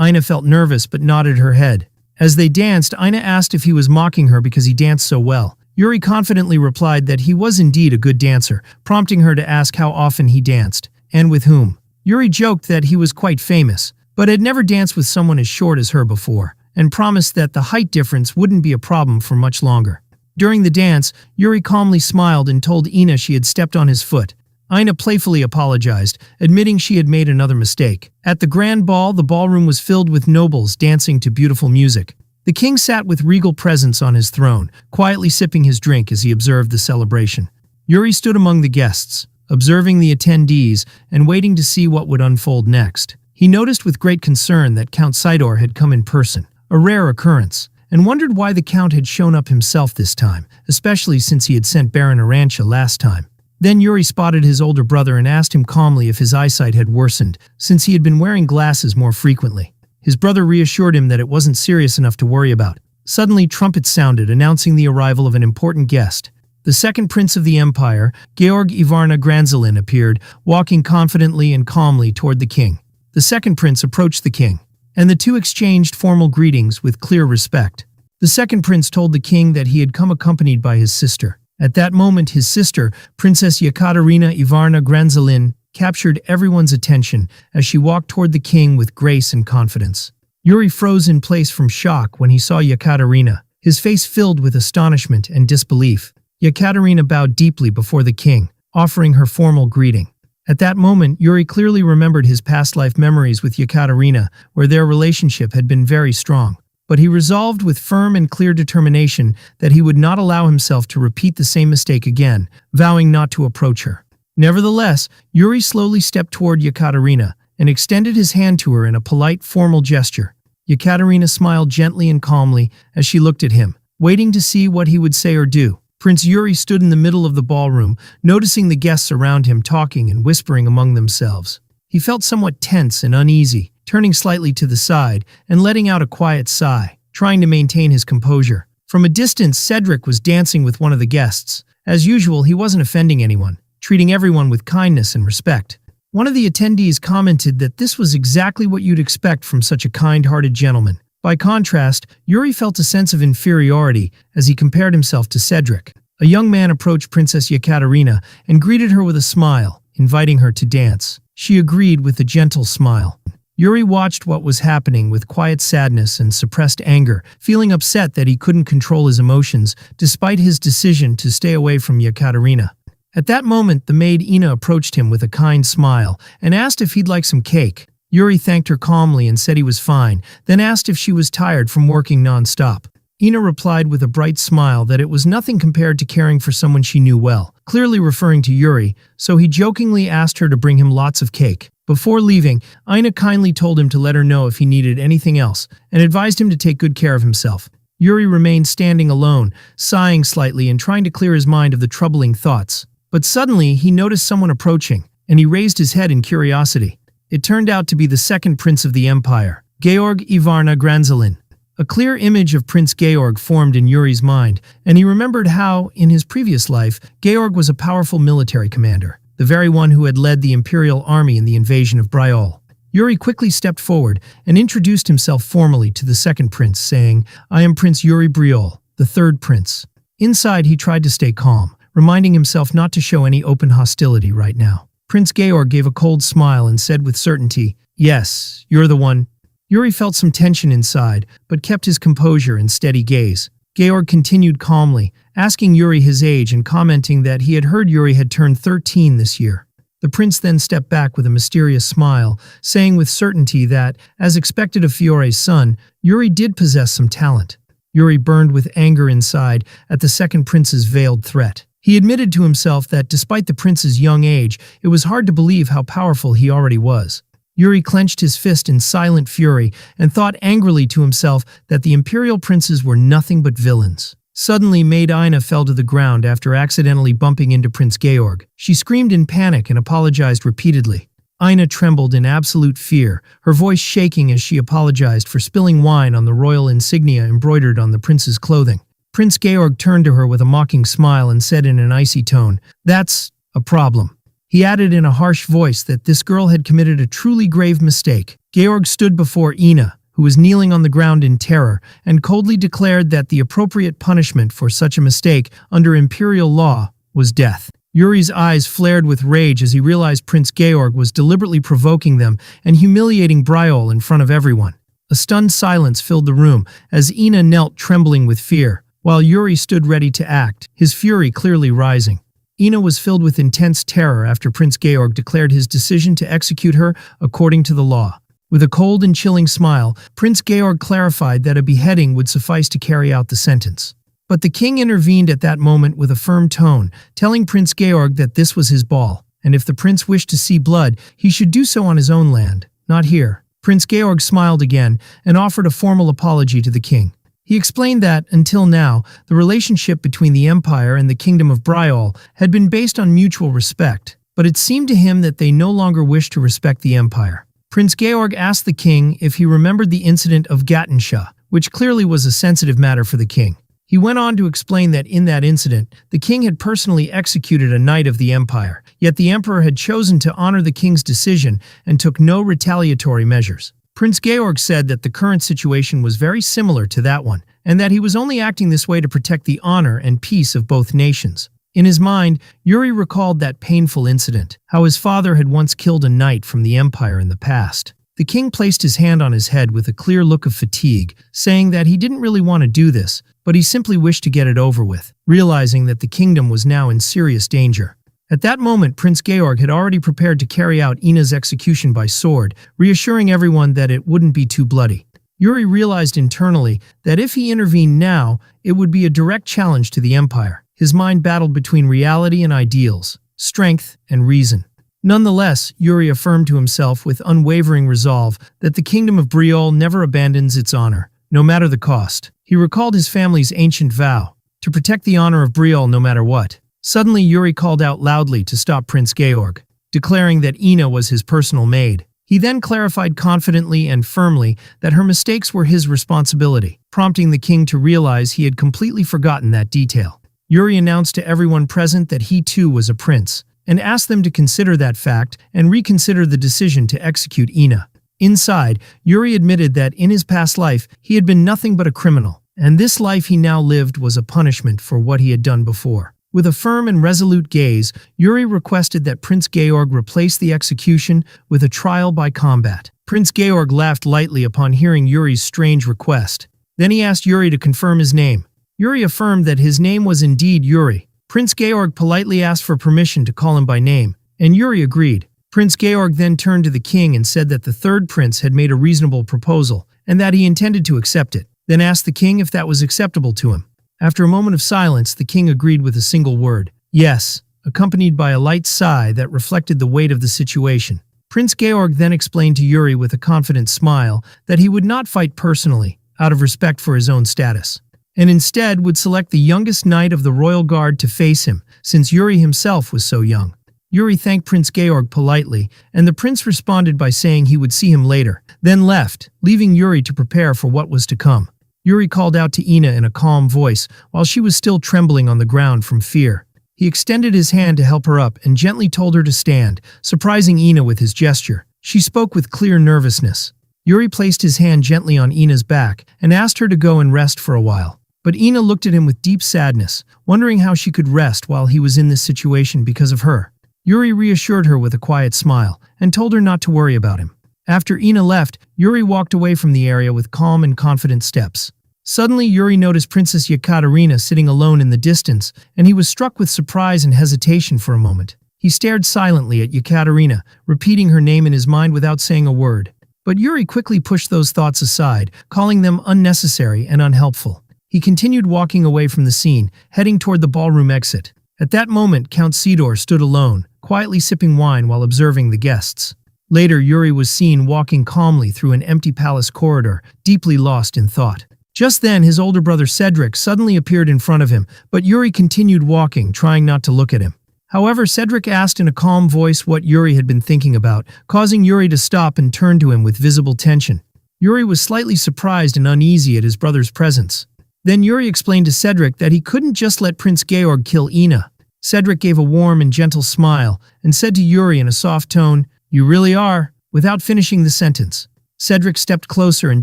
A: Ina felt nervous but nodded her head. As they danced, Ina asked if he was mocking her because he danced so well. Yuri confidently replied that he was indeed a good dancer, prompting her to ask how often he danced, and with whom. Yuri joked that he was quite famous, but had never danced with someone as short as her before, and promised that the height difference wouldn't be a problem for much longer. During the dance, Yuri calmly smiled and told Ina she had stepped on his foot. Ina playfully apologized, admitting she had made another mistake. At the grand ball, the ballroom was filled with nobles dancing to beautiful music. The king sat with regal presence on his throne, quietly sipping his drink as he observed the celebration. Yuri stood among the guests, observing the attendees and waiting to see what would unfold next. He noticed with great concern that Count Sidor had come in person, a rare occurrence, and wondered why the Count had shown up himself this time, especially since he had sent Baron Arantia last time. Then Yuri spotted his older brother and asked him calmly if his eyesight had worsened, since he had been wearing glasses more frequently. His brother reassured him that it wasn't serious enough to worry about. Suddenly, trumpets sounded, announcing the arrival of an important guest. The second prince of the empire, Georg Ivarna Granzelin, appeared, walking confidently and calmly toward the king. The second prince approached the king, and the two exchanged formal greetings with clear respect. The second prince told the king that he had come accompanied by his sister. At that moment, his sister, Princess Yekaterina Ivarna Granzelin, captured everyone's attention as she walked toward the king with grace and confidence. Yuri froze in place from shock when he saw Yekaterina, his face filled with astonishment and disbelief. Yekaterina bowed deeply before the king, offering her formal greeting. At that moment, Yuri clearly remembered his past life memories with Yekaterina, where their relationship had been very strong. But he resolved with firm and clear determination that he would not allow himself to repeat the same mistake again, vowing not to approach her. Nevertheless, Yuri slowly stepped toward Yekaterina and extended his hand to her in a polite, formal gesture. Yekaterina smiled gently and calmly as she looked at him, waiting to see what he would say or do. Prince Yuri stood in the middle of the ballroom, noticing the guests around him talking and whispering among themselves. He felt somewhat tense and uneasy, turning slightly to the side and letting out a quiet sigh, trying to maintain his composure. From a distance, Cedric was dancing with one of the guests. As usual, he wasn't offending anyone, treating everyone with kindness and respect. One of the attendees commented that this was exactly what you'd expect from such a kind-hearted gentleman. By contrast, Yuri felt a sense of inferiority as he compared himself to Cedric. A young man approached Princess Yekaterina and greeted her with a smile, inviting her to dance. She agreed with a gentle smile. Yuri watched what was happening with quiet sadness and suppressed anger, feeling upset that he couldn't control his emotions despite his decision to stay away from Yekaterina. At that moment, the maid Ina approached him with a kind smile and asked if he'd like some cake. Yuri thanked her calmly and said he was fine, then asked if she was tired from working non-stop. Ina replied with a bright smile that it was nothing compared to caring for someone she knew well, clearly referring to Yuri, so he jokingly asked her to bring him lots of cake. Before leaving, Ina kindly told him to let her know if he needed anything else, and advised him to take good care of himself. Yuri remained standing alone, sighing slightly and trying to clear his mind of the troubling thoughts. But suddenly, he noticed someone approaching, and he raised his head in curiosity. It turned out to be the second prince of the empire, Georg Ivarna Granzelin. A clear image of Prince Georg formed in Yuri's mind, and he remembered how, in his previous life, Georg was a powerful military commander, the very one who had led the imperial army in the invasion of Briol. Yuri quickly stepped forward and introduced himself formally to the second prince, saying, "I am Prince Yuri Briol, the third prince." Inside, he tried to stay calm, reminding himself not to show any open hostility right now. Prince Georg gave a cold smile and said with certainty, "Yes, you're the one." Yuri felt some tension inside, but kept his composure and steady gaze. Georg continued calmly, asking Yuri his age and commenting that he had heard Yuri had turned 13 this year. The prince then stepped back with a mysterious smile, saying with certainty that, as expected of Fiore's son, Yuri did possess some talent. Yuri burned with anger inside at the second prince's veiled threat. He admitted to himself that despite the prince's young age, it was hard to believe how powerful he already was. Yuri clenched his fist in silent fury and thought angrily to himself that the imperial princes were nothing but villains. Suddenly, Maid Ina fell to the ground after accidentally bumping into Prince Georg. She screamed in panic and apologized repeatedly. Ina trembled in absolute fear, her voice shaking as she apologized for spilling wine on the royal insignia embroidered on the prince's clothing. Prince Georg turned to her with a mocking smile and said in an icy tone, "That's a problem." He added in a harsh voice that this girl had committed a truly grave mistake. Georg stood before Ina, who was kneeling on the ground in terror, and coldly declared that the appropriate punishment for such a mistake under imperial law was death. Yuri's eyes flared with rage as he realized Prince Georg was deliberately provoking them and humiliating Briol in front of everyone. A stunned silence filled the room as Ina knelt trembling with fear, while Yuri stood ready to act, his fury clearly rising. Ina was filled with intense terror after Prince Georg declared his decision to execute her according to the law. With a cold and chilling smile, Prince Georg clarified that a beheading would suffice to carry out the sentence. But the king intervened at that moment with a firm tone, telling Prince Georg that this was his ball, and if the prince wished to see blood, he should do so on his own land, not here. Prince Georg smiled again and offered a formal apology to the king. He explained that, until now, the relationship between the Empire and the Kingdom of Briol had been based on mutual respect, but it seemed to him that they no longer wished to respect the Empire. Prince Georg asked the king if he remembered the incident of Gatensha, which clearly was a sensitive matter for the king. He went on to explain that in that incident, the king had personally executed a knight of the Empire, yet the emperor had chosen to honor the king's decision and took no retaliatory measures. Prince Georg said that the current situation was very similar to that one, and that he was only acting this way to protect the honor and peace of both nations. In his mind, Yuri recalled that painful incident, how his father had once killed a knight from the Empire in the past. The king placed his hand on his head with a clear look of fatigue, saying that he didn't really want to do this, but he simply wished to get it over with, realizing that the kingdom was now in serious danger. At that moment, Prince Georg had already prepared to carry out Ina's execution by sword, reassuring everyone that it wouldn't be too bloody. Yuri realized internally that if he intervened now, it would be a direct challenge to the Empire. His mind battled between reality and ideals, strength and reason. Nonetheless, Yuri affirmed to himself with unwavering resolve that the kingdom of Briol never abandons its honor, no matter the cost. He recalled his family's ancient vow, to protect the honor of Briol no matter what. Suddenly, Yuri called out loudly to stop Prince Georg, declaring that Ina was his personal maid. He then clarified confidently and firmly that her mistakes were his responsibility, prompting the king to realize he had completely forgotten that detail. Yuri announced to everyone present that he too was a prince, and asked them to consider that fact and reconsider the decision to execute Ina. Inside, Yuri admitted that in his past life he had been nothing but a criminal, and this life he now lived was a punishment for what he had done before. With a firm and resolute gaze, Yuri requested that Prince Georg replace the execution with a trial by combat. Prince Georg laughed lightly upon hearing Yuri's strange request. Then he asked Yuri to confirm his name. Yuri affirmed that his name was indeed Yuri. Prince Georg politely asked for permission to call him by name, and Yuri agreed. Prince Georg then turned to the king and said that the third prince had made a reasonable proposal, and that he intended to accept it, then asked the king if that was acceptable to him. After a moment of silence, the king agreed with a single word, "Yes," accompanied by a light sigh that reflected the weight of the situation. Prince Georg then explained to Yuri with a confident smile that he would not fight personally, out of respect for his own status. and instead would select the youngest knight of the royal guard to face him, since Yuri himself was so young. Yuri thanked Prince Georg politely, and the prince responded by saying he would see him later, then left, leaving Yuri to prepare for what was to come. Yuri called out to Ina in a calm voice, while she was still trembling on the ground from fear. He extended his hand to help her up and gently told her to stand, surprising Ina with his gesture. She spoke with clear nervousness. Yuri placed his hand gently on Ina's back and asked her to go and rest for a while. But Ina looked at him with deep sadness, wondering how she could rest while he was in this situation because of her. Yuri reassured her with a quiet smile and told her not to worry about him. After Ina left, Yuri walked away from the area with calm and confident steps. Suddenly, Yuri noticed Princess Yekaterina sitting alone in the distance, and he was struck with surprise and hesitation for a moment. He stared silently at Yekaterina, repeating her name in his mind without saying a word. But Yuri quickly pushed those thoughts aside, calling them unnecessary and unhelpful. He continued walking away from the scene, heading toward the ballroom exit. At that moment, Count Sidor stood alone, quietly sipping wine while observing the guests. Later, Yuri was seen walking calmly through an empty palace corridor, deeply lost in thought. Just then, his older brother Cedric suddenly appeared in front of him, but Yuri continued walking, trying not to look at him. However, Cedric asked in a calm voice what Yuri had been thinking about, causing Yuri to stop and turn to him with visible tension. Yuri was slightly surprised and uneasy at his brother's presence. Then Yuri explained to Cedric that he couldn't just let Prince Georg kill Ina. Cedric gave a warm and gentle smile and said to Yuri in a soft tone, "You really are," without finishing the sentence. Cedric stepped closer and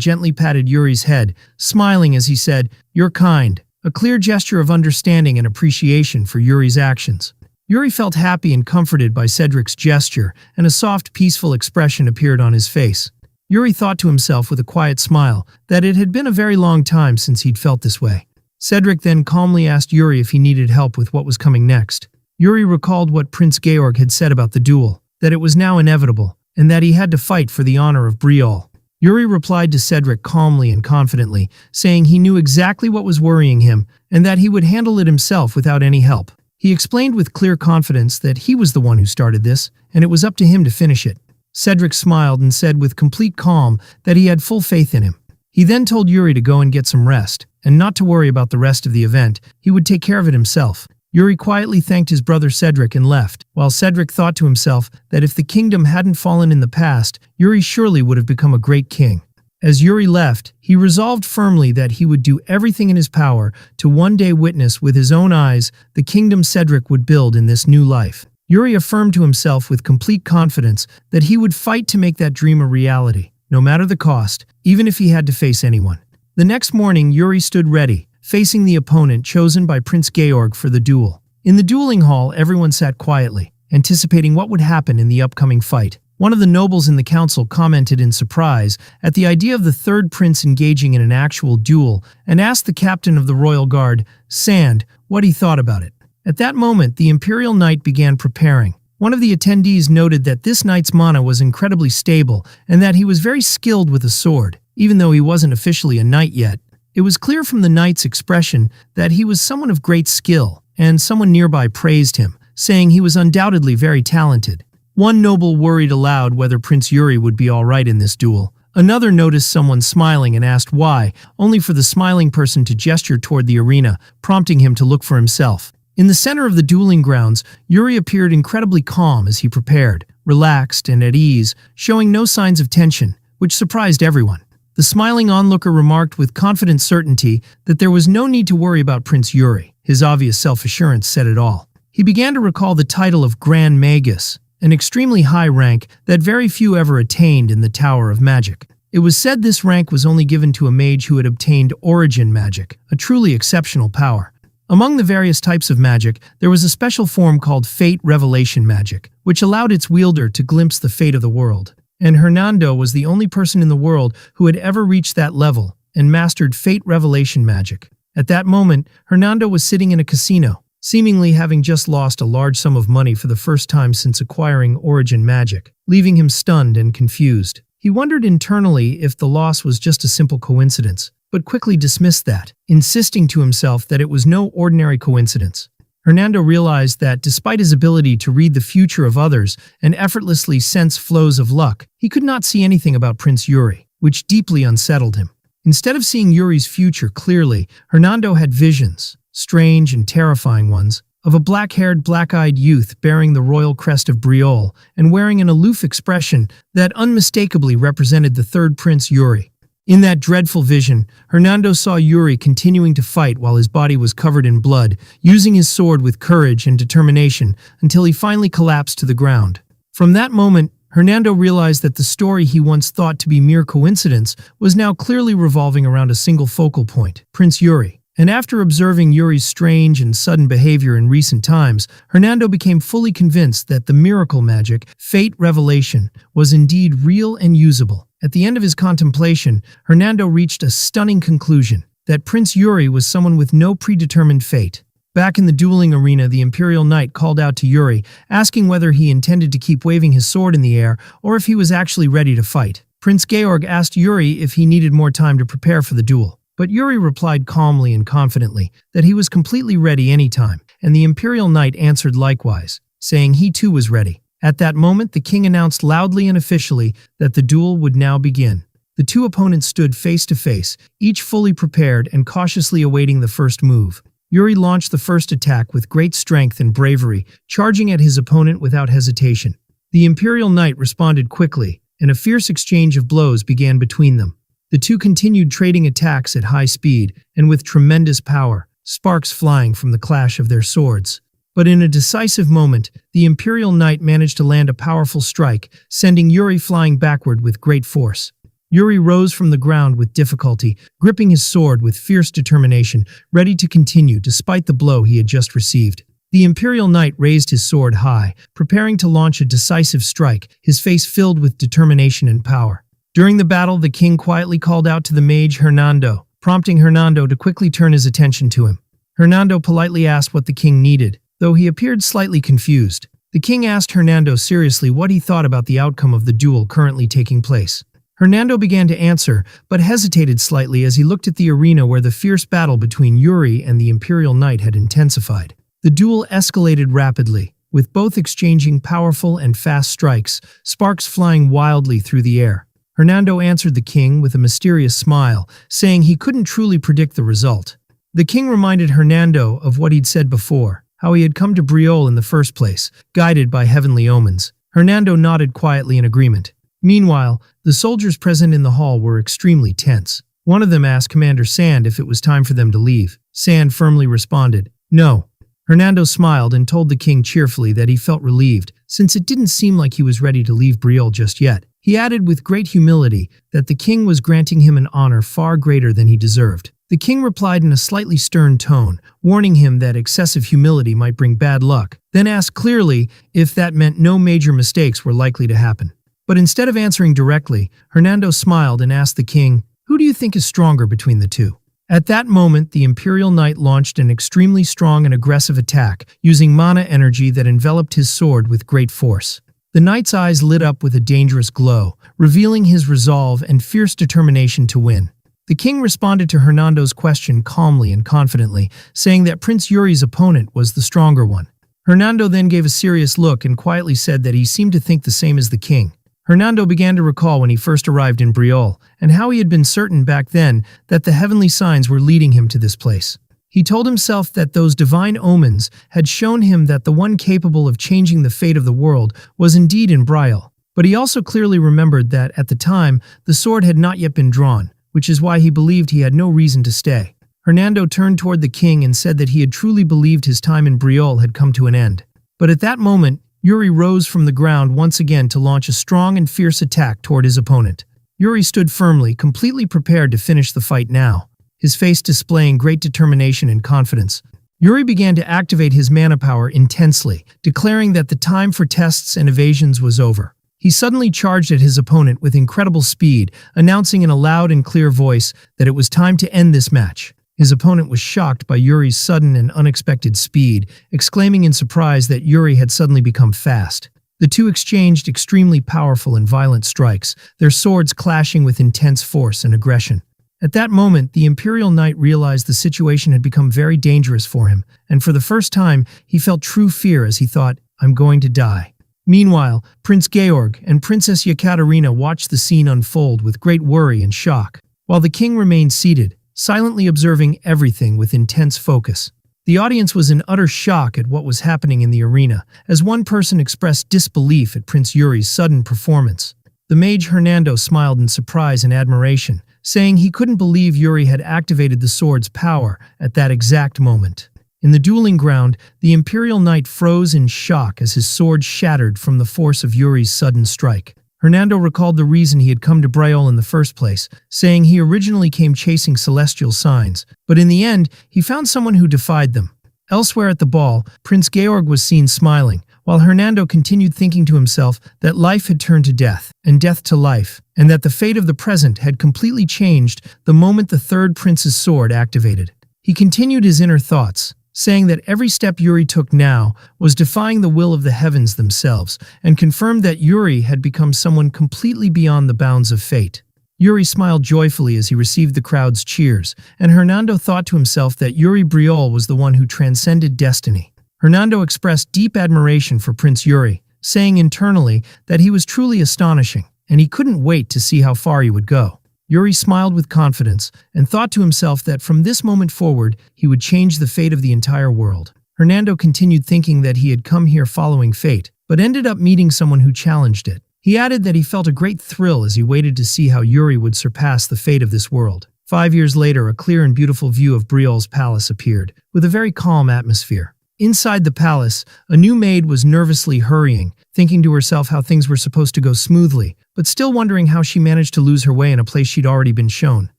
A: gently patted Yuri's head, smiling as he said, "You're kind," a clear gesture of understanding and appreciation for Yuri's actions. Yuri felt happy and comforted by Cedric's gesture, and a soft, peaceful expression appeared on his face. Yuri thought to himself with a quiet smile that it had been a very long time since he'd felt this way. Cedric then calmly asked Yuri if he needed help with what was coming next. Yuri recalled what Prince Georg had said about the duel, that it was now inevitable, and that he had to fight for the honor of Briol. Yuri replied to Cedric calmly and confidently, saying he knew exactly what was worrying him and that he would handle it himself without any help. He explained with clear confidence that he was the one who started this, and it was up to him to finish it. Cedric smiled and said with complete calm that he had full faith in him. He then told Yuri to go and get some rest, and not to worry about the rest of the event. He would take care of it himself. Yuri quietly thanked his brother Cedric and left, while Cedric thought to himself that if the kingdom hadn't fallen in the past, Yuri surely would have become a great king. As Yuri left, he resolved firmly that he would do everything in his power to one day witness with his own eyes the kingdom Cedric would build in this new life. Yuri affirmed to himself with complete confidence that he would fight to make that dream a reality, no matter the cost, even if he had to face anyone. The next morning, Yuri stood ready, facing the opponent chosen by Prince Georg for the duel. In the dueling hall, everyone sat quietly, anticipating what would happen in the upcoming fight. One of the nobles in the council commented in surprise at the idea of the third prince engaging in an actual duel and asked the captain of the royal guard, Sand, what he thought about it. At that moment, the imperial knight began preparing. One of the attendees noted that this knight's mana was incredibly stable and that he was very skilled with a sword, even though he wasn't officially a knight yet. It was clear from the knight's expression that he was someone of great skill, and someone nearby praised him, saying he was undoubtedly very talented. One noble worried aloud whether Prince Yuri would be all right in this duel. Another noticed someone smiling and asked why, only for the smiling person to gesture toward the arena, prompting him to look for himself. In the center of the dueling grounds, Yuri appeared incredibly calm as he prepared, relaxed and at ease, showing no signs of tension, which surprised everyone. The smiling onlooker remarked with confident certainty that there was no need to worry about Prince Yuri. His obvious self-assurance said it all. He began to recall the title of Grand Magus, an extremely high rank that very few ever attained in the Tower of Magic. It was said this rank was only given to a mage who had obtained Origin Magic, a truly exceptional power. Among the various types of magic, there was a special form called Fate Revelation Magic, which allowed its wielder to glimpse the fate of the world. And Hernando was the only person in the world who had ever reached that level and mastered Fate Revelation Magic. At that moment, Hernando was sitting in a casino, seemingly having just lost a large sum of money for the first time since acquiring Origin Magic, leaving him stunned and confused. He wondered internally if the loss was just a simple coincidence, but quickly dismissed that, insisting to himself that it was no ordinary coincidence. Hernando realized that despite his ability to read the future of others and effortlessly sense flows of luck, he could not see anything about Prince Yuri, which deeply unsettled him. Instead of seeing Yuri's future clearly, Hernando had visions, strange and terrifying ones, of a black-haired, black-eyed youth bearing the royal crest of Briol and wearing an aloof expression that unmistakably represented the third prince Yuri. In that dreadful vision, Hernando saw Yuri continuing to fight while his body was covered in blood, using his sword with courage and determination until he finally collapsed to the ground. From that moment, Hernando realized that the story he once thought to be mere coincidence was now clearly revolving around a single focal point, Prince Yuri. And after observing Yuri's strange and sudden behavior in recent times, Hernando became fully convinced that the miracle magic, fate revelation, was indeed real and usable. At the end of his contemplation, Hernando reached a stunning conclusion, that Prince Yuri was someone with no predetermined fate. Back in the dueling arena, the Imperial Knight called out to Yuri, asking whether he intended to keep waving his sword in the air or if he was actually ready to fight. Prince Georg asked Yuri if he needed more time to prepare for the duel. But Yuri replied calmly and confidently that he was completely ready anytime, and the Imperial Knight answered likewise, saying he too was ready. At that moment, the king announced loudly and officially that the duel would now begin. The two opponents stood face to face, each fully prepared and cautiously awaiting the first move. Yuri launched the first attack with great strength and bravery, charging at his opponent without hesitation. The Imperial Knight responded quickly, and a fierce exchange of blows began between them. The two continued trading attacks at high speed and with tremendous power, sparks flying from the clash of their swords. But in a decisive moment, the Imperial Knight managed to land a powerful strike, sending Yuri flying backward with great force. Yuri rose from the ground with difficulty, gripping his sword with fierce determination, ready to continue despite the blow he had just received. The Imperial Knight raised his sword high, preparing to launch a decisive strike, his face filled with determination and power. During the battle, the king quietly called out to the mage Hernando, prompting Hernando to quickly turn his attention to him. Hernando politely asked what the king needed, though he appeared slightly confused. The king asked Hernando seriously what he thought about the outcome of the duel currently taking place. Hernando began to answer, but hesitated slightly as he looked at the arena where the fierce battle between Yuri and the Imperial Knight had intensified. The duel escalated rapidly, with both exchanging powerful and fast strikes, sparks flying wildly through the air. Hernando answered the king with a mysterious smile, saying he couldn't truly predict the result. The king reminded Hernando of what he'd said before, how he had come to Briol in the first place, guided by heavenly omens. Hernando nodded quietly in agreement. Meanwhile, the soldiers present in the hall were extremely tense. One of them asked Commander Sand if it was time for them to leave. Sand firmly responded, "No." Hernando smiled and told the king cheerfully that he felt relieved, since it didn't seem like he was ready to leave Briol just yet. He added with great humility that the king was granting him an honor far greater than he deserved. The king replied in a slightly stern tone, warning him that excessive humility might bring bad luck, then asked clearly if that meant no major mistakes were likely to happen. But instead of answering directly, Hernando smiled and asked the king, "Who do you think is stronger between the two?" At that moment, the Imperial Knight launched an extremely strong and aggressive attack, using mana energy that enveloped his sword with great force. The knight's eyes lit up with a dangerous glow, revealing his resolve and fierce determination to win. The king responded to Hernando's question calmly and confidently, saying that Prince Yuri's opponent was the stronger one. Hernando then gave a serious look and quietly said that he seemed to think the same as the king. Hernando began to recall when he first arrived in Briol, and how he had been certain back then that the heavenly signs were leading him to this place. He told himself that those divine omens had shown him that the one capable of changing the fate of the world was indeed in Briol. But he also clearly remembered that, at the time, the sword had not yet been drawn, which is why he believed he had no reason to stay. Hernando turned toward the king and said that he had truly believed his time in Briol had come to an end. But at that moment, Yuri rose from the ground once again to launch a strong and fierce attack toward his opponent. Yuri stood firmly, completely prepared to finish the fight now, his face displaying great determination and confidence. Yuri began to activate his mana power intensely, declaring that the time for tests and evasions was over. He suddenly charged at his opponent with incredible speed, announcing in a loud and clear voice that it was time to end this match. His opponent was shocked by Yuri's sudden and unexpected speed, exclaiming in surprise that Yuri had suddenly become fast. The two exchanged extremely powerful and violent strikes, their swords clashing with intense force and aggression. At that moment, the Imperial Knight realized the situation had become very dangerous for him, and for the first time, he felt true fear as he thought, "I'm going to die." Meanwhile, Prince Georg and Princess Yekaterina watched the scene unfold with great worry and shock. while the king remained seated, silently observing everything with intense focus. The audience was in utter shock at what was happening in the arena, as one person expressed disbelief at Prince Yuri's sudden performance. The mage Hernando smiled in surprise and admiration, saying he couldn't believe Yuri had activated the sword's power at that exact moment. In the dueling ground, the Imperial Knight froze in shock as his sword shattered from the force of Yuri's sudden strike. Hernando recalled the reason he had come to Braiol in the first place, saying he originally came chasing celestial signs, but in the end, he found someone who defied them. Elsewhere at the ball, Prince Georg was seen smiling, while Hernando continued thinking to himself that life had turned to death, and death to life, and that the fate of the present had completely changed the moment the third prince's sword activated. He continued his inner thoughts, saying that every step Yuri took now was defying the will of the heavens themselves, and confirmed that Yuri had become someone completely beyond the bounds of fate. Yuri smiled joyfully as he received the crowd's cheers, and Hernando thought to himself that Yuri Braiol was the one who transcended destiny. Hernando expressed deep admiration for Prince Yuri, saying internally that he was truly astonishing, and he couldn't wait to see how far he would go. Yuri smiled with confidence and thought to himself that from this moment forward, he would change the fate of the entire world. Hernando continued thinking that he had come here following fate, but ended up meeting someone who challenged it. He added that he felt a great thrill as he waited to see how Yuri would surpass the fate of this world. 5 years later, a clear and beautiful view of Braiol's palace appeared, with a very calm atmosphere. Inside the palace, a new maid was nervously hurrying, thinking to herself how things were supposed to go smoothly, but still wondering how she managed to lose her way in a place she'd already been shown.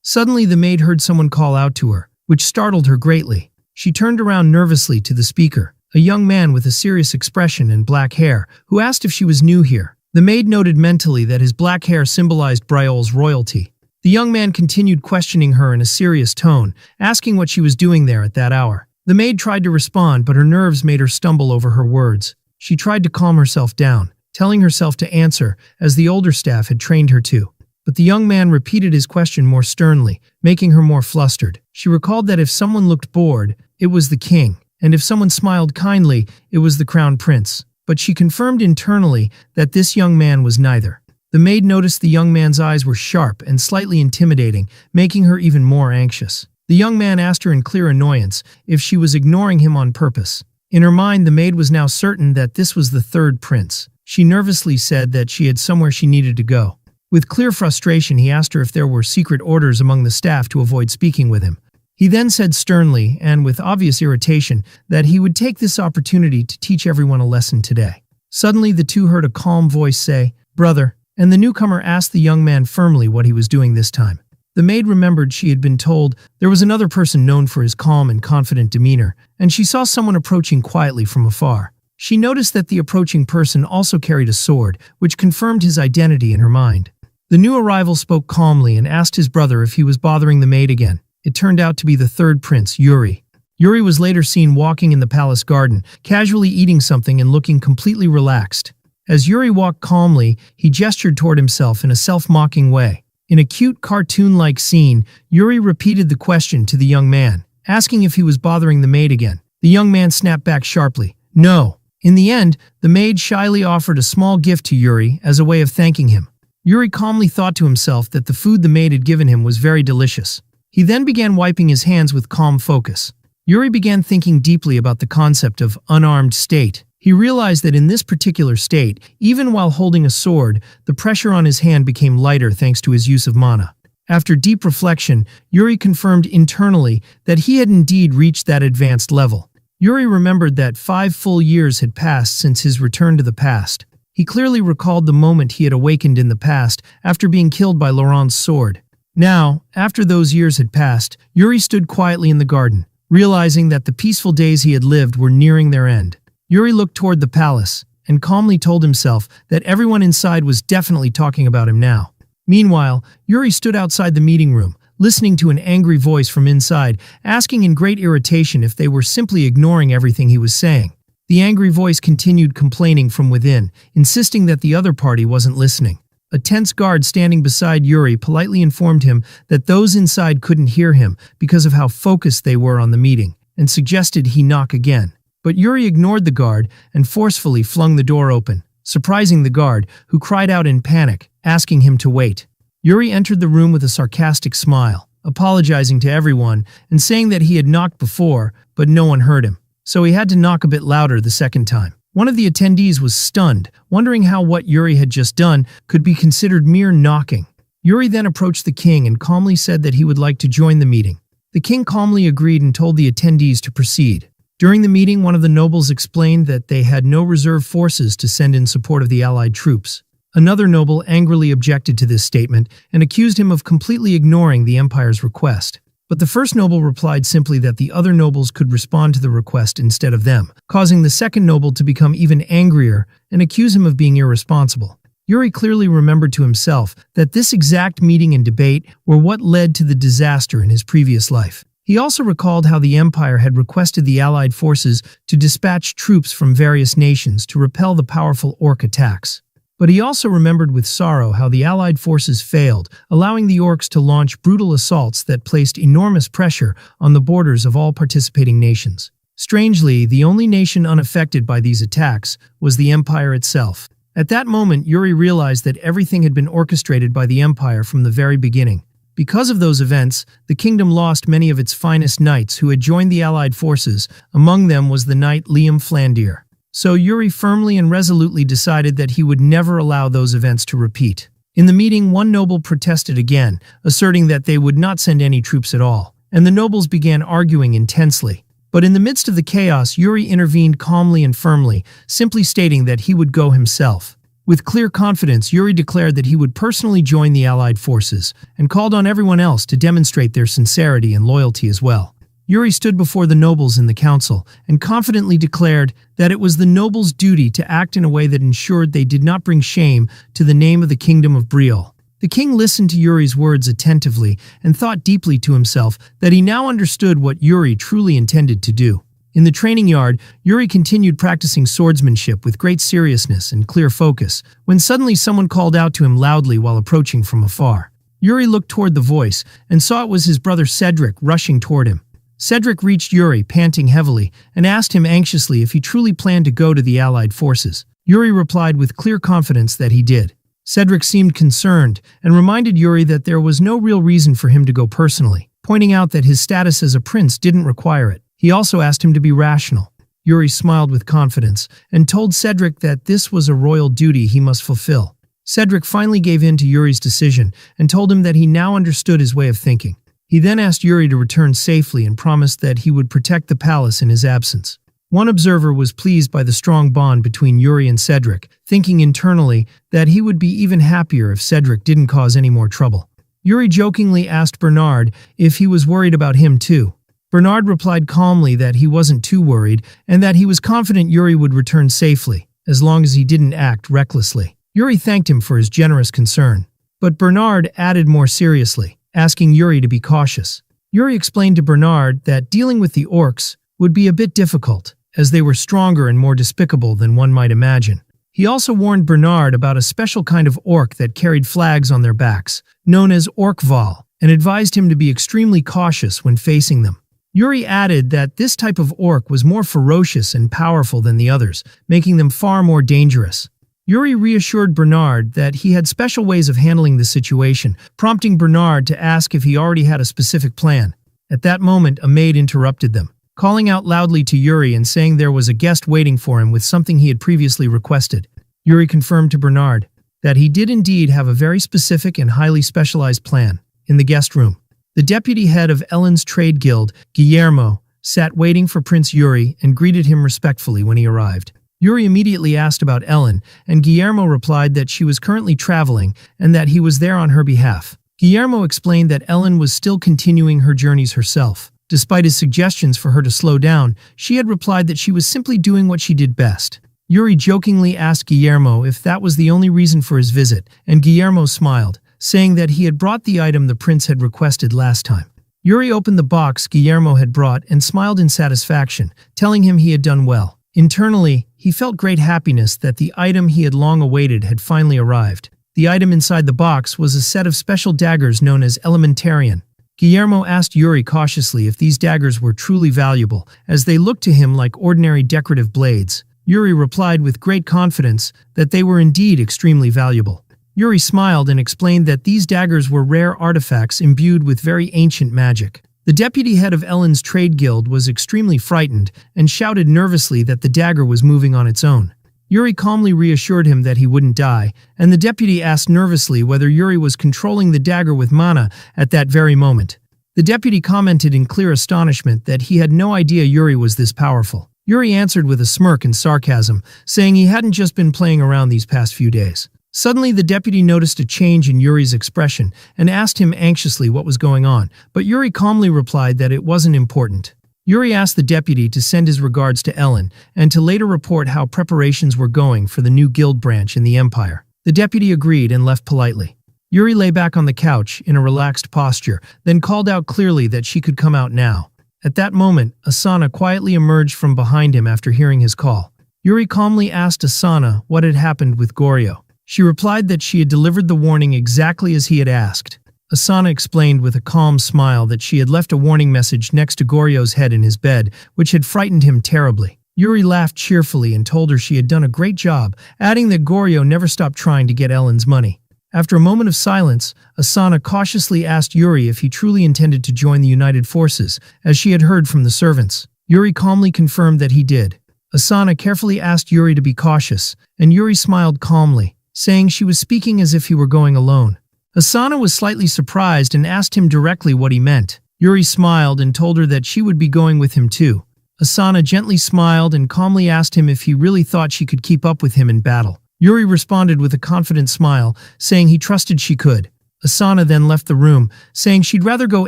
A: Suddenly, the maid heard someone call out to her, which startled her greatly. She turned around nervously to the speaker, a young man with a serious expression and black hair, who asked if she was new here. The maid noted mentally that his black hair symbolized Braiol's royalty. The young man continued questioning her in a serious tone, asking what she was doing there at that hour. The maid tried to respond, but her nerves made her stumble over her words. She tried to calm herself down, telling herself to answer, as the older staff had trained her to. But the young man repeated his question more sternly, making her more flustered. She recalled that if someone looked bored, it was the king, and if someone smiled kindly, it was the crown prince. But she confirmed internally that this young man was neither. The maid noticed the young man's eyes were sharp and slightly intimidating, making her even more anxious. The young man asked her in clear annoyance if she was ignoring him on purpose. In her mind, the maid was now certain that this was the third prince. She nervously said that she had somewhere she needed to go. With clear frustration, he asked her if there were secret orders among the staff to avoid speaking with him. He then said sternly, and with obvious irritation, that he would take this opportunity to teach everyone a lesson today. Suddenly, the two heard a calm voice say, "Brother," and the newcomer asked the young man firmly what he was doing this time. The maid remembered she had been told there was another person known for his calm and confident demeanor, and she saw someone approaching quietly from afar. She noticed that the approaching person also carried a sword, which confirmed his identity in her mind. The new arrival spoke calmly and asked his brother if he was bothering the maid again. It turned out to be the third prince, Yuri. Yuri was later seen walking in the palace garden, casually eating something and looking completely relaxed. As Yuri walked calmly, he gestured toward himself in a self-mocking way. In a cute cartoon-like scene, Yuri repeated the question to the young man, asking if he was bothering the maid again. The young man snapped back sharply, "No." In the end, the maid shyly offered a small gift to Yuri as a way of thanking him. Yuri calmly thought to himself that the food the maid had given him was very delicious. He then began wiping his hands with calm focus. Yuri began thinking deeply about the concept of unarmed state. He realized that in this particular state, even while holding a sword, the pressure on his hand became lighter thanks to his use of mana. After deep reflection, Yuri confirmed internally that he had indeed reached that advanced level. Yuri remembered that 5 full years had passed since his return to the past. He clearly recalled the moment he had awakened in the past after being killed by Laurent's sword. Now, after those years had passed, Yuri stood quietly in the garden, realizing that the peaceful days he had lived were nearing their end. Yuri looked toward the palace and calmly told himself that everyone inside was definitely talking about him now. Meanwhile, Yuri stood outside the meeting room, listening to an angry voice from inside, asking in great irritation if they were simply ignoring everything he was saying. The angry voice continued complaining from within, insisting that the other party wasn't listening. A tense guard standing beside Yuri politely informed him that those inside couldn't hear him because of how focused they were on the meeting, and suggested he knock again. But Yuri ignored the guard and forcefully flung the door open, surprising the guard, who cried out in panic, asking him to wait. Yuri entered the room with a sarcastic smile, apologizing to everyone and saying that he had knocked before, but no one heard him. So he had to knock a bit louder the second time. One of the attendees was stunned, wondering how what Yuri had just done could be considered mere knocking. Yuri then approached the king and calmly said that he would like to join the meeting. The king calmly agreed and told the attendees to proceed. During the meeting, one of the nobles explained that they had no reserve forces to send in support of the allied troops. Another noble angrily objected to this statement and accused him of completely ignoring the empire's request. But the first noble replied simply that the other nobles could respond to the request instead of them, causing the second noble to become even angrier and accuse him of being irresponsible. Yuri clearly remembered to himself that this exact meeting and debate were what led to the disaster in his previous life. He also recalled how the Empire had requested the Allied forces to dispatch troops from various nations to repel the powerful orc attacks. But he also remembered with sorrow how the Allied forces failed, allowing the orcs to launch brutal assaults that placed enormous pressure on the borders of all participating nations. Strangely, the only nation unaffected by these attacks was the Empire itself. At that moment, Yuri realized that everything had been orchestrated by the Empire from the very beginning. Because of those events, the kingdom lost many of its finest knights who had joined the Allied forces. Among them was the knight Liam Flandir. So Yuri firmly and resolutely decided that he would never allow those events to repeat. In the meeting, one noble protested again, asserting that they would not send any troops at all, and the nobles began arguing intensely. But in the midst of the chaos, Yuri intervened calmly and firmly, simply stating that he would go himself. With clear confidence, Yuri declared that he would personally join the Allied forces, and called on everyone else to demonstrate their sincerity and loyalty as well. Yuri stood before the nobles in the council and confidently declared that it was the nobles' duty to act in a way that ensured they did not bring shame to the name of the kingdom of Briol. The king listened to Yuri's words attentively and thought deeply to himself that he now understood what Yuri truly intended to do. In the training yard, Yuri continued practicing swordsmanship with great seriousness and clear focus, when suddenly someone called out to him loudly while approaching from afar. Yuri looked toward the voice and saw it was his brother Cedric rushing toward him. Cedric reached Yuri, panting heavily, and asked him anxiously if he truly planned to go to the Allied forces. Yuri replied with clear confidence that he did. Cedric seemed concerned and reminded Yuri that there was no real reason for him to go personally, pointing out that his status as a prince didn't require it. He also asked him to be rational. Yuri smiled with confidence and told Cedric that this was a royal duty he must fulfill. Cedric finally gave in to Yuri's decision and told him that he now understood his way of thinking. He then asked Yuri to return safely and promised that he would protect the palace in his absence. One observer was pleased by the strong bond between Yuri and Cedric, thinking internally that he would be even happier if Cedric didn't cause any more trouble. Yuri jokingly asked Bernard if he was worried about him too. Bernard replied calmly that he wasn't too worried and that he was confident Yuri would return safely, as long as he didn't act recklessly. Yuri thanked him for his generous concern. But Bernard added more seriously, asking Yuri to be cautious. Yuri explained to Bernard that dealing with the orcs would be a bit difficult, as they were stronger and more despicable than one might imagine. He also warned Bernard about a special kind of orc that carried flags on their backs, known as orkval, and advised him to be extremely cautious when facing them. Yuri added that this type of orc was more ferocious and powerful than the others, making them far more dangerous. Yuri reassured Bernard that he had special ways of handling the situation, prompting Bernard to ask if he already had a specific plan. At that moment, a maid interrupted them, calling out loudly to Yuri and saying there was a guest waiting for him with something he had previously requested. Yuri confirmed to Bernard that he did indeed have a very specific and highly specialized plan. In the guest room, the deputy head of Ellen's trade guild, Guillermo, sat waiting for Prince Yuri and greeted him respectfully when he arrived. Yuri immediately asked about Ellen, and Guillermo replied that she was currently traveling and that he was there on her behalf. Guillermo explained that Ellen was still continuing her journeys herself. Despite his suggestions for her to slow down, she had replied that she was simply doing what she did best. Yuri jokingly asked Guillermo if that was the only reason for his visit, and Guillermo smiled, saying that he had brought the item the prince had requested last time. Yuri opened the box Guillermo had brought and smiled in satisfaction, telling him he had done well. Internally, he felt great happiness that the item he had long awaited had finally arrived. The item inside the box was a set of special daggers known as Elementarian. Guillermo asked Yuri cautiously if these daggers were truly valuable, as they looked to him like ordinary decorative blades. Yuri replied with great confidence that they were indeed extremely valuable. Yuri smiled and explained that these daggers were rare artifacts imbued with very ancient magic. The deputy head of Ellen's trade guild was extremely frightened and shouted nervously that the dagger was moving on its own. Yuri calmly reassured him that he wouldn't die, and the deputy asked nervously whether Yuri was controlling the dagger with mana at that very moment. The deputy commented in clear astonishment that he had no idea Yuri was this powerful. Yuri answered with a smirk and sarcasm, saying he hadn't just been playing around these past few days. Suddenly, the deputy noticed a change in Yuri's expression and asked him anxiously what was going on, but Yuri calmly replied that it wasn't important. Yuri asked the deputy to send his regards to Ellen and to later report how preparations were going for the new guild branch in the empire. The deputy agreed and left politely. Yuri lay back on the couch in a relaxed posture, then called out clearly that she could come out now. At that moment, Asuna quietly emerged from behind him after hearing his call. Yuri calmly asked Asuna what had happened with Goryo. She replied that she had delivered the warning exactly as he had asked. Asuna explained with a calm smile that she had left a warning message next to Goryo's head in his bed, which had frightened him terribly. Yuri laughed cheerfully and told her she had done a great job, adding that Goryo never stopped trying to get Ellen's money. After a moment of silence, Asuna cautiously asked Yuri if he truly intended to join the United Forces, as she had heard from the servants. Yuri calmly confirmed that he did. Asuna carefully asked Yuri to be cautious, and Yuri smiled calmly, saying she was speaking as if he were going alone. Asuna was slightly surprised and asked him directly what he meant. Yuri smiled and told her that she would be going with him too. Asuna gently smiled and calmly asked him if he really thought she could keep up with him in battle. Yuri responded with a confident smile, saying he trusted she could. Asuna then left the room, saying she'd rather go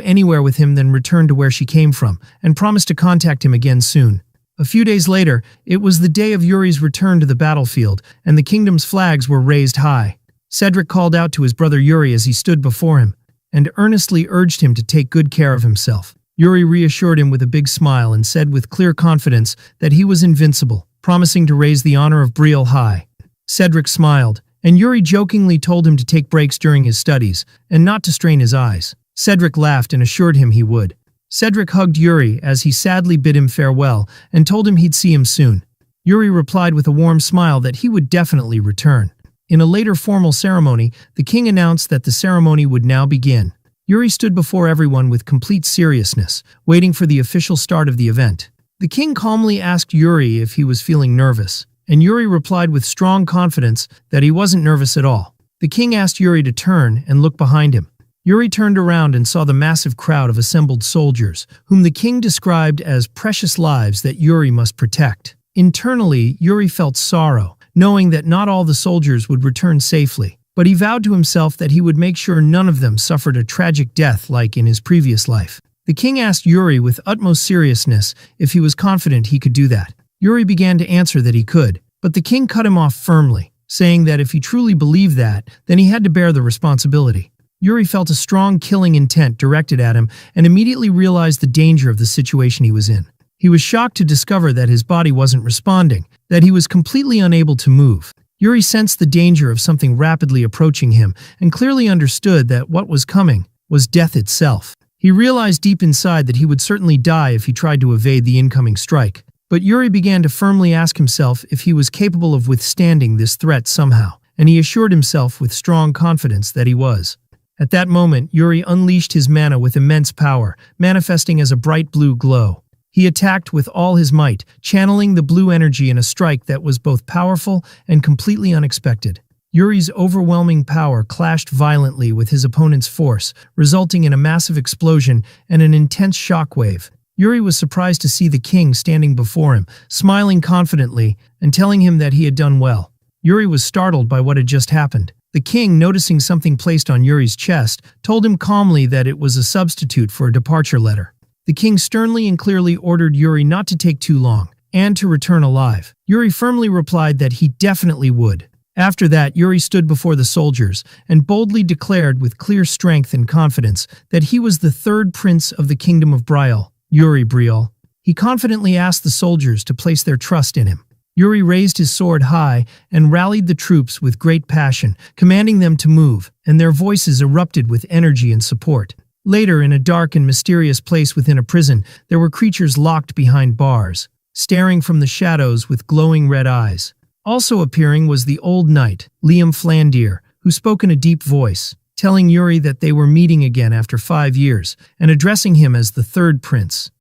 A: anywhere with him than return to where she came from, and promised to contact him again soon. A few days later, it was the day of Yuri's return to the battlefield, and the kingdom's flags were raised high. Cedric called out to his brother Yuri as he stood before him, and earnestly urged him to take good care of himself. Yuri reassured him with a big smile and said with clear confidence that he was invincible, promising to raise the honor of Brielle high. Cedric smiled, and Yuri jokingly told him to take breaks during his studies, and not to strain his eyes. Cedric laughed and assured him he would. Cedric hugged Yuri as he sadly bid him farewell, and told him he'd see him soon. Yuri replied with a warm smile that he would definitely return. In a later formal ceremony, the king announced that the ceremony would now begin. Yuri stood before everyone with complete seriousness, waiting for the official start of the event. The king calmly asked Yuri if he was feeling nervous, and Yuri replied with strong confidence that he wasn't nervous at all. The king asked Yuri to turn and look behind him. Yuri turned around and saw the massive crowd of assembled soldiers, whom the king described as precious lives that Yuri must protect. Internally, Yuri felt sorrow, knowing that not all the soldiers would return safely, but he vowed to himself that he would make sure none of them suffered a tragic death like in his previous life. The king asked Yuri with utmost seriousness if he was confident he could do that. Yuri began to answer that he could, but the king cut him off firmly, saying that if he truly believed that, then he had to bear the responsibility. Yuri felt a strong killing intent directed at him and immediately realized the danger of the situation he was in. He was shocked to discover that his body wasn't responding, that he was completely unable to move. Yuri sensed the danger of something rapidly approaching him and clearly understood that what was coming was death itself. He realized deep inside that he would certainly die if he tried to evade the incoming strike. But Yuri began to firmly ask himself if he was capable of withstanding this threat somehow, and he assured himself with strong confidence that he was. At that moment, Yuri unleashed his mana with immense power, manifesting as a bright blue glow. He attacked with all his might, channeling the blue energy in a strike that was both powerful and completely unexpected. Yuri's overwhelming power clashed violently with his opponent's force, resulting in a massive explosion and an intense shockwave. Yuri was surprised to see the king standing before him, smiling confidently and telling him that he had done well. Yuri was startled by what had just happened. The king, noticing something placed on Yuri's chest, told him calmly that it was a substitute for a departure letter. The king sternly and clearly ordered Yuri not to take too long, and to return alive. Yuri firmly replied that he definitely would. After that, Yuri stood before the soldiers and boldly declared with clear strength and confidence that he was the third prince of the kingdom of Brielle, Yuri Brielle. He confidently asked the soldiers to place their trust in him. Yuri raised his sword high and rallied the troops with great passion, commanding them to move, and their voices erupted with energy and support. Later, in a dark and mysterious place within a prison, there were creatures locked behind bars, staring from the shadows with glowing red eyes. Also appearing was the old knight, Liam Flandier, who spoke in a deep voice, telling Yuri that they were meeting again after 5 years and addressing him as the third prince.